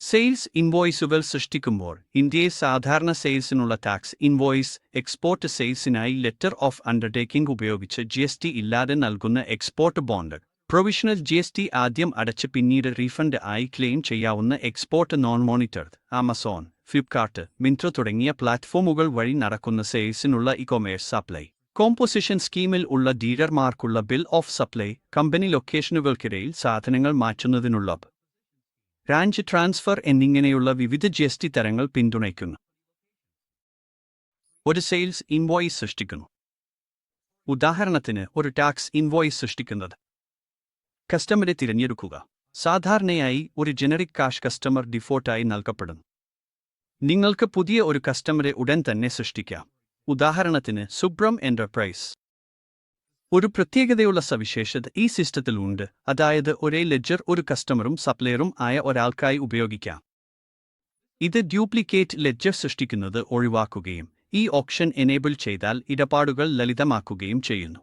A: സെയിൽസ് ഇൻവോയ്സുകൾ സൃഷ്ടിക്കുമ്പോൾ ഇന്ത്യയിൽ സാധാരണ സെയിൽസിനുള്ള ടാക്സ് ഇൻവോയ്സ്, എക്സ്പോർട്ട് സെയിൽസിനായി ലെറ്റർ ഓഫ് അണ്ടർടേക്കിംഗ് ഉപയോഗിച്ച് GST ഇല്ലാതെ നൽകുന്ന എക്സ്പോർട്ട് ബോണ്ട്, പ്രൊവിഷണൽ GST ആദ്യം അടച്ച് പിന്നീട് റീഫണ്ട് ആയി ക്ലെയിം ചെയ്യാവുന്ന export non monitored, Amazon, Flipkart, Myntra തുടങ്ങിയ പ്ലാറ്റ്ഫോമുകൾ വഴി നടക്കുന്ന സെയിൽസിനുള്ള ഇ-കൊമേഴ്സ് സപ്ലൈ, കോമ്പോസിഷൻ സ്കീമിൽ ഉള്ള ഡീലർമാർക്കുള്ള ബിൽ ഓഫ് സപ്ലൈ, കമ്പനി ലൊക്കേഷനുകൾക്കിടയിൽ സാധനങ്ങൾ മാറ്റുന്നതിനുള്ള ബ്രാഞ്ച് ട്രാൻസ്ഫർ എന്നിങ്ങനെയുള്ള വിവിധ GST തരങ്ങൾ പിന്തുണയ്ക്കുന്നു. ഒരു സെയിൽസ് ഇൻവോയ്സ് സൃഷ്ടിക്കുന്നു. ഉദാഹരണത്തിന് ഒരു ടാക്സ് ഇൻവോയ്സ് സൃഷ്ടിക്കുന്നത്. കസ്റ്റമറെ തിരഞ്ഞെടുക്കുക. സാധാരണയായി ഒരു ജനറിക് കാഷ് കസ്റ്റമർ ഡിഫോൾട്ടായി നൽകപ്പെടുന്നു. നിങ്ങൾക്ക് പുതിയ ഒരു കസ്റ്റമറെ ഉടൻ തന്നെ സൃഷ്ടിക്കാം. ഉദാഹരണത്തിന് സുബ്രം എന്റർപ്രൈസ്. ഒരു പ്രത്യേകതയുള്ള സവിശേഷത ഈ സിസ്റ്റത്തിൽ ഉണ്ട്, അതായത് ഒരേ ലെഡ്ജർ ഒരു കസ്റ്റമറും സപ്ലയറും ആയ ഒരാൾക്കായി ഉപയോഗിക്കാം. ഇത് ഡ്യൂപ്ലിക്കേറ്റ് ലെഡ്ജർ സൃഷ്ടിക്കുന്നത് ഒഴിവാക്കുകയും ഈ ഓപ്ഷൻ എനേബിൾ ചെയ്താൽ ഇടപാടുകൾ ലളിതമാക്കുകയും ചെയ്യുന്നു.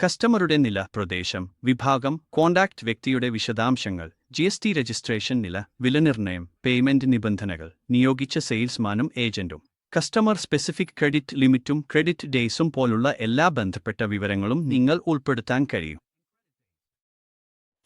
A: കസ്റ്റമറുടെ നില, പ്രദേശം, വിഭാഗം, കോണ്ടാക്ട് വ്യക്തിയുടെ വിശദാംശങ്ങൾ, GST രജിസ്ട്രേഷൻ നില, വിലനിർണ്ണയം, പേയ്മെന്റ് നിബന്ധനകൾ, നിയോഗിച്ച സെയിൽസ്മാനും ഏജന്റും, കസ്റ്റമർ സ്പെസിഫിക് ക്രെഡിറ്റ് ലിമിറ്റും ക്രെഡിറ്റ് ഡേയ്സും പോലുള്ള എല്ലാ ബന്ധപ്പെട്ട വിവരങ്ങളും നിങ്ങൾ ഉൾപ്പെടുത്താൻ കഴിയും.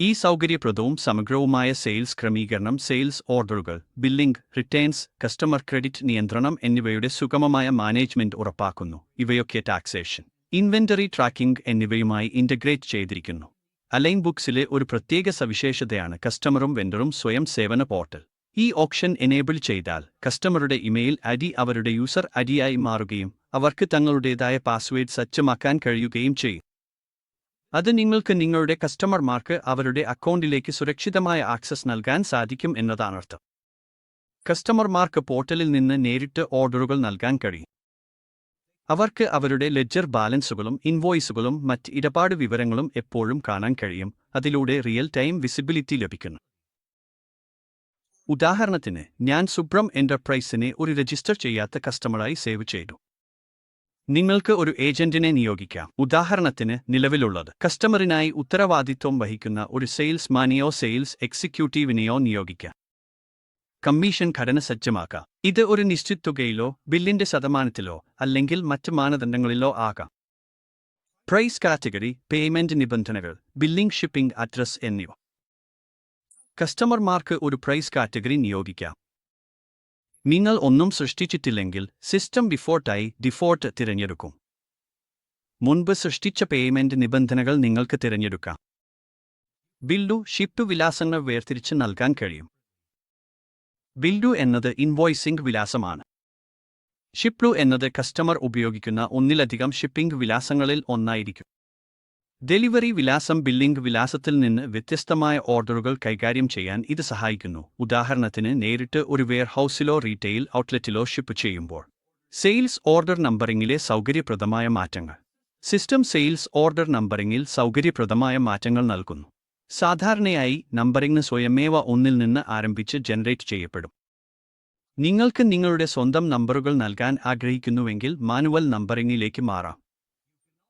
A: ഈ സൗകര്യപ്രദവും സമഗ്രവുമായ സെയിൽസ് ക്രമീകരണം സെയിൽസ് ഓർഡറുകൾ, ബില്ലിംഗ്, റിട്ടേൺസ്, കസ്റ്റമർ ക്രെഡിറ്റ് നിയന്ത്രണം എന്നിവയുടെ സുഗമമായ മാനേജ്മെന്റ് ഉറപ്പാക്കുന്നു. ഇവയൊക്കെ ടാക്സേഷൻ, ഇൻവെന്ററി ട്രാക്കിംഗ് എന്നിവയുമായി ഇന്റഗ്രേറ്റ് ചെയ്തിരിക്കുന്നു. അലൈൻ ബുക്സിലെ ഒരു പ്രത്യേക സവിശേഷതയാണ് കസ്റ്റമറും വെണ്ടറും സ്വയം സേവന പോർട്ടൽ. ഈ ഓപ്ഷൻ എനേബിൾ ചെയ്താൽ കസ്റ്റമറുടെ ഇമെയിൽ ഐഡി അവരുടെ യൂസർ ഐഡിയായി മാറുകയും അവർക്ക് തങ്ങളുടേതായ പാസ്വേഡ് സജ്ജമാക്കാൻ കഴിയുകയും ചെയ്യും. അത് നിങ്ങൾക്ക് നിങ്ങളുടെ കസ്റ്റമർമാർക്ക് അവരുടെ അക്കൗണ്ടിലേക്ക് സുരക്ഷിതമായ ആക്സസ് നൽകാൻ സാധിക്കും എന്നതാണർത്ഥം. കസ്റ്റമർമാർക്ക് പോർട്ടലിൽ നിന്ന് നേരിട്ട് ഓർഡറുകൾ നൽകാൻ കഴിയും. അവർക്ക് അവരുടെ ലെഡ്ജർ ബാലൻസുകളും ഇൻവോയ്സുകളും മറ്റ് ഇടപാട് വിവരങ്ങളും എപ്പോഴും കാണാൻ കഴിയും. അതിലൂടെ റിയൽ ടൈം വിസിബിലിറ്റി ലഭിക്കുന്നു. ഉദാഹരണത്തിന്, ഞാൻ സുബ്രം എന്റർപ്രൈസിനെ ഒരു രജിസ്റ്റർ ചെയ്യാത്ത കസ്റ്റമറായി സേവ് ചെയ്തു. നിങ്ങൾക്ക് ഒരു ഏജന്റിനെ നിയോഗിക്കാം. ഉദാഹരണത്തിന്, നിലവിലുള്ളത് കസ്റ്റമറിനായി ഉത്തരവാദിത്വം വഹിക്കുന്ന ഒരു സെയിൽസ്മാനെയോ സെയിൽസ് എക്സിക്യൂട്ടീവിനെയോ നിയോഗിക്കാം. കമ്മീഷൻ ഘടന സജ്ജമാക്കാം. ഇത് ഒരു നിശ്ചിത തുകയിലോ ബില്ലിന്റെ ശതമാനത്തിലോ അല്ലെങ്കിൽ മറ്റ് മാനദണ്ഡങ്ങളിലോ ആകാം. പ്രൈസ് കാറ്റഗറി, പേയ്മെന്റ് നിബന്ധനകൾ, ബില്ലിംഗ്, ഷിപ്പിംഗ് അഡ്രസ് എന്നിവ. കസ്റ്റമർമാർക്ക് ഒരു പ്രൈസ് കാറ്റഗറി നിയോഗിക്കാം. നിങ്ങൾ ഒന്നും സൃഷ്ടിച്ചിട്ടില്ലെങ്കിൽ സിസ്റ്റം ഡിഫോൾട്ട് തിരഞ്ഞെടുക്കും. മുൻപ് സൃഷ്ടിച്ച പേയ്മെന്റ് നിബന്ധനകൾ നിങ്ങൾക്ക് തിരഞ്ഞെടുക്കാം. ബില്ലു, ഷിപ്പ് വിലാസങ്ങൾ വേർതിരിച്ച് നൽകാൻ കഴിയും. ബില്ലു എന്നത് ഇൻവോയ്സിംഗ് വിലാസമാണ്. ഷിപ്ലു എന്നത് കസ്റ്റമർ ഉപയോഗിക്കുന്ന ഒന്നിലധികം ഷിപ്പിംഗ് വിലാസങ്ങളിൽ ഒന്നായിരിക്കും. ഡെലിവറി വിലാസം ബില്ലിംഗ് വിലാസത്തിൽ നിന്ന് വ്യത്യസ്തമായ ഓർഡറുകൾ കൈകാര്യം ചെയ്യാൻ ഇത് സഹായിക്കുന്നു. ഉദാഹരണത്തിന്, നേരിട്ട് ഒരു വെയർഹൌസിലോ റീറ്റെയിൽ ഔട്ട്ലെറ്റിലോ ഷിപ്പ് ചെയ്യുമ്പോൾ. സെയിൽസ് ഓർഡർ നമ്പറിംഗിലെ സൗകര്യപ്രദമായ മാറ്റങ്ങൾ. സിസ്റ്റം സെയിൽസ് ഓർഡർ നമ്പറിംഗിൽ സൗകര്യപ്രദമായ മാറ്റങ്ങൾ നൽകുന്നു. സാധാരണയായി നമ്പറിംഗ് സ്വയമേവ ഒന്നിൽ നിന്ന് ആരംഭിച്ച് ജനറേറ്റ് ചെയ്യപ്പെടും. നിങ്ങൾക്ക് നിങ്ങളുടെ സ്വന്തം നമ്പറുകൾ നൽകാൻ ആഗ്രഹിക്കുന്നുവെങ്കിൽ മാനുവൽ നമ്പറിംഗിലേക്ക് മാറാം.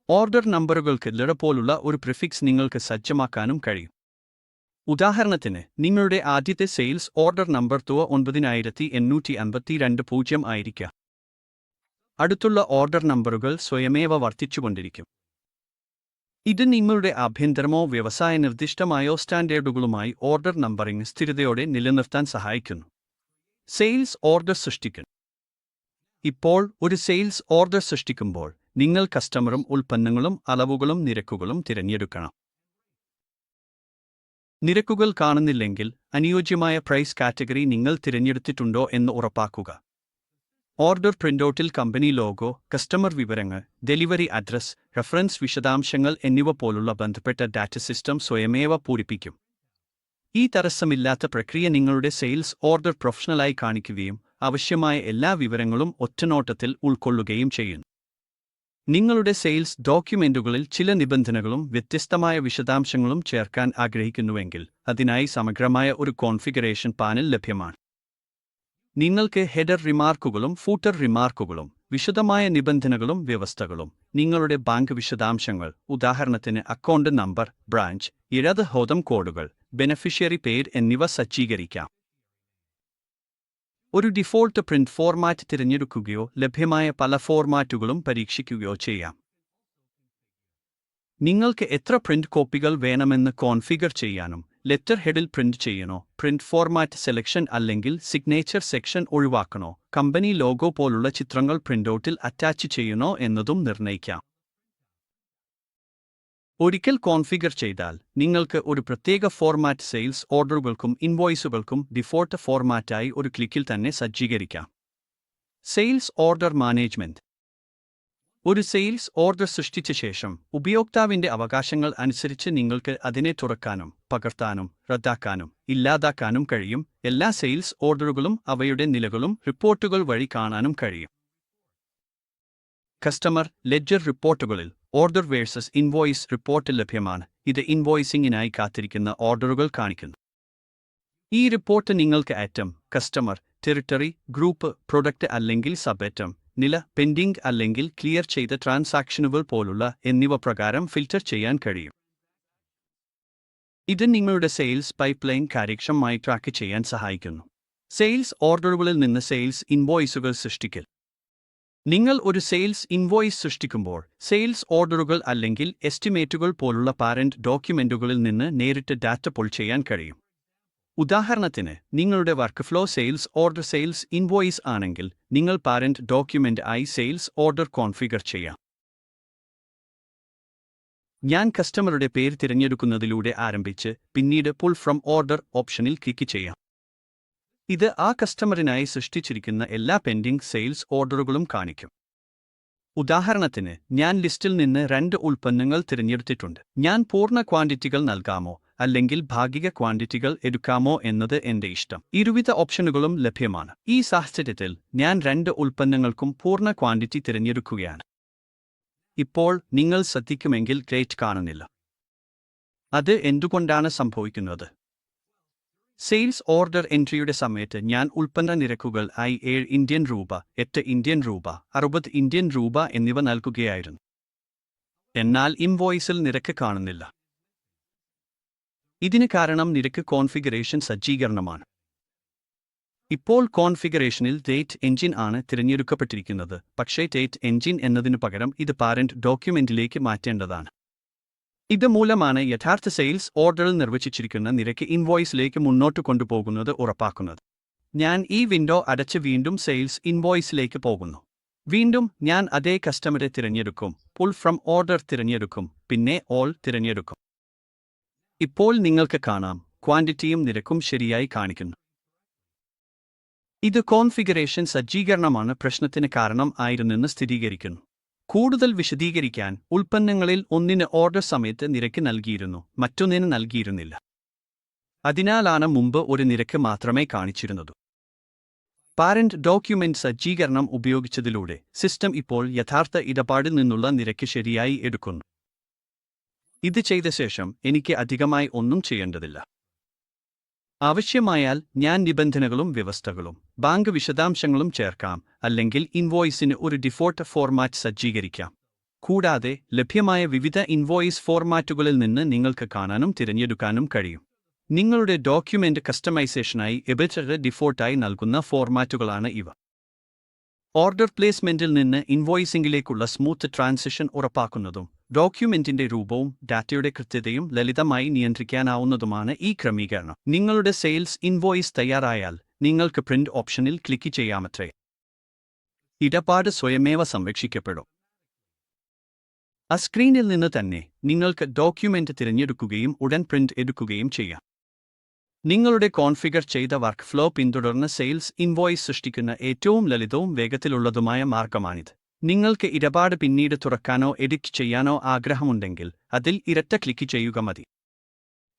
A: ഓർഡർ നമ്പറുകൾക്ക് പോലുള്ള ഒരു പ്രിഫിക്സ് നിങ്ങൾക്ക് സജ്ജമാക്കാനും കഴിയും. ഉദാഹരണത്തിന്, നിങ്ങളുടെ ആദ്യത്തെ സെയിൽസ് ഓർഡർ നമ്പർ 9852 ആയിരിക്കാം. അടുത്തുള്ള ഓർഡർ നമ്പറുകൾ സ്വയമേവ വർദ്ധിച്ചുകൊണ്ടിരിക്കും. ഇത് നിങ്ങളുടെ ആഭ്യന്തരമോ വ്യവസായ നിർദ്ദിഷ്ടമായോ സ്റ്റാൻഡേർഡുകളുമായി ഓർഡർ നമ്പറിംഗ് സ്ഥിരതയോടെ നിലനിർത്താൻ സഹായിക്കുന്നു. സെയിൽസ് ഓർഡർ സൃഷ്ടിക്കൽ. ഇപ്പോൾ ഒരു സെയിൽസ് ഓർഡർ സൃഷ്ടിക്കുമ്പോൾ നിങ്ങൾ കസ്റ്റമറും ഉൽപ്പന്നങ്ങളും അളവുകളും നിരക്കുകളും തിരഞ്ഞെടുക്കണം. നിരക്കുകൾ കാണുന്നില്ലെങ്കിൽ അനുയോജ്യമായ പ്രൈസ് കാറ്റഗറി നിങ്ങൾ തിരഞ്ഞെടുത്തിട്ടുണ്ടോ എന്ന് ഉറപ്പാക്കുക. ഓർഡർ പ്രിന്റൗട്ടിൽ കമ്പനി ലോഗോ, കസ്റ്റമർ വിവരങ്ങൾ, ഡെലിവറി അഡ്രസ്, റഫറൻസ് വിശദാംശങ്ങൾ എന്നിവ പോലുള്ള ബന്ധപ്പെട്ട ഡാറ്റ സിസ്റ്റം സ്വയമേവ പൂരിപ്പിക്കും. ഈ തടസ്സമില്ലാത്ത പ്രക്രിയ നിങ്ങളുടെ സെയിൽസ് ഓർഡർ പ്രൊഫഷണലായി കാണിക്കുകയും ആവശ്യമായ എല്ലാ വിവരങ്ങളും ഒറ്റനോട്ടത്തിൽ ഉൾക്കൊള്ളുകയും ചെയ്യുന്നു. നിങ്ങളുടെ സെയിൽസ് ഡോക്യുമെന്റുകളിൽ ചില നിബന്ധനകളും വ്യത്യസ്തമായ വിശദാംശങ്ങളും ചേർക്കാൻ ആഗ്രഹിക്കുന്നുവെങ്കിൽ അതിനായി സമഗ്രമായ ഒരു കോൺഫിഗറേഷൻ പാനൽ ലഭ്യമാണ്. നിങ്ങൾക്ക് ഹെഡർ റിമാർക്കുകളും ഫൂട്ടർ റിമാർക്കുകളും, വിശദമായ നിബന്ധനകളും വ്യവസ്ഥകളും, നിങ്ങളുടെ ബാങ്ക് വിശദാംശങ്ങൾ, ഉദാഹരണത്തിന് അക്കൗണ്ട് നമ്പർ, ബ്രാഞ്ച്, ഇടത് കോഡുകൾ, ബെനഫിഷ്യറി പേര് എന്നിവ സജ്ജീകരിക്കാം. ഒരു ഡിഫോൾട്ട് പ്രിന്റ് ഫോർമാറ്റ് തിരഞ്ഞെടുക്കുകയോ ലഭ്യമായ പല ഫോർമാറ്റുകളും പരീക്ഷിക്കുകയോ ചെയ്യാം. നിങ്ങൾക്ക് എത്ര പ്രിന്റ് കോപ്പികൾ വേണമെന്ന് കോൺഫിഗർ ചെയ്യാനും, ലെറ്റർ ഹെഡിൽ പ്രിന്റ് ചെയ്യണോ, പ്രിന്റ് ഫോർമാറ്റ് സെലക്ഷൻ അല്ലെങ്കിൽ സിഗ്നേച്ചർ സെക്ഷൻ ഒഴിവാക്കണോ, കമ്പനി ലോഗോ പോലുള്ള ചിത്രങ്ങൾ പ്രിന്റൗട്ടിൽ അറ്റാച്ച് ചെയ്യണോ എന്നതും നിർണ്ണയിക്കാം. ഒരിക്കൽ കോൺഫിഗർ ചെയ്താൽ നിങ്ങൾക്ക് ഒരു പ്രത്യേക ഫോർമാറ്റ് സെയിൽസ് ഓർഡറുകൾക്കും ഇൻവോയ്സുകൾക്കും ഡിഫോൾട്ട് ഫോർമാറ്റായി ഒരു ക്ലിക്കിൽ തന്നെ സജ്ജീകരിക്കാം. Sales order management. ഒരു സെയിൽസ് ഓർഡർ സൃഷ്ടിച്ച ശേഷം ഉപയോക്താവിന്റെ അവകാശങ്ങൾ അനുസരിച്ച് നിങ്ങൾക്ക് അതിനെ തുറക്കാനും പകർത്താനും റദ്ദാക്കാനും ഇല്ലാതാക്കാനും കഴിയും. എല്ലാ സെയിൽസ് ഓർഡറുകളും അവയുടെ നിലകളും റിപ്പോർട്ടുകൾ വഴി കാണാനും കഴിയും. കസ്റ്റമർ ലെഡ്ജർ റിപ്പോർട്ടുകളിൽ ഓർഡർ വേഴ്സസ് ഇൻവോയ്സ് റിപ്പോർട്ട് ലഭ്യമാണ്. ഇത് ഇൻവോയ്സിംഗിനായി കാത്തിരിക്കുന്ന ഓർഡറുകൾ കാണിക്കുന്നു. ഈ റിപ്പോർട്ട് നിങ്ങൾക്ക് item, customer, territory, group, product അല്ലെങ്കിൽ സബ് ഐറ്റം, നില, പെൻഡിംഗ് അല്ലെങ്കിൽ ക്ലിയർ ചെയ്ത ട്രാൻസാക്ഷനുകൾ പോലുള്ള എന്നിവ പ്രകാരം ഫിൽട്ടർ ചെയ്യാൻ കഴിയും. ഇത് നിങ്ങളുടെ സെയിൽസ് പൈപ്പ്ലൈൻ കാര്യക്ഷമമായി ട്രാക്ക് ചെയ്യാൻ സഹായിക്കുന്നു. സെയിൽസ് ഓർഡറുകളിൽ നിന്ന് സെയിൽസ് ഇൻവോയ്സുകൾ സൃഷ്ടിക്കൽ. നിങ്ങൾ ഒരു സെയിൽസ് ഇൻവോയ്സ് സൃഷ്ടിക്കുമ്പോൾ സെയിൽസ് ഓർഡറുകൾ അല്ലെങ്കിൽ എസ്റ്റിമേറ്റുകൾ പോലുള്ള പാരന്റ് ഡോക്യുമെന്റുകളിൽ നിന്ന് നേരിട്ട് ഡാറ്റ പുൾ ചെയ്യാൻ കഴിയും. ഉദാഹരണത്തിന്, നിങ്ങളുടെ work flow sales order sales invoice ആണെങ്കിൽ നിങ്ങൾ പാരന്റ് ഡോക്യുമെന്റ് ആയി സെയിൽസ് ഓർഡർ കോൺഫിഗർ ചെയ്യാം. ഞാൻ കസ്റ്റമറുടെ പേര് തിരഞ്ഞെടുക്കുന്നതിലൂടെ ആരംഭിച്ച് പിന്നീട് പുൾ ഫ്രം ഓർഡർ ഓപ്ഷനിൽ ക്ലിക്ക് ചെയ്യാം. ഇത് ആ കസ്റ്റമറിനായി സൃഷ്ടിച്ചിരിക്കുന്ന എല്ലാ പെൻഡിംഗ് സെയിൽസ് ഓർഡറുകളും കാണിക്കും. ഉദാഹരണത്തിന്, ഞാൻ ലിസ്റ്റിൽ നിന്ന് 2 ഉൽപ്പന്നങ്ങൾ തിരഞ്ഞെടുത്തിട്ടുണ്ട്. ഞാൻ പൂർണ്ണ ക്വാണ്ടിറ്റികൾ നൽകാമോ അല്ലെങ്കിൽ ഭാഗിക ക്വാണ്ടിറ്റികൾ എടുക്കാമോ എന്നത് എന്റെ ഇഷ്ടം. ഇരുവിധ ഓപ്ഷനുകളും ലഭ്യമാണ്. ഈ സാഹചര്യത്തിൽ ഞാൻ 2 ഉൽപ്പന്നങ്ങൾക്കും പൂർണ്ണ ക്വാണ്ടിറ്റി തിരഞ്ഞെടുക്കുകയാണ്. ഇപ്പോൾ നിങ്ങൾ ശ്രദ്ധിക്കുമെങ്കിൽ ഗ്രേറ്റ് കാണുന്നില്ല. അത് എന്തുകൊണ്ടാണ് സംഭവിക്കുന്നത്? സെയിൽസ് ഓർഡർ എൻട്രിയുടെ സമയത്ത് ഞാൻ ഉൽപ്പന്ന നിരക്കുകൾ ആയി 7 ഇന്ത്യൻ രൂപ, 8 ഇന്ത്യൻ രൂപ, 60 ഇന്ത്യൻ രൂപ എന്നിവ നൽകുകയായിരുന്നു. എന്നാൽ ഇൻവോയ്സിൽ നിരക്ക് കാണുന്നില്ല. ഇതിന് കാരണം നിരക്ക് കോൺഫിഗറേഷൻ സജ്ജീകരണമാണ്. ഇപ്പോൾ കോൺഫിഗറേഷനിൽ ഡേറ്റ് എൻജിൻ ആണ് തിരഞ്ഞെടുക്കപ്പെട്ടിരിക്കുന്നത്, പക്ഷേ ഡേറ്റ് എൻജിൻ എന്നതിനു പകരം ഇത് പാരന്റ് ഡോക്യുമെന്റിലേക്ക് മാറ്റേണ്ടതാണ്. ഇത് മൂലമാണ് യഥാർത്ഥ സെയിൽസ് ഓർഡറിൽ നിർവചിച്ചിരിക്കുന്ന നിരക്ക് ഇൻവോയ്സിലേക്ക് മുന്നോട്ട് കൊണ്ടുപോകുന്നത് ഉറപ്പാക്കുന്നത്. ഞാൻ ഈ വിൻഡോ അടച്ച് വീണ്ടും സെയിൽസ് ഇൻവോയ്സിലേക്ക് പോകുന്നു. വീണ്ടും ഞാൻ അതേ കസ്റ്റമറെ തിരഞ്ഞെടുക്കും, പുൾ ഫ്രം ഓർഡർ തിരഞ്ഞെടുക്കും, പിന്നെ ഓൾ തിരഞ്ഞെടുക്കും. ഇപ്പോൾ നിങ്ങൾക്ക് കാണാം, ക്വാണ്ടിറ്റിയും നിരക്കും ശരിയായി കാണിക്കുന്നു. ഇത് കോൺഫിഗറേഷൻ സജ്ജീകരണമാണ് പ്രശ്നത്തിന് കാരണം ആയിരുന്നെന്ന് സ്ഥിരീകരിക്കുന്നു. കൂടുതൽ വിശദീകരിക്കാൻ, ഉൽപ്പന്നങ്ങളിൽ ഒന്നിന് ഓർഡർ സമയത്ത് നിരക്ക് നൽകിയിരുന്നു, മറ്റൊന്നിന് നൽകിയിരുന്നില്ല. അതിനാലാണ് മുമ്പ് ഒരു നിരക്ക് മാത്രമേ കാണിച്ചിരുന്നത്. പാരന്റ് ഡോക്യുമെന്റ് സജ്ജീകരണം ഉപയോഗിച്ചതിലൂടെ സിസ്റ്റം ഇപ്പോൾ യഥാർത്ഥ ഇടപാടിൽ നിന്നുള്ള നിരക്ക് ശരിയായി എടുക്കുന്നു. ഇത് ചെയ്ത ശേഷം എനിക്ക് അധികമായി ഒന്നും ചെയ്യേണ്ടതില്ല. ആവശ്യമായാൽ ഞാൻ നിബന്ധനകളും വ്യവസ്ഥകളും ബാങ്ക് വിശദാംശങ്ങളും ചേർക്കാം, അല്ലെങ്കിൽ ഇൻവോയ്സിന് ഒരു ഡിഫോൾട്ട് ഫോർമാറ്റ് സജ്ജീകരിക്കാം. കൂടാതെ ലഭ്യമായ വിവിധ ഇൻവോയ്സ് ഫോർമാറ്റുകളിൽ നിന്ന് നിങ്ങൾക്ക് കാണാനും തിരഞ്ഞെടുക്കാനും കഴിയും. നിങ്ങളുടെ ഡോക്യുമെന്റ് കസ്റ്റമൈസേഷനായി എബിറ്റർ ഡിഫോൾട്ടായി നൽകുന്ന ഫോർമാറ്റുകളാണ് ഇവ. ഓർഡർ പ്ലേസ്മെന്റിൽ നിന്ന് ഇൻവോയ്സിംഗിലേക്കുള്ള സ്മൂത്ത് ട്രാൻസിഷൻ ഉറപ്പാക്കുന്നതും ഡോക്യുമെന്റിന്റെ രൂപവും ഡാറ്റയുടെ കൃത്യതയും ലളിതമായി നിയന്ത്രിക്കാനാവുന്നതുമാണ് ഈ ക്രമീകരണം. നിങ്ങളുടെ സെയിൽസ് ഇൻവോയ്സ് തയ്യാറായാൽ നിങ്ങൾക്ക് പ്രിന്റ് ഓപ്ഷനിൽ ക്ലിക്ക് ചെയ്യാമത്രേ. ഇടപാട് സ്വയമേവ സംരക്ഷിക്കപ്പെടും. ആ സ്ക്രീനിൽ നിന്ന് തന്നെ നിങ്ങൾക്ക് ഡോക്യുമെന്റ് തിരഞ്ഞെടുക്കുകയും ഉടൻ പ്രിന്റ് എടുക്കുകയും ചെയ്യാം. നിങ്ങളുടെ കോൺഫിഗർ ചെയ്ത വർക്ക് ഫ്ലോ പിന്തുടർന്ന് സെയിൽസ് ഇൻവോയ്സ് സൃഷ്ടിക്കുന്ന ഏറ്റവും ലളിതവും വേഗത്തിലുള്ളതുമായ മാർഗമാണിത്. നിങ്ങൾക്ക് ഇടപാട് പിന്നീട് തുറക്കാനോ എഡിറ്റ് ചെയ്യാനോ ആഗ്രഹമുണ്ടെങ്കിൽ അതിൽ ഇരട്ട ക്ലിക്ക് ചെയ്യുക മതി.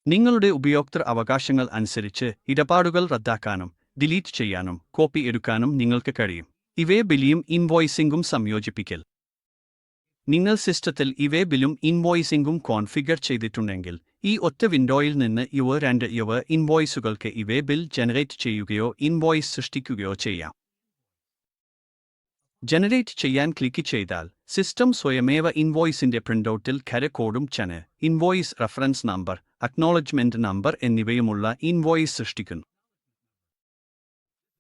A: നിങ്ങളുടെ ഉപയോക്തൃ അവകാശങ്ങൾ അനുസരിച്ച് ഇടപാടുകൾ റദ്ദാക്കാനും ഡിലീറ്റ് ചെയ്യാനും കോപ്പി എടുക്കാനും നിങ്ങൾക്ക് കഴിയും. ഇവേ ബില്ലും ഇൻവോയ്സിംഗും സംയോജിപ്പിക്കൽ. നിങ്ങൾ സിസ്റ്റത്തിൽ ഇവേ ബില്ലും ഇൻവോയ്സിംഗും കോൺഫിഗർ ചെയ്തിട്ടുണ്ടെങ്കിൽ ഈ ഒറ്റ വിൻഡോയിൽ നിന്ന് ഇവ ഇൻവോയ്സുകൾക്ക് ഇവേ ബിൽ ജനറേറ്റ് ചെയ്യുകയോ ഇൻവോയ്സ് സൃഷ്ടിക്കുകയോ ചെയ്യാം. ജനറേറ്റ് ചെയ്യാൻ ക്ലിക്ക് ചെയ്താൽ സിസ്റ്റം സ്വയമേവ ഇൻവോയ്സിന്റെ പ്രിന്റൌട്ടിൽ കോഡും invoice reference number, acknowledgement number എന്നിവയുമുള്ള ഇൻവോയ്സ് സൃഷ്ടിക്കുന്നു.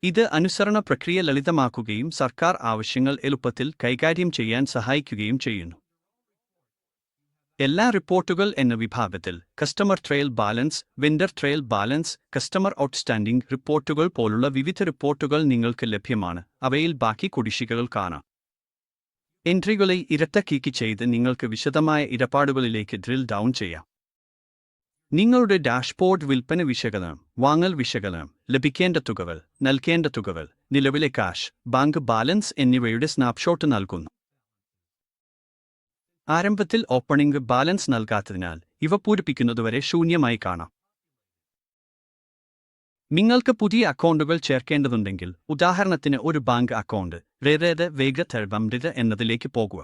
A: ഇത് അനുസരണ പ്രക്രിയ ലളിതമാക്കുകയും സർക്കാർ ആവശ്യങ്ങൾ എളുപ്പത്തിൽ കൈകാര്യം ചെയ്യാൻ സഹായിക്കുകയും ചെയ്യുന്നു. എല്ലാ റിപ്പോർട്ടുകൾ എന്ന വിഭാഗത്തിൽ customer trial balance, vendor trial balance, customer outstanding റിപ്പോർട്ടുകൾ പോലുള്ള വിവിധ റിപ്പോർട്ടുകൾ നിങ്ങൾക്ക് ലഭ്യമാണ്. അവയിൽ ബാക്കി കുടിശ്ശികകൾ കാണാം. എൻട്രികളെ ഇരട്ട ക്ലിക്ക് ചെയ്ത് നിങ്ങൾക്ക് വിശദമായ ഇടപാടുകളിലേക്ക് ഡ്രിൽ ഡൗൺ ചെയ്യാം. നിങ്ങളുടെ ഡാഷ്ബോർഡ് വിൽപ്പന വിശകലനം, വാങ്ങൽ വിശകലനം, ലഭിക്കേണ്ട തുകകൾ, നൽകേണ്ട തുകകൾ, നിലവിലെ കാഷ്, ബാങ്ക് ബാലൻസ് എന്നിവയുടെ സ്നാപ്ഷോട്ട് നൽകുന്നു. ആരംഭത്തിൽ ഓപ്പണിംഗ് ബാലൻസ് നൽകാത്തതിനാൽ ഇവ പൂരിപ്പിക്കുന്നതുവരെ ശൂന്യമായി കാണാം. നിങ്ങൾക്ക് പുതിയ അക്കൗണ്ടുകൾ ചേർക്കേണ്ടതുണ്ടെങ്കിൽ, ഉദാഹരണത്തിന് ഒരു ബാങ്ക് അക്കൗണ്ട് എന്നതിലേക്ക് പോകുക.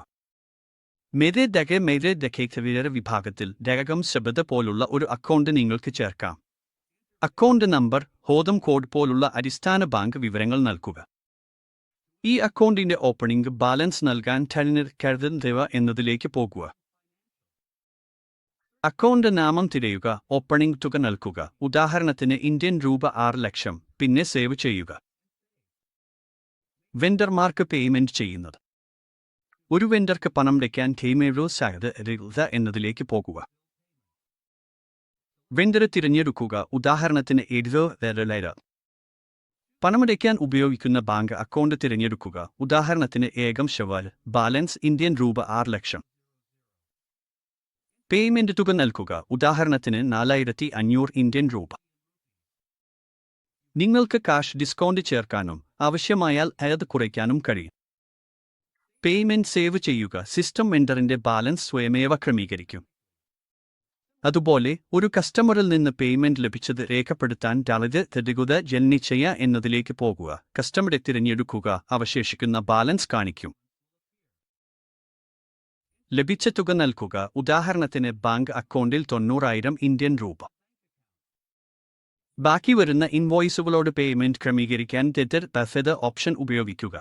A: വിഭാഗത്തിൽ ഡഗം ശബ്ദ പോലുള്ള ഒരു അക്കൗണ്ട് നിങ്ങൾക്ക് ചേർക്കാം. അക്കൗണ്ട് നമ്പർ, ഹോദം കോഡ് പോലുള്ള അടിസ്ഥാന ബാങ്ക് വിവരങ്ങൾ നൽകുക. ഈ അക്കൗണ്ടിന്റെ ഓപ്പണിംഗ് ബാലൻസ് നൽകാൻ എന്നതിലേക്ക് പോകുക. അക്കൗണ്ട് നാമം തിരയുക, ഓപ്പണിംഗ് തുക നൽകുക, ഉദാഹരണത്തിന് ഇന്ത്യൻ രൂപ 6 ലക്ഷം, പിന്നെ സേവ് ചെയ്യുക. വെൻഡർമാർക്ക് പേയ്മെന്റ് ചെയ്യുന്നത്. ഒരു വെൻഡർക്ക് പണം അടയ്ക്കാൻ എന്നതിലേക്ക് പോകുക. വെൻഡറെ തിരഞ്ഞെടുക്കുക, ഉദാഹരണത്തിന് പണമടയ്ക്കാൻ ഉപയോഗിക്കുന്ന ബാങ്ക് അക്കൗണ്ട് തിരഞ്ഞെടുക്കുക, ഉദാഹരണത്തിന് ബാലൻസ് ഇന്ത്യൻ രൂപ 6 ലക്ഷം. പേയ്മെന്റ് തുക നൽകുക, ഉദാഹരണത്തിന് 4500 ഇന്ത്യൻ രൂപ. നിങ്ങൾക്ക് കാഷ് ഡിസ്കൗണ്ട് ചേർക്കാനും ആവശ്യമായാൽ അത് കുറയ്ക്കാനും കഴിയും. പേയ്മെന്റ് സേവ് ചെയ്യുക, സിസ്റ്റം വെൻഡറിന്റെ ബാലൻസ് സ്വയമേവ ക്രമീകരിക്കും. അതുപോലെ ഒരു കസ്റ്റമറിൽ നിന്ന് പേയ്മെന്റ് ലഭിച്ചത് രേഖപ്പെടുത്താൻ എന്നതിലേക്ക് പോകുക. കസ്റ്റമറെ തിരഞ്ഞെടുക്കുക, അവശേഷിക്കുന്ന ബാലൻസ് കാണിക്കും. ലഭിച്ച തുക നൽകുക, ഉദാഹരണത്തിന് ബാങ്ക് അക്കൗണ്ടിൽ 90,000 ഇന്ത്യൻ രൂപ. ബാക്കി വരുന്ന ഇൻവോയ്സുകളോട് പേയ്മെന്റ് ക്രമീകരിക്കാൻ ഓപ്ഷൻ ഉപയോഗിക്കുക.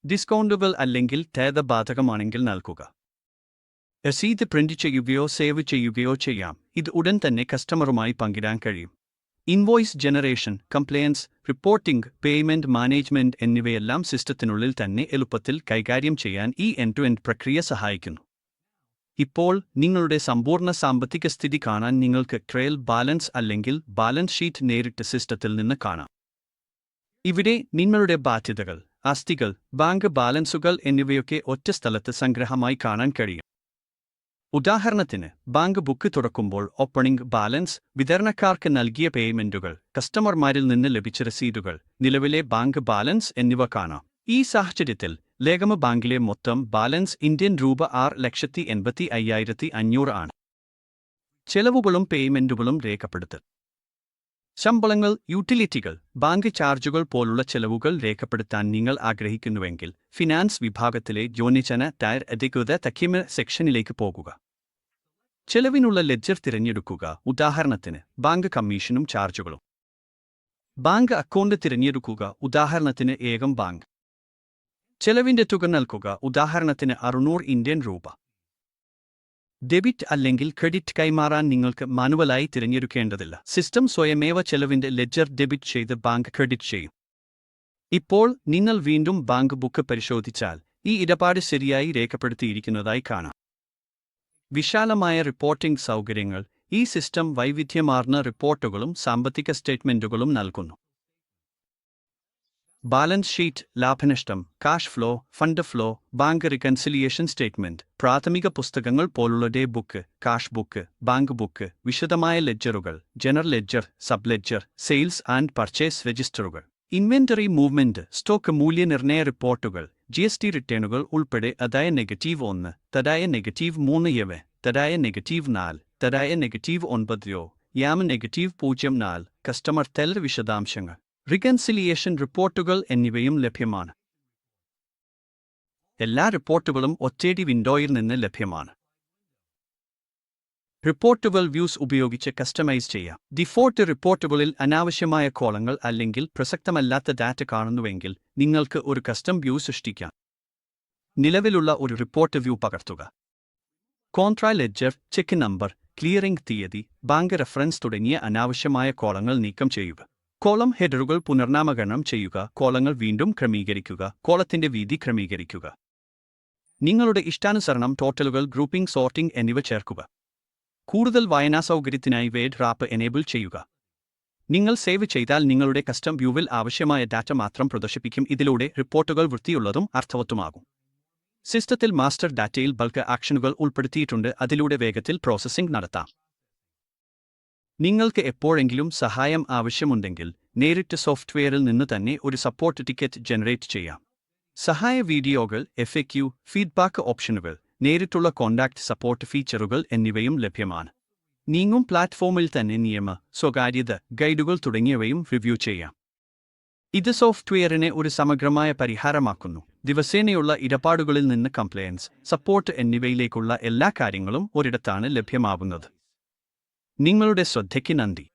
A: ഡിസ്കൗണ്ടുകൾ അല്ലെങ്കിൽ ബാധകമാണെങ്കിൽ നൽകുക. രസീത് പ്രിന്റ് ചെയ്യുകയോ സേവ് ചെയ്യുകയോ ചെയ്യാം. ഇത് ഉടൻ തന്നെ കസ്റ്റമറുമായി പങ്കിടാൻ കഴിയും. Invoice generation, compliance, reporting, payment management എന്നിവയെല്ലാം സിസ്റ്റത്തിനുള്ളിൽ തന്നെ എളുപ്പത്തിൽ കൈകാര്യം ചെയ്യാൻ ഈ എൻഡ്-ടു-എൻഡ് പ്രക്രിയ സഹായിക്കുന്നു. ഇപ്പോൾ നിങ്ങളുടെ സമ്പൂർണ്ണ സാമ്പത്തിക സ്ഥിതി കാണാൻ നിങ്ങൾക്ക് ട്രയൽ ബാലൻസ് അല്ലെങ്കിൽ ബാലൻസ് ഷീറ്റ് നേരിട്ട് സിസ്റ്റത്തിൽ നിന്ന് കാണാം. ഇവിടെ നിങ്ങളുടെ ബാധ്യതകൾ, ആസ്തികൾ, ബാങ്ക് ബാലൻസുകൾ എന്നിവയൊക്കെ ഒറ്റ സ്ഥലത്ത് സംഗ്രഹമായി കാണാൻ കഴിയും. ഉദാഹരണത്തിന്, ബാങ്ക് ബുക്ക് തുറക്കുമ്പോൾ ഓപ്പണിംഗ് ബാലൻസ്, വിതരണക്കാർക്ക് നൽകിയ പേയ്മെന്റുകൾ, കസ്റ്റമർമാരിൽ നിന്ന് ലഭിച്ച രസീതുകൾ, നിലവിലെ ബാങ്ക് ബാലൻസ് എന്നിവ കാണാം. ഈ സാഹചര്യത്തിൽ ലേഗമ ബാങ്കിലെ മൊത്തം ബാലൻസ് ഇന്ത്യൻ രൂപ 6,85,500 ആണ്. ചെലവുകളും പേയ്മെന്റുകളും രേഖപ്പെടുത്തൽ. ശമ്പളങ്ങൾ, യൂട്ടിലിറ്റികൾ, ബാങ്ക് ചാർജുകൾ പോലുള്ള ചെലവുകൾ രേഖപ്പെടുത്താൻ നിങ്ങൾ ആഗ്രഹിക്കുന്നുവെങ്കിൽ ഫിനാൻസ് വിഭാഗത്തിലെ ജോനിച്ചന ടയർ അധികൃത തക്കിമ സെക്ഷനിലേക്ക് പോകുക. ചെലവിനുള്ള ലെഡ്ജർ തിരഞ്ഞെടുക്കുക, ഉദാഹരണത്തിന് ബാങ്ക് കമ്മീഷനും ചാർജുകളും. ബാങ്ക് അക്കൗണ്ട് തിരഞ്ഞെടുക്കുക, ഉദാഹരണത്തിന് ഏകം ബാങ്ക്. ചെലവിന്റെ തുക നൽകുക, ഉദാഹരണത്തിന് 600 ഇന്ത്യൻ രൂപ. ഡെബിറ്റ് അല്ലെങ്കിൽ ക്രെഡിറ്റ് കൈമാറാൻ നിങ്ങൾക്ക് മാനുവലായി തിരഞ്ഞെടുക്കേണ്ടതില്ല. സിസ്റ്റം സ്വയമേവ ചെലവിന്റെ ലെഡ്ജർ ഡെബിറ്റ് ചെയ്ത് ബാങ്ക് ക്രെഡിറ്റ് ചെയ്യും. ഇപ്പോൾ നിങ്ങൾ വീണ്ടും ബാങ്ക് ബുക്ക് പരിശോധിച്ചാൽ ഈ ഇടപാട് ശരിയായി രേഖപ്പെടുത്തിയിരിക്കുന്നതായി കാണാം. വിശാലമായ റിപ്പോർട്ടിംഗ് സൗകര്യങ്ങൾ. ഈ സിസ്റ്റം വൈവിധ്യമാർന്ന റിപ്പോർട്ടുകളും സാമ്പത്തിക സ്റ്റേറ്റ്മെന്റുകളും നൽകുന്നു. ബാലൻസ് ഷീറ്റ്, ലാഭനഷ്ടം, cash flow, fund flow, bank reconciliation statement, പ്രാഥമിക പുസ്തകങ്ങൾ പോലുള്ള day book, cash book, bank book, വിശദമായ ലെഡ്ജറുകൾ, general ledger, sub ledger, sales and purchase രജിസ്റ്ററുകൾ, ഇൻവെന്ററി മൂവ്മെന്റ്, സ്റ്റോക്ക് മൂല്യനിർണ്ണയ റിപ്പോർട്ടുകൾ, GST റിട്ടേണുകൾ ഉൾപ്പെടെ അതായ -1, തടായ -3 യവ, തടായ -4, തടായ -9 യാമ -04, കസ്റ്റമർ തെല്ലർ വിശദാംശങ്ങൾ, റിക്കൺസിലിയേഷൻ റിപ്പോർട്ടുകൾ എന്നിവയും ലഭ്യമാണ്. എല്ലാ റിപ്പോർട്ടുകളും ഒറ്റയടി വിൻഡോയിൽ നിന്ന് ലഭ്യമാണ്. റിപ്പോർട്ടുകൾ വ്യൂസ് ഉപയോഗിച്ച് കസ്റ്റമൈസ് ചെയ്യാം. ഡിഫോൾട്ട് റിപ്പോർട്ടുകളിൽ അനാവശ്യമായ കോളങ്ങൾ അല്ലെങ്കിൽ പ്രസക്തമല്ലാത്ത ഡാറ്റ കാണുന്നുവെങ്കിൽ നിങ്ങൾക്ക് ഒരു കസ്റ്റം വ്യൂ സൃഷ്ടിക്കാം. നിലവിലുള്ള ഒരു റിപ്പോർട്ട് വ്യൂ പകർത്തുക. Contra ledger, check number, clearing തീയതി, ബാങ്ക് റെഫറൻസ് തുടങ്ങിയ അനാവശ്യമായ കോളങ്ങൾ നീക്കം ചെയ്യുക. കോളം ഹെഡറുകൾ പുനർനാമകരണം ചെയ്യുക, കോളങ്ങൾ വീണ്ടും ക്രമീകരിക്കുക, കോളത്തിന്റെ വീതി ക്രമീകരിക്കുക. നിങ്ങളുടെ ഇഷ്ടാനുസരണം ടോട്ടലുകൾ, ഗ്രൂപ്പിംഗ്, സോർട്ടിംഗ് എന്നിവ ചേർക്കുക. കൂടുതൽ വായനാസൗകര്യത്തിനായി വേഡ് റാപ്പ് എനേബിൾ ചെയ്യുക. നിങ്ങൾ സേവ് ചെയ്താൽ നിങ്ങളുടെ കസ്റ്റം വ്യൂവിൽ ആവശ്യമായ ഡാറ്റ മാത്രം പ്രദർശിപ്പിക്കും. ഇതിലൂടെ റിപ്പോർട്ടുകൾ വൃത്തിയുള്ളതും അർത്ഥവത്തുമാകും. സിസ്റ്റത്തിൽ മാസ്റ്റർ ഡാറ്റയിൽ ബൾക്ക് ആക്ഷനുകൾ ഉൾപ്പെടുത്തിയിട്ടുണ്ട്, അതിലൂടെ വേഗത്തിൽ പ്രോസസ്സിംഗ് നടത്താം. നിങ്ങൾക്ക് എപ്പോഴെങ്കിലും സഹായം ആവശ്യമുണ്ടെങ്കിൽ നേരിട്ട് സോഫ്റ്റ്വെയറിൽ നിന്ന് തന്നെ ഒരു സപ്പോർട്ട് ടിക്കറ്റ് ജനറേറ്റ് ചെയ്യാം. സഹായ വീഡിയോകൾ, FAQ, ഫീഡ്ബാക്ക് ഓപ്ഷനുകൾ, നേരിട്ടുള്ള കോൺടാക്റ്റ് സപ്പോർട്ട് ഫീച്ചറുകൾ എന്നിവയും ലഭ്യമാണ്. നീങ്ങും പ്ലാറ്റ്ഫോമിൽ തന്നെ നിയമ, സ്വകാര്യത, ഗൈഡുകൾ തുടങ്ങിയവയും റിവ്യൂ ചെയ്യാം. ഇത് സോഫ്റ്റ്വെയറിനെ ഒരു സമഗ്രമായ പരിഹാരമാക്കുന്നു. ദിവസേനയുള്ള ഇടപാടുകളിൽ നിന്ന് കംപ്ലയൻസ്, സപ്പോർട്ട് എന്നിവയിലേക്കുള്ള എല്ലാ കാര്യങ്ങളും ഒരിടത്താണ് ലഭ്യമാവുന്നത്. നിങ്ങളുടെ ശ്രദ്ധയ്ക്ക് നന്ദി.